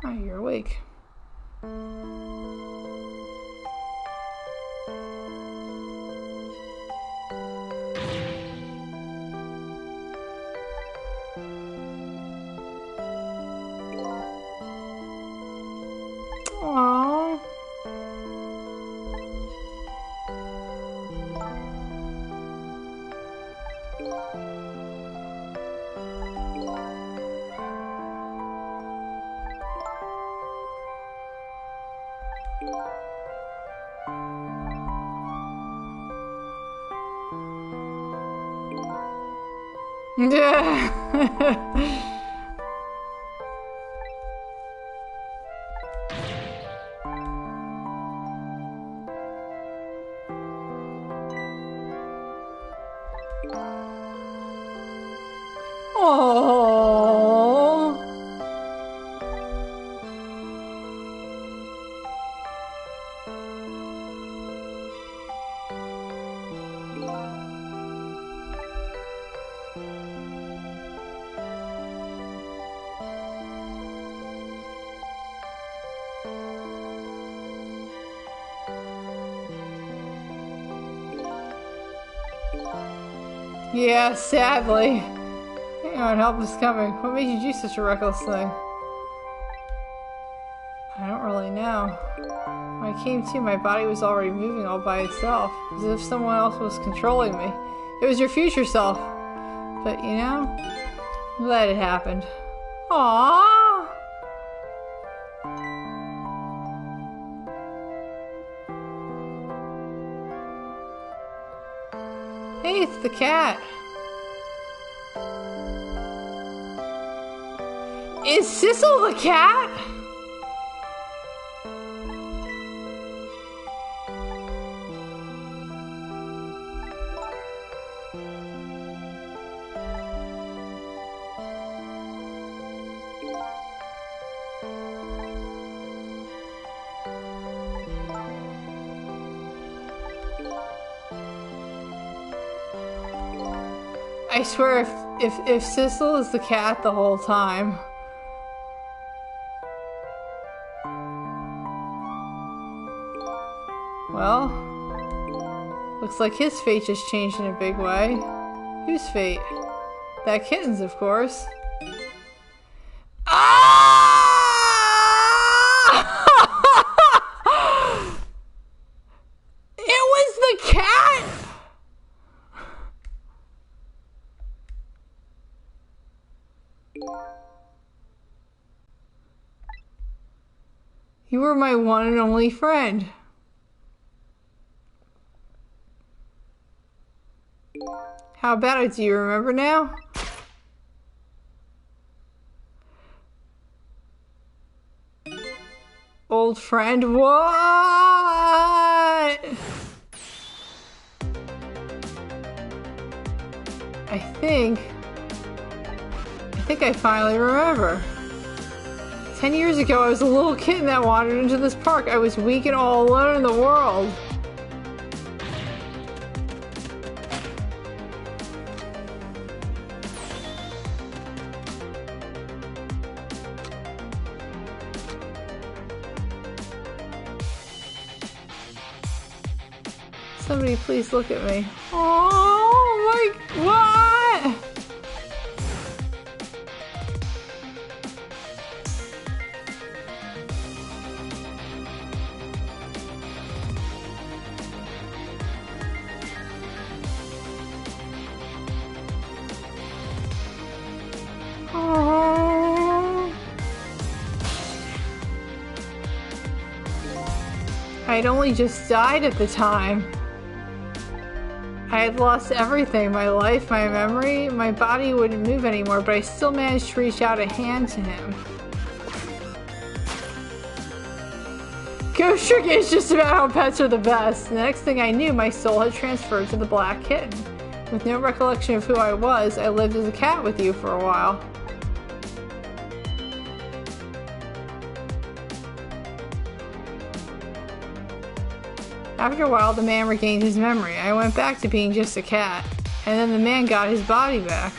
Oh, you're awake. Aww. Yeah. Oh. Yeah, sadly. Hang on, help is coming. What made you do such a reckless thing? I don't really know. When I came to, my body was already moving all by itself, as if someone else was controlling me. It was your future self. But, you know, I'm glad it happened. Aww! Hey, it's the cat. Is Sissel the cat? I swear if Sissel is the cat the whole time. Well, looks like his fate just changed in a big way. Whose fate? That kitten's, of course. Ah! You were my one and only friend. How about it? Do you remember now? Old friend, what? I think I finally remember. 10 years ago, I was a little kitten that wandered into this park. I was weak and all alone in the world. Somebody please look at me. Oh my, what? Oh. I had only just died at the time. I had lost everything, my life, my memory, my body wouldn't move anymore, but I still managed to reach out a hand to him. Ghost Trick is just about how pets are the best. The next thing I knew, my soul had transferred to the black kitten. With no recollection of who I was, I lived as a cat with you for a while. After a while, the man regained his memory. I went back to being just a cat, and then the man got his body back.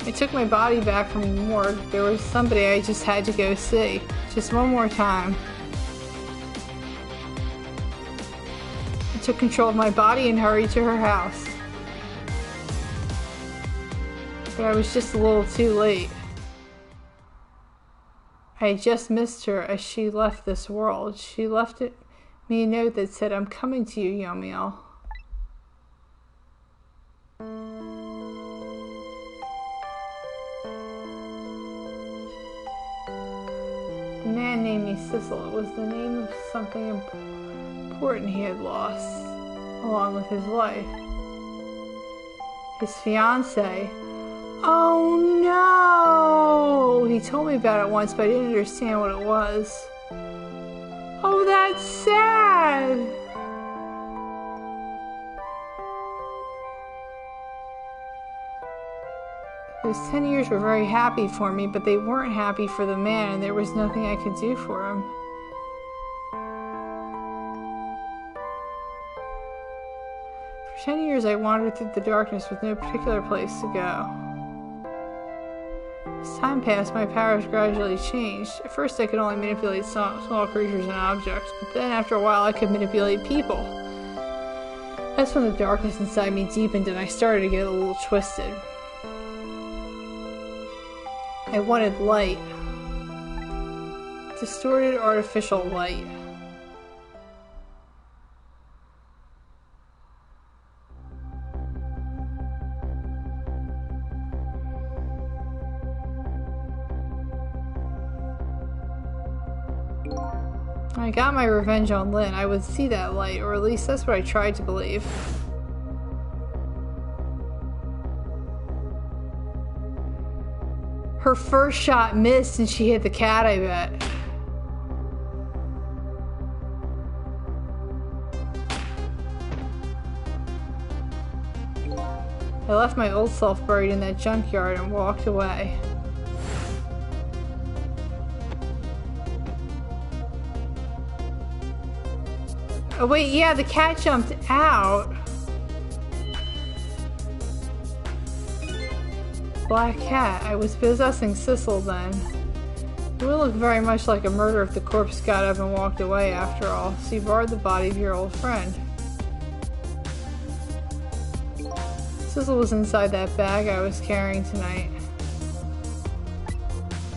I took my body back from the morgue. There was somebody I just had to go see. Just one more time. I took control of my body and hurried to her house. But I was just a little too late. I had just missed her as she left this world. She left me a note that said, "I'm coming to you, Yomiel." The man named me Sissel. It was the name of something important he had lost, along with his life. His fiancée. Oh no! He told me about it once, but I didn't understand what it was. Oh, that's sad! Those 10 years were very happy for me, but they weren't happy for the man, and there was nothing I could do for him. For 10 years I wandered through the darkness with no particular place to go. As time passed, my powers gradually changed. At first I could only manipulate small creatures and objects, but then after a while I could manipulate people. That's when the darkness inside me deepened and I started to get a little twisted. I wanted light. Distorted artificial light. I got my revenge on Lynn. I would see that light, or at least that's what I tried to believe. Her first shot missed and she hit the cat, I bet. I left my old self buried in that junkyard and walked away. Oh wait, yeah, the cat jumped out. Black cat. I was possessing Sissel then. It would look very much like a murder if the corpse got up and walked away after all, so you borrowed the body of your old friend. Sissel was inside that bag I was carrying tonight.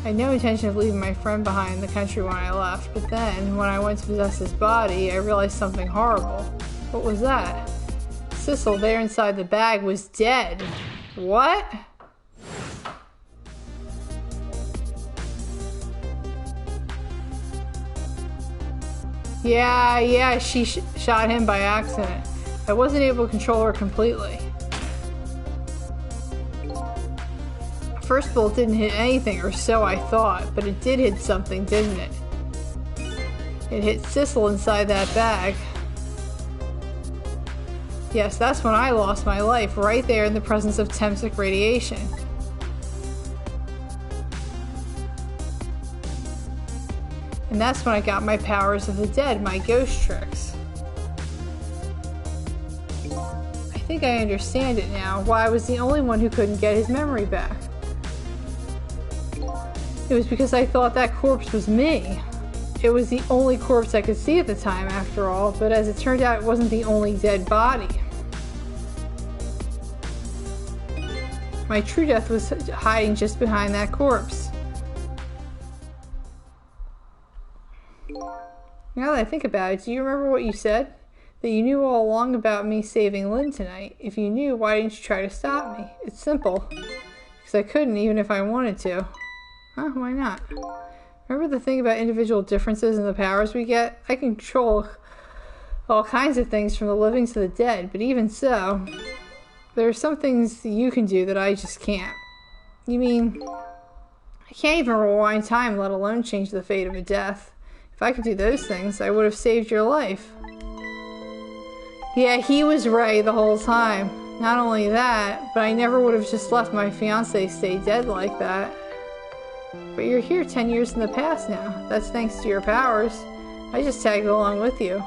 I had no intention of leaving my friend behind in the country when I left, but then, when I went to possess his body, I realized something horrible. What was that? Sissel, there inside the bag, was dead. What? Yeah, she shot him by accident. I wasn't able to control her completely. First bullet didn't hit anything, or so I thought, but it did hit something, didn't it? It hit Sissel inside that bag. Yes, that's when I lost my life, right there in the presence of Temsic radiation. And that's when I got my powers of the dead, my ghost tricks. I think I understand it now, why I was the only one who couldn't get his memory back. It was because I thought that corpse was me. It was the only corpse I could see at the time, after all, but as it turned out, it wasn't the only dead body. My true death was hiding just behind that corpse. Now that I think about it, do you remember what you said? That you knew all along about me saving Lynn tonight. If you knew, why didn't you try to stop me? It's simple. Because I couldn't, even if I wanted to. Huh? Why not? Remember the thing about individual differences in the powers we get? I can control all kinds of things from the living to the dead, but even so, there are some things that you can do that I just can't. You mean, I can't even rewind time, let alone change the fate of a death. If I could do those things, I would have saved your life. Yeah, he was right the whole time. Not only that, but I never would have just let my fiancé stay dead like that. But you're here 10 years in the past now. That's thanks to your powers. I just tagged along with you.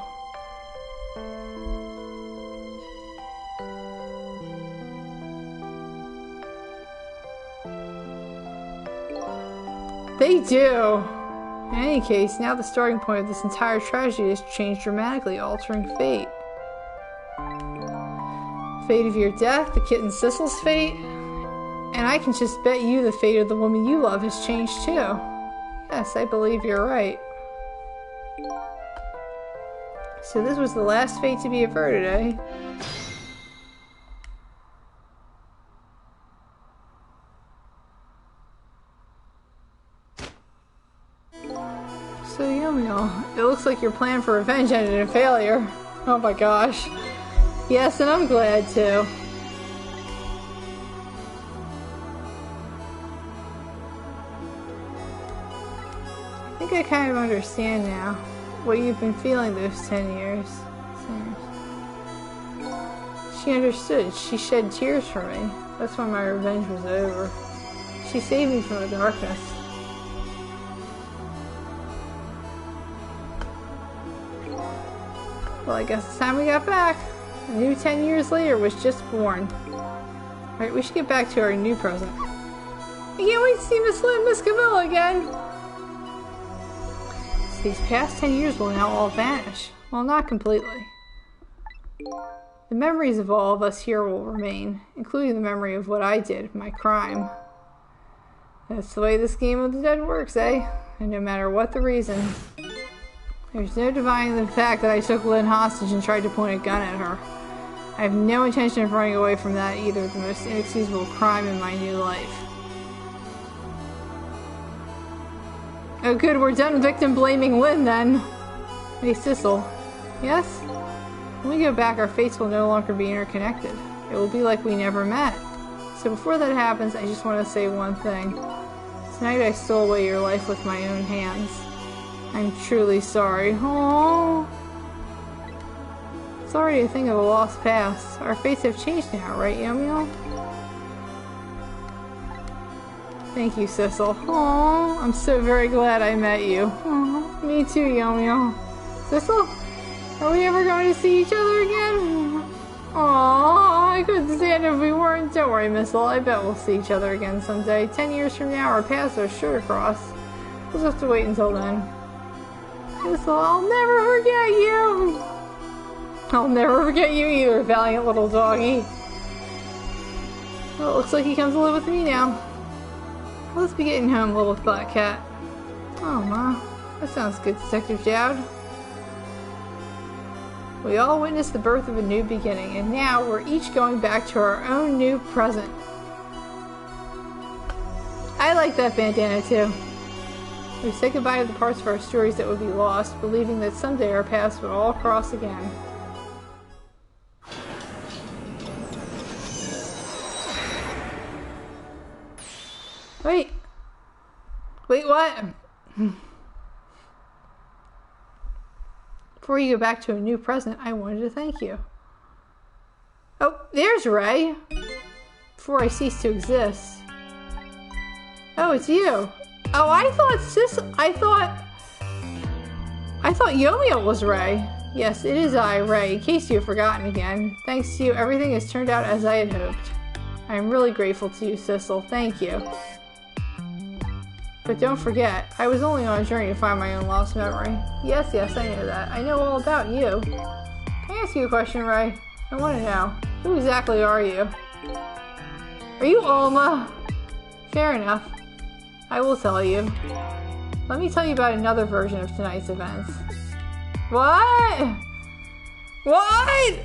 They do! In any case, now the starting point of this entire tragedy has changed dramatically, altering fate. Fate of your death, the kitten Sissel's fate, and I can just bet you the fate of the woman you love has changed too. Yes, I believe you're right. So this was the last fate to be averted, eh? So Yomiya, it looks like your plan for revenge ended in failure. Oh my gosh. Yes, and I'm glad too. I think I kind of understand now what you've been feeling those 10 years. She understood. She shed tears for me. That's when my revenge was over. She saved me from the darkness. Well, I guess it's time we got back. A new 10 years later was just born. Alright, we should get back to our new present. I can't wait to see Miss Lynn, Miss Camilla again! So these past 10 years will now all vanish. Well, not completely. The memories of all of us here will remain, including the memory of what I did, my crime. That's the way this game of the dead works, eh? And no matter what the reason, there's no denying the fact that I took Lynn hostage and tried to point a gun at her. I have no intention of running away from that either, the most inexcusable crime in my new life. Oh good, we're done victim blaming Lynn then. Hey Sissel. Yes? When we go back, our fates will no longer be interconnected. It will be like we never met. So before that happens, I just want to say one thing. Tonight I stole away your life with my own hands. I'm truly sorry. Aww. Sorry to think of a lost past. Our fates have changed now, right, Yomiya? Thank you, Sissel. Aww, I'm so very glad I met you. Aww, me too, Yomiya. Sissel? Are we ever going to see each other again? Aww, I couldn't stand it if we weren't. Don't worry, Missile. I bet we'll see each other again someday. 10 years from now, our paths are sure to cross. We'll just have to wait until then. Missile, I'll never forget you! I'll never forget you either, valiant little doggy. Well, it looks like he comes to live with me now. Let's be getting home, little flat cat. Oh, Ma. That sounds good, Detective Jowd. We all witnessed the birth of a new beginning, and now we're each going back to our own new present. I like that bandana, too. We say goodbye to the parts of our stories that would be lost, believing that someday our paths would all cross again. Wait. Wait, what? Before you go back to a new present, I wanted to thank you. Oh, there's Ray. Before I cease to exist. Oh, it's you. Oh, I thought Yomiel was Ray. Yes, it is I, Ray, in case you have forgotten again. Thanks to you, everything has turned out as I had hoped. I am really grateful to you, Sissel. Thank you. But don't forget, I was only on a journey to find my own lost memory. Yes, I know that. I know all about you. Can I ask you a question, Ray? I want to know. Who exactly are you? Are you Alma? Fair enough. I will tell you. Let me tell you about another version of tonight's events. What? What?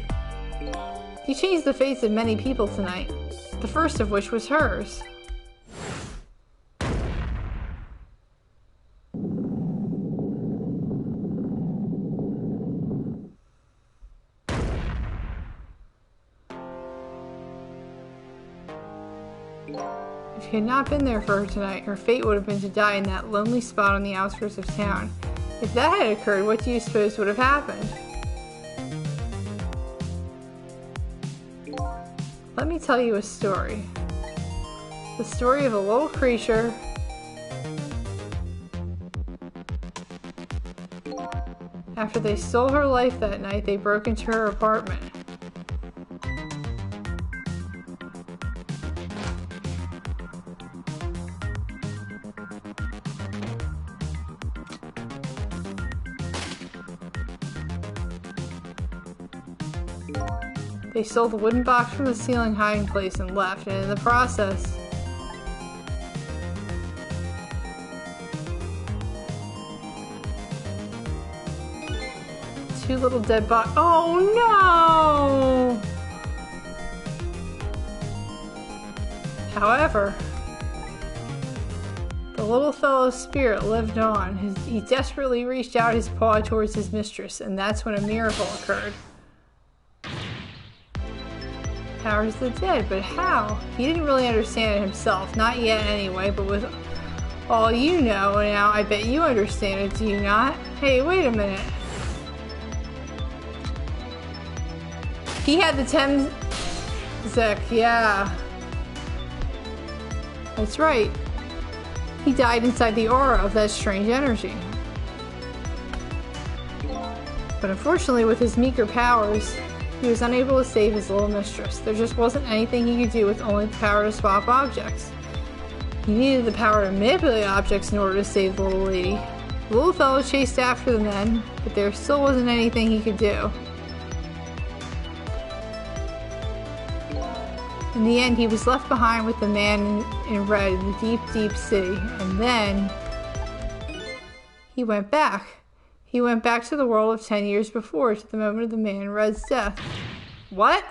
You changed the fates of many people tonight. The first of which was hers. If you had not been there for her tonight, her fate would have been to die in that lonely spot on the outskirts of town. If that had occurred, what do you suppose would have happened? Let me tell you a story. The story of a little creature after they stole her life that night, they broke into her apartment. They stole the wooden box from the ceiling hiding place and left, and in the process, two little dead bodies. Oh no! However, the little fellow's spirit lived on. He desperately reached out his paw towards his mistress, and that's when a miracle occurred. Powers the dead, but how? He didn't really understand it himself, not yet anyway, but with all you know now, I bet you understand it, do you not? Hey, wait a minute. He had the Temzek, yeah. That's right. He died inside the aura of that strange energy. But unfortunately, with his meager powers, he was unable to save his little mistress. There just wasn't anything he could do with only the power to swap objects. He needed the power to manipulate objects in order to save the little lady. The little fellow chased after the men, but there still wasn't anything he could do. In the end, he was left behind with the man in red in the deep, deep city. And then he went back. He went back to the world of 10 years before, to the moment of the man in red's death. What?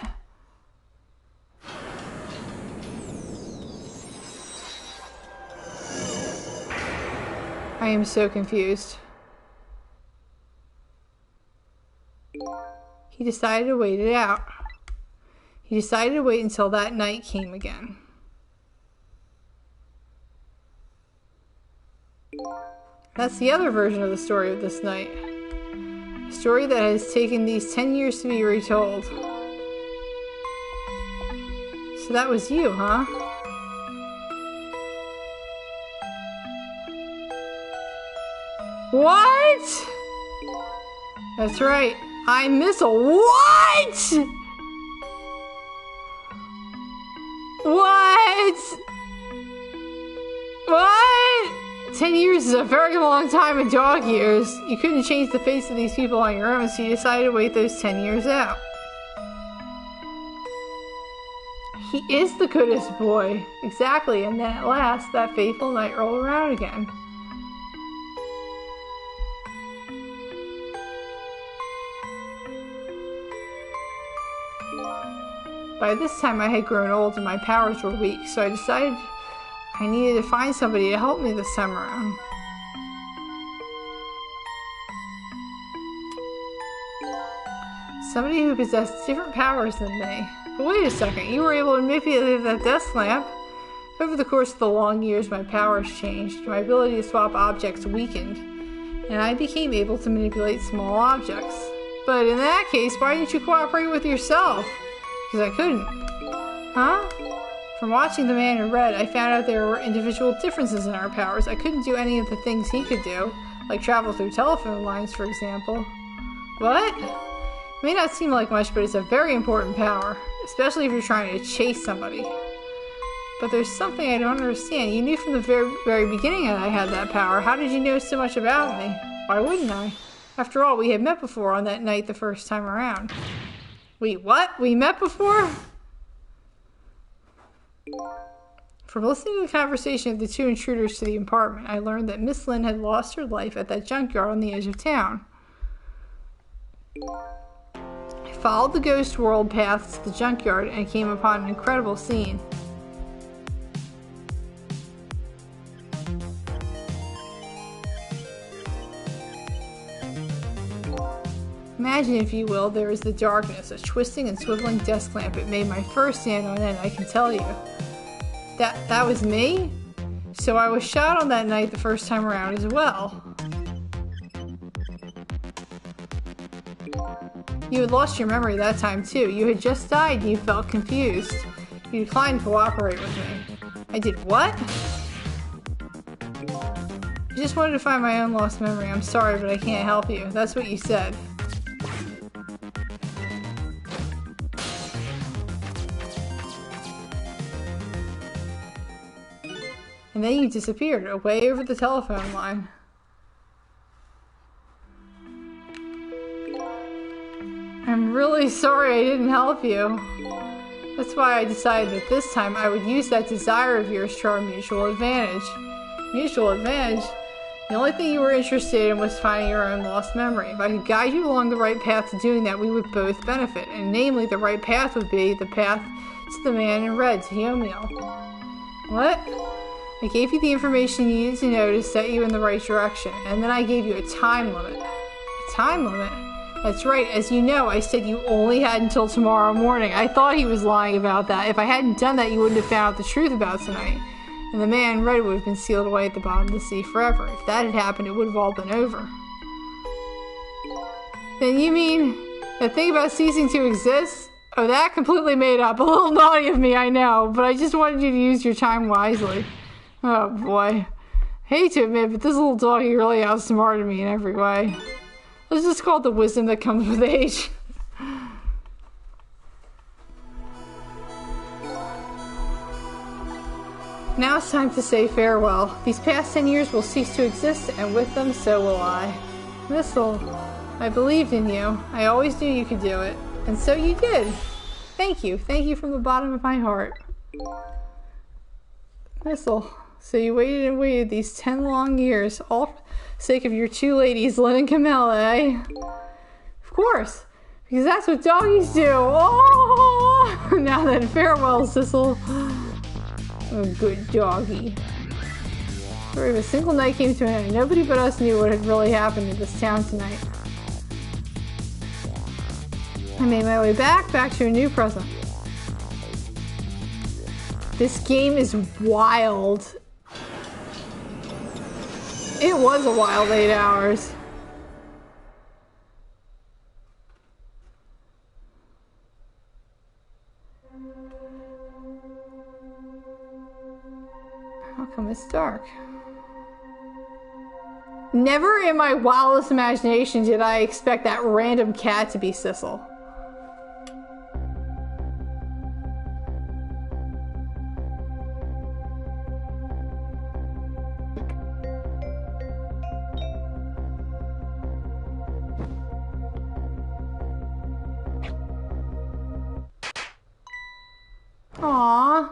I am so confused. He decided to wait it out. He decided to wait until that night came again. That's the other version of the story of this night. A story that has taken these 10 years to be retold. So that was you, huh? What? That's right. I'm Missile. What? What? What? 10 years is a very long time in dog years. You couldn't change the face of these people on your own, so you decided to wait those 10 years out. He is the goodest boy. Exactly, and then at last, that fateful night rolled around again. By this time I had grown old and my powers were weak, so I decided I needed to find somebody to help me this time around. Somebody who possessed different powers than me. But wait a second, you were able to manipulate that desk lamp. Over the course of the long years, my powers changed, my ability to swap objects weakened, and I became able to manipulate small objects. But in that case, why didn't you cooperate with yourself? Because I couldn't. Huh? From watching The Man in Red, I found out there were individual differences in our powers. I couldn't do any of the things he could do, like travel through telephone lines, for example. What? It may not seem like much, but it's a very important power, especially if you're trying to chase somebody. But there's something I don't understand. You knew from the very beginning that I had that power. How did you know so much about me? Why wouldn't I? After all, we had met before on that night the first time around. Wait, what? We met before? From listening to the conversation of the two intruders to the apartment, I learned that Miss Lynn had lost her life at that junkyard on the edge of town. I followed the ghost world path to the junkyard and came upon an incredible scene. Imagine, if you will, there is the darkness, a twisting and swiveling desk lamp. It made my fur stand on end, I can tell you. That was me? So I was shot on that night the first time around as well. You had lost your memory that time too. You had just died and you felt confused. You declined to cooperate with me. I did what? I just wanted to find my own lost memory. I'm sorry, but I can't help you. That's what you said. And then you disappeared, away over the telephone line. I'm really sorry I didn't help you. That's why I decided that this time I would use that desire of yours to our mutual advantage. Mutual advantage? The only thing you were interested in was finding your own lost memory. If I could guide you along the right path to doing that, we would both benefit. And namely, the right path would be the path to the Man in Red, to Yomiel. What? I gave you the information you needed to know to set you in the right direction, and then I gave you a time limit. A time limit? That's right. As you know, I said you only had until tomorrow morning. I thought he was lying about that. If I hadn't done that, you wouldn't have found out the truth about tonight. And the Man in Red would have been sealed away at the bottom of the sea forever. If that had happened, it would have all been over. Then you mean that thing about ceasing to exist? Oh, that completely made up. A little naughty of me, I know, but I just wanted you to use your time wisely. Oh boy. Hate to admit, but this little doggy really outsmarted me in every way. Let's just call it the wisdom that comes with age. Now it's time to say farewell. These past 10 years will cease to exist, and with them, so will I. Missile, I believed in you. I always knew you could do it. And so you did. Thank you. Thank you from the bottom of my heart. Missile. So you waited and waited these 10 long years, all for the sake of your two ladies, Lynn and Camilla, eh? Of course, because that's what doggies do. Oh! Now then, farewell, Sissel. A good doggy. Story of a single night came to an end. Nobody but us knew what had really happened in this town tonight. I made my way back to a new present. This game is wild. It was a wild 8 hours. How come it's dark? Never in my wildest imagination did I expect that random cat to be Sissel. Aww.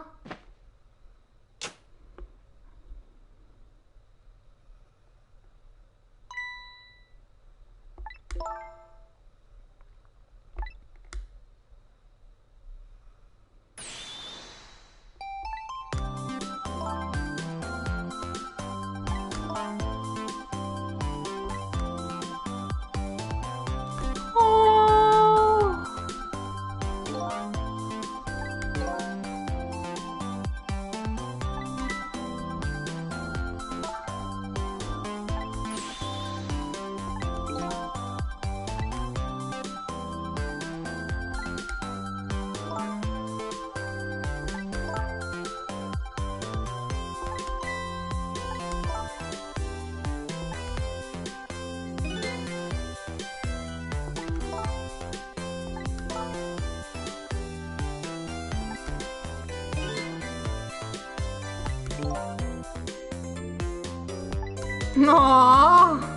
Aww.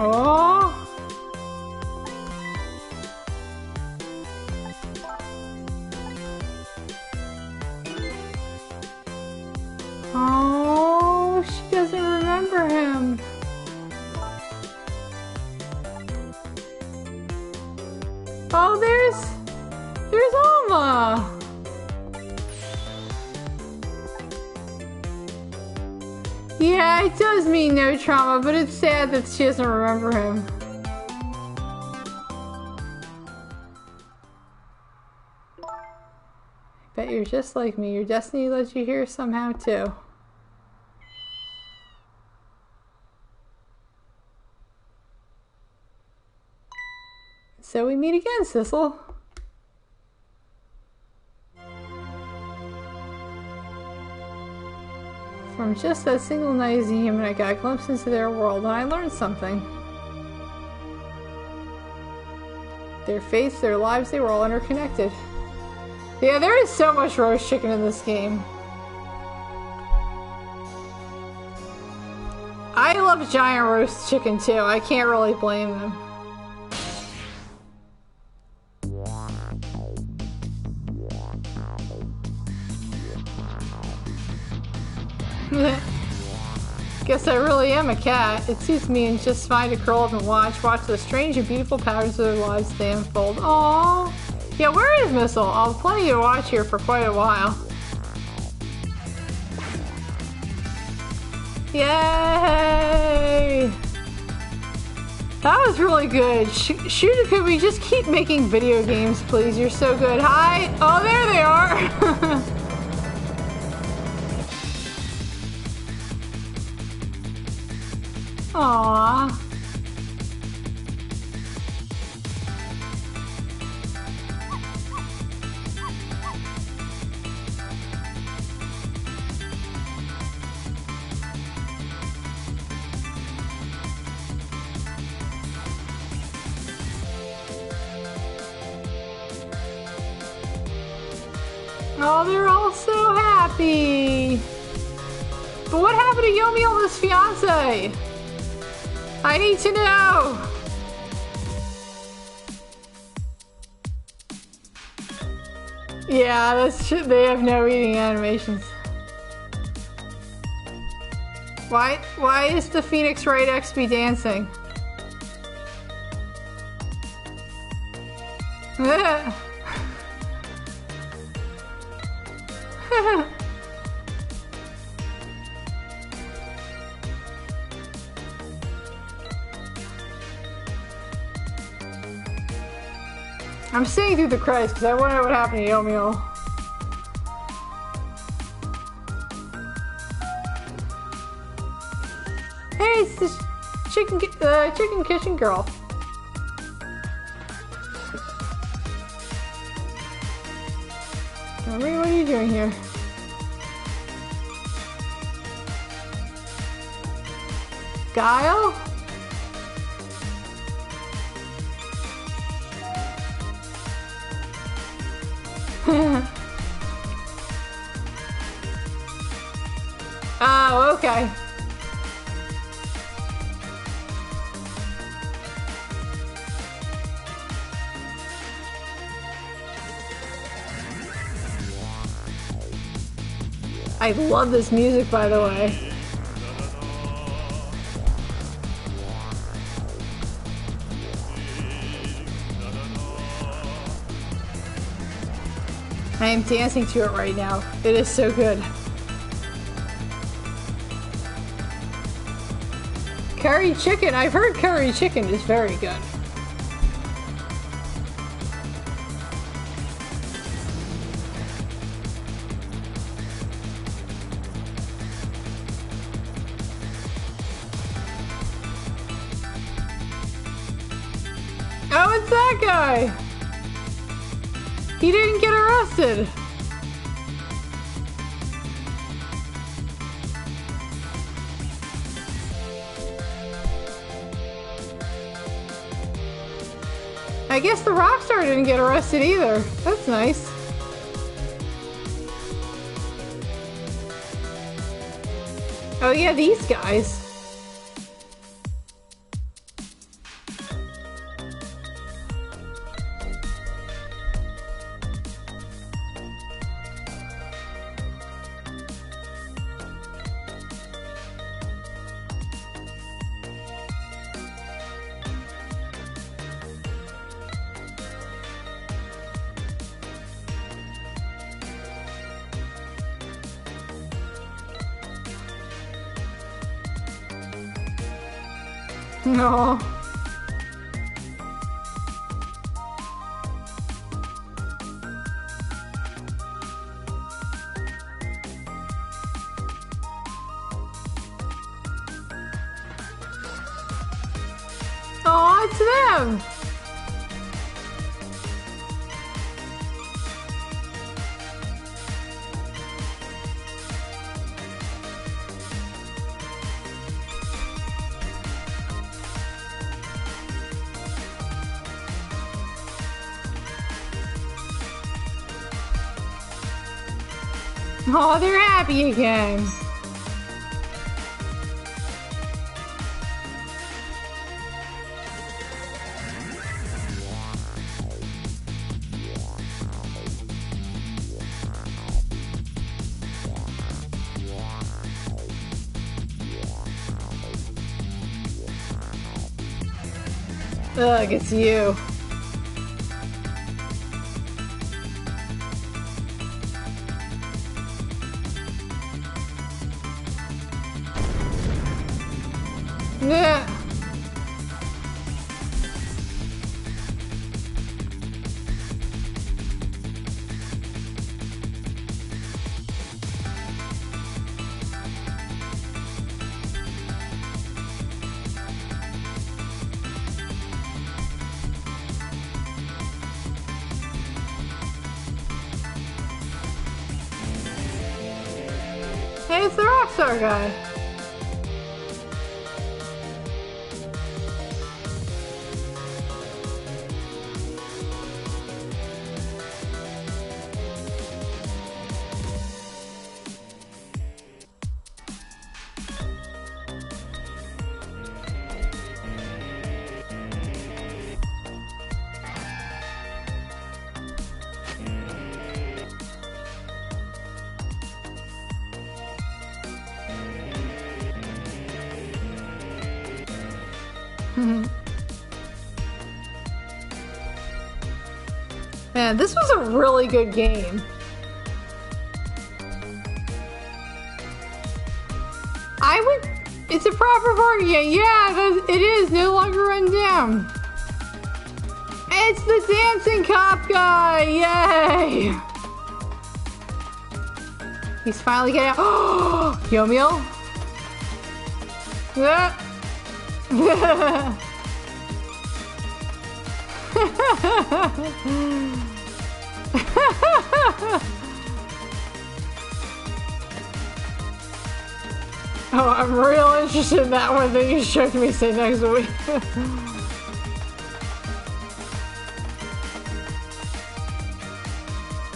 Oh. Oh, she doesn't remember him. Oh, there's Alma. Yeah, it does mean no trauma, but it's sad that she doesn't remember him. Bet you're just like me. Your destiny led you here somehow, too. So we meet again, Sissel. From just that single night as a human, I got a glimpse into their world, and I learned something. Their faiths, their lives, they were all interconnected. Yeah, there is so much roast chicken in this game. I love giant roast chicken too. I can't really blame them. Guess I really am a cat. It suits me and just fine to curl up and watch the strange and beautiful patterns of their lives they unfold. Aww. Yeah, where is Missile? I'll have plenty to watch here for quite a while. Yay! That was really good. Shooter, could we just keep making video games, please? You're so good. Hi! Oh, there they are! Aww. Oh, they're all so happy. But what happened to Yomi and his fiance? I need to know! Yeah, that's true. They have no eating animations. Why is the Phoenix Wright XP dancing? I'm seeing through the credits because I want to know what happened to Yomiel. the chicken kitchen girl. Marie, what are you doing here? Guile? Oh, okay. I love this music, by the way. I am dancing to it right now. It is so good. Curry chicken. I've heard curry chicken is very good. Oh, it's that guy! He didn't get arrested! I guess the rock star didn't get arrested either. That's nice. Oh yeah, these guys. No. Oh, it's them. Oh, they're happy again. Ugh, it's you. Yeah. Hey, it's the Rockstar guy. Man, this was a really good game. It's a proper party game. Yeah, it is. No longer run down. It's the dancing cop guy. Yay. He's finally getting out. Oh, Yomiel. Yeah. Oh, I'm real interested in that one that you showed me, say next week.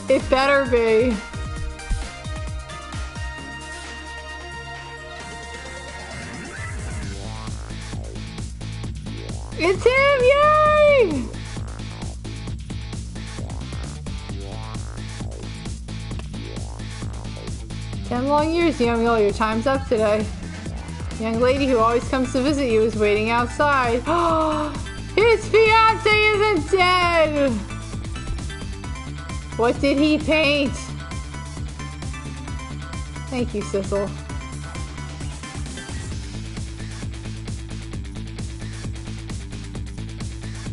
It better be. It's him! Yay! "10 long years, young Will. Your time's up today. The young lady who always comes to visit you is waiting outside." His fiance isn't dead! What did he paint? Thank you, Sissel.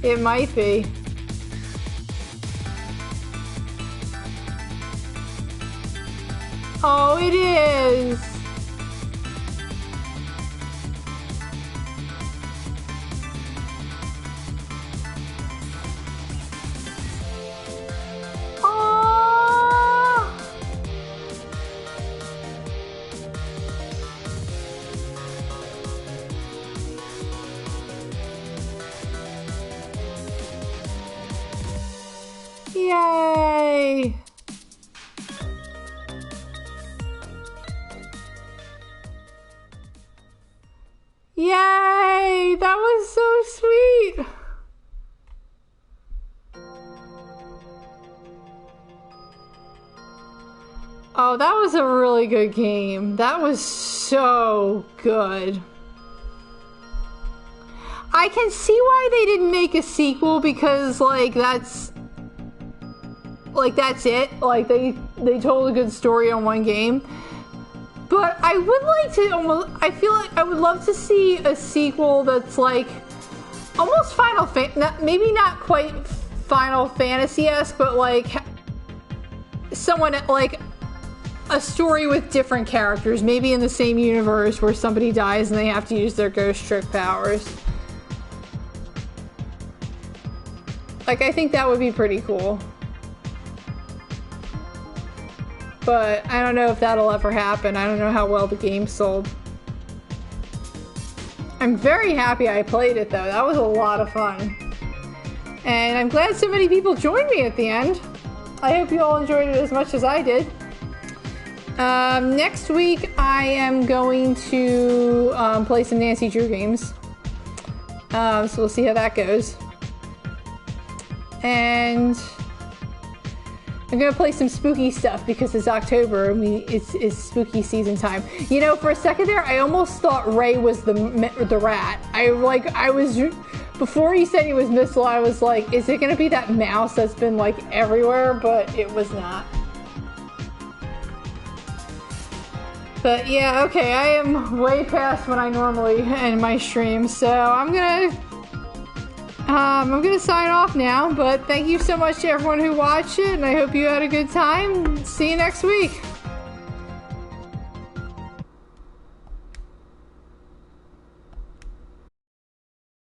It might be. Oh, it is. Oh. Yay. Yay! That was so sweet! Oh, that was a really good game. That was so good. I can see why they didn't make a sequel because, like, that's it. Like, they told a good story on one game. But I would like to I feel like I would love to see a sequel that's like almost maybe not quite Final Fantasy-esque, but like someone like a story with different characters, maybe in the same universe where somebody dies and they have to use their ghost trick powers. Like, I think that would be pretty cool. But I don't know if that'll ever happen. I don't know how well the game sold. I'm very happy I played it though. That was a lot of fun. And I'm glad so many people joined me at the end. I hope you all enjoyed it as much as I did. Next week I am going to play some Nancy Drew games. So we'll see how that goes. And I'm gonna play some spooky stuff because it's October and it's spooky season time. You know, for a second there, I almost thought Ray was the rat. Before he said he was Missile, I was like, is it gonna be that mouse that's been like everywhere? But it was not. But yeah, okay, I am way past when I normally end my stream, so I'm gonna sign off now, but thank you so much to everyone who watched it, and I hope you had a good time. See you next week.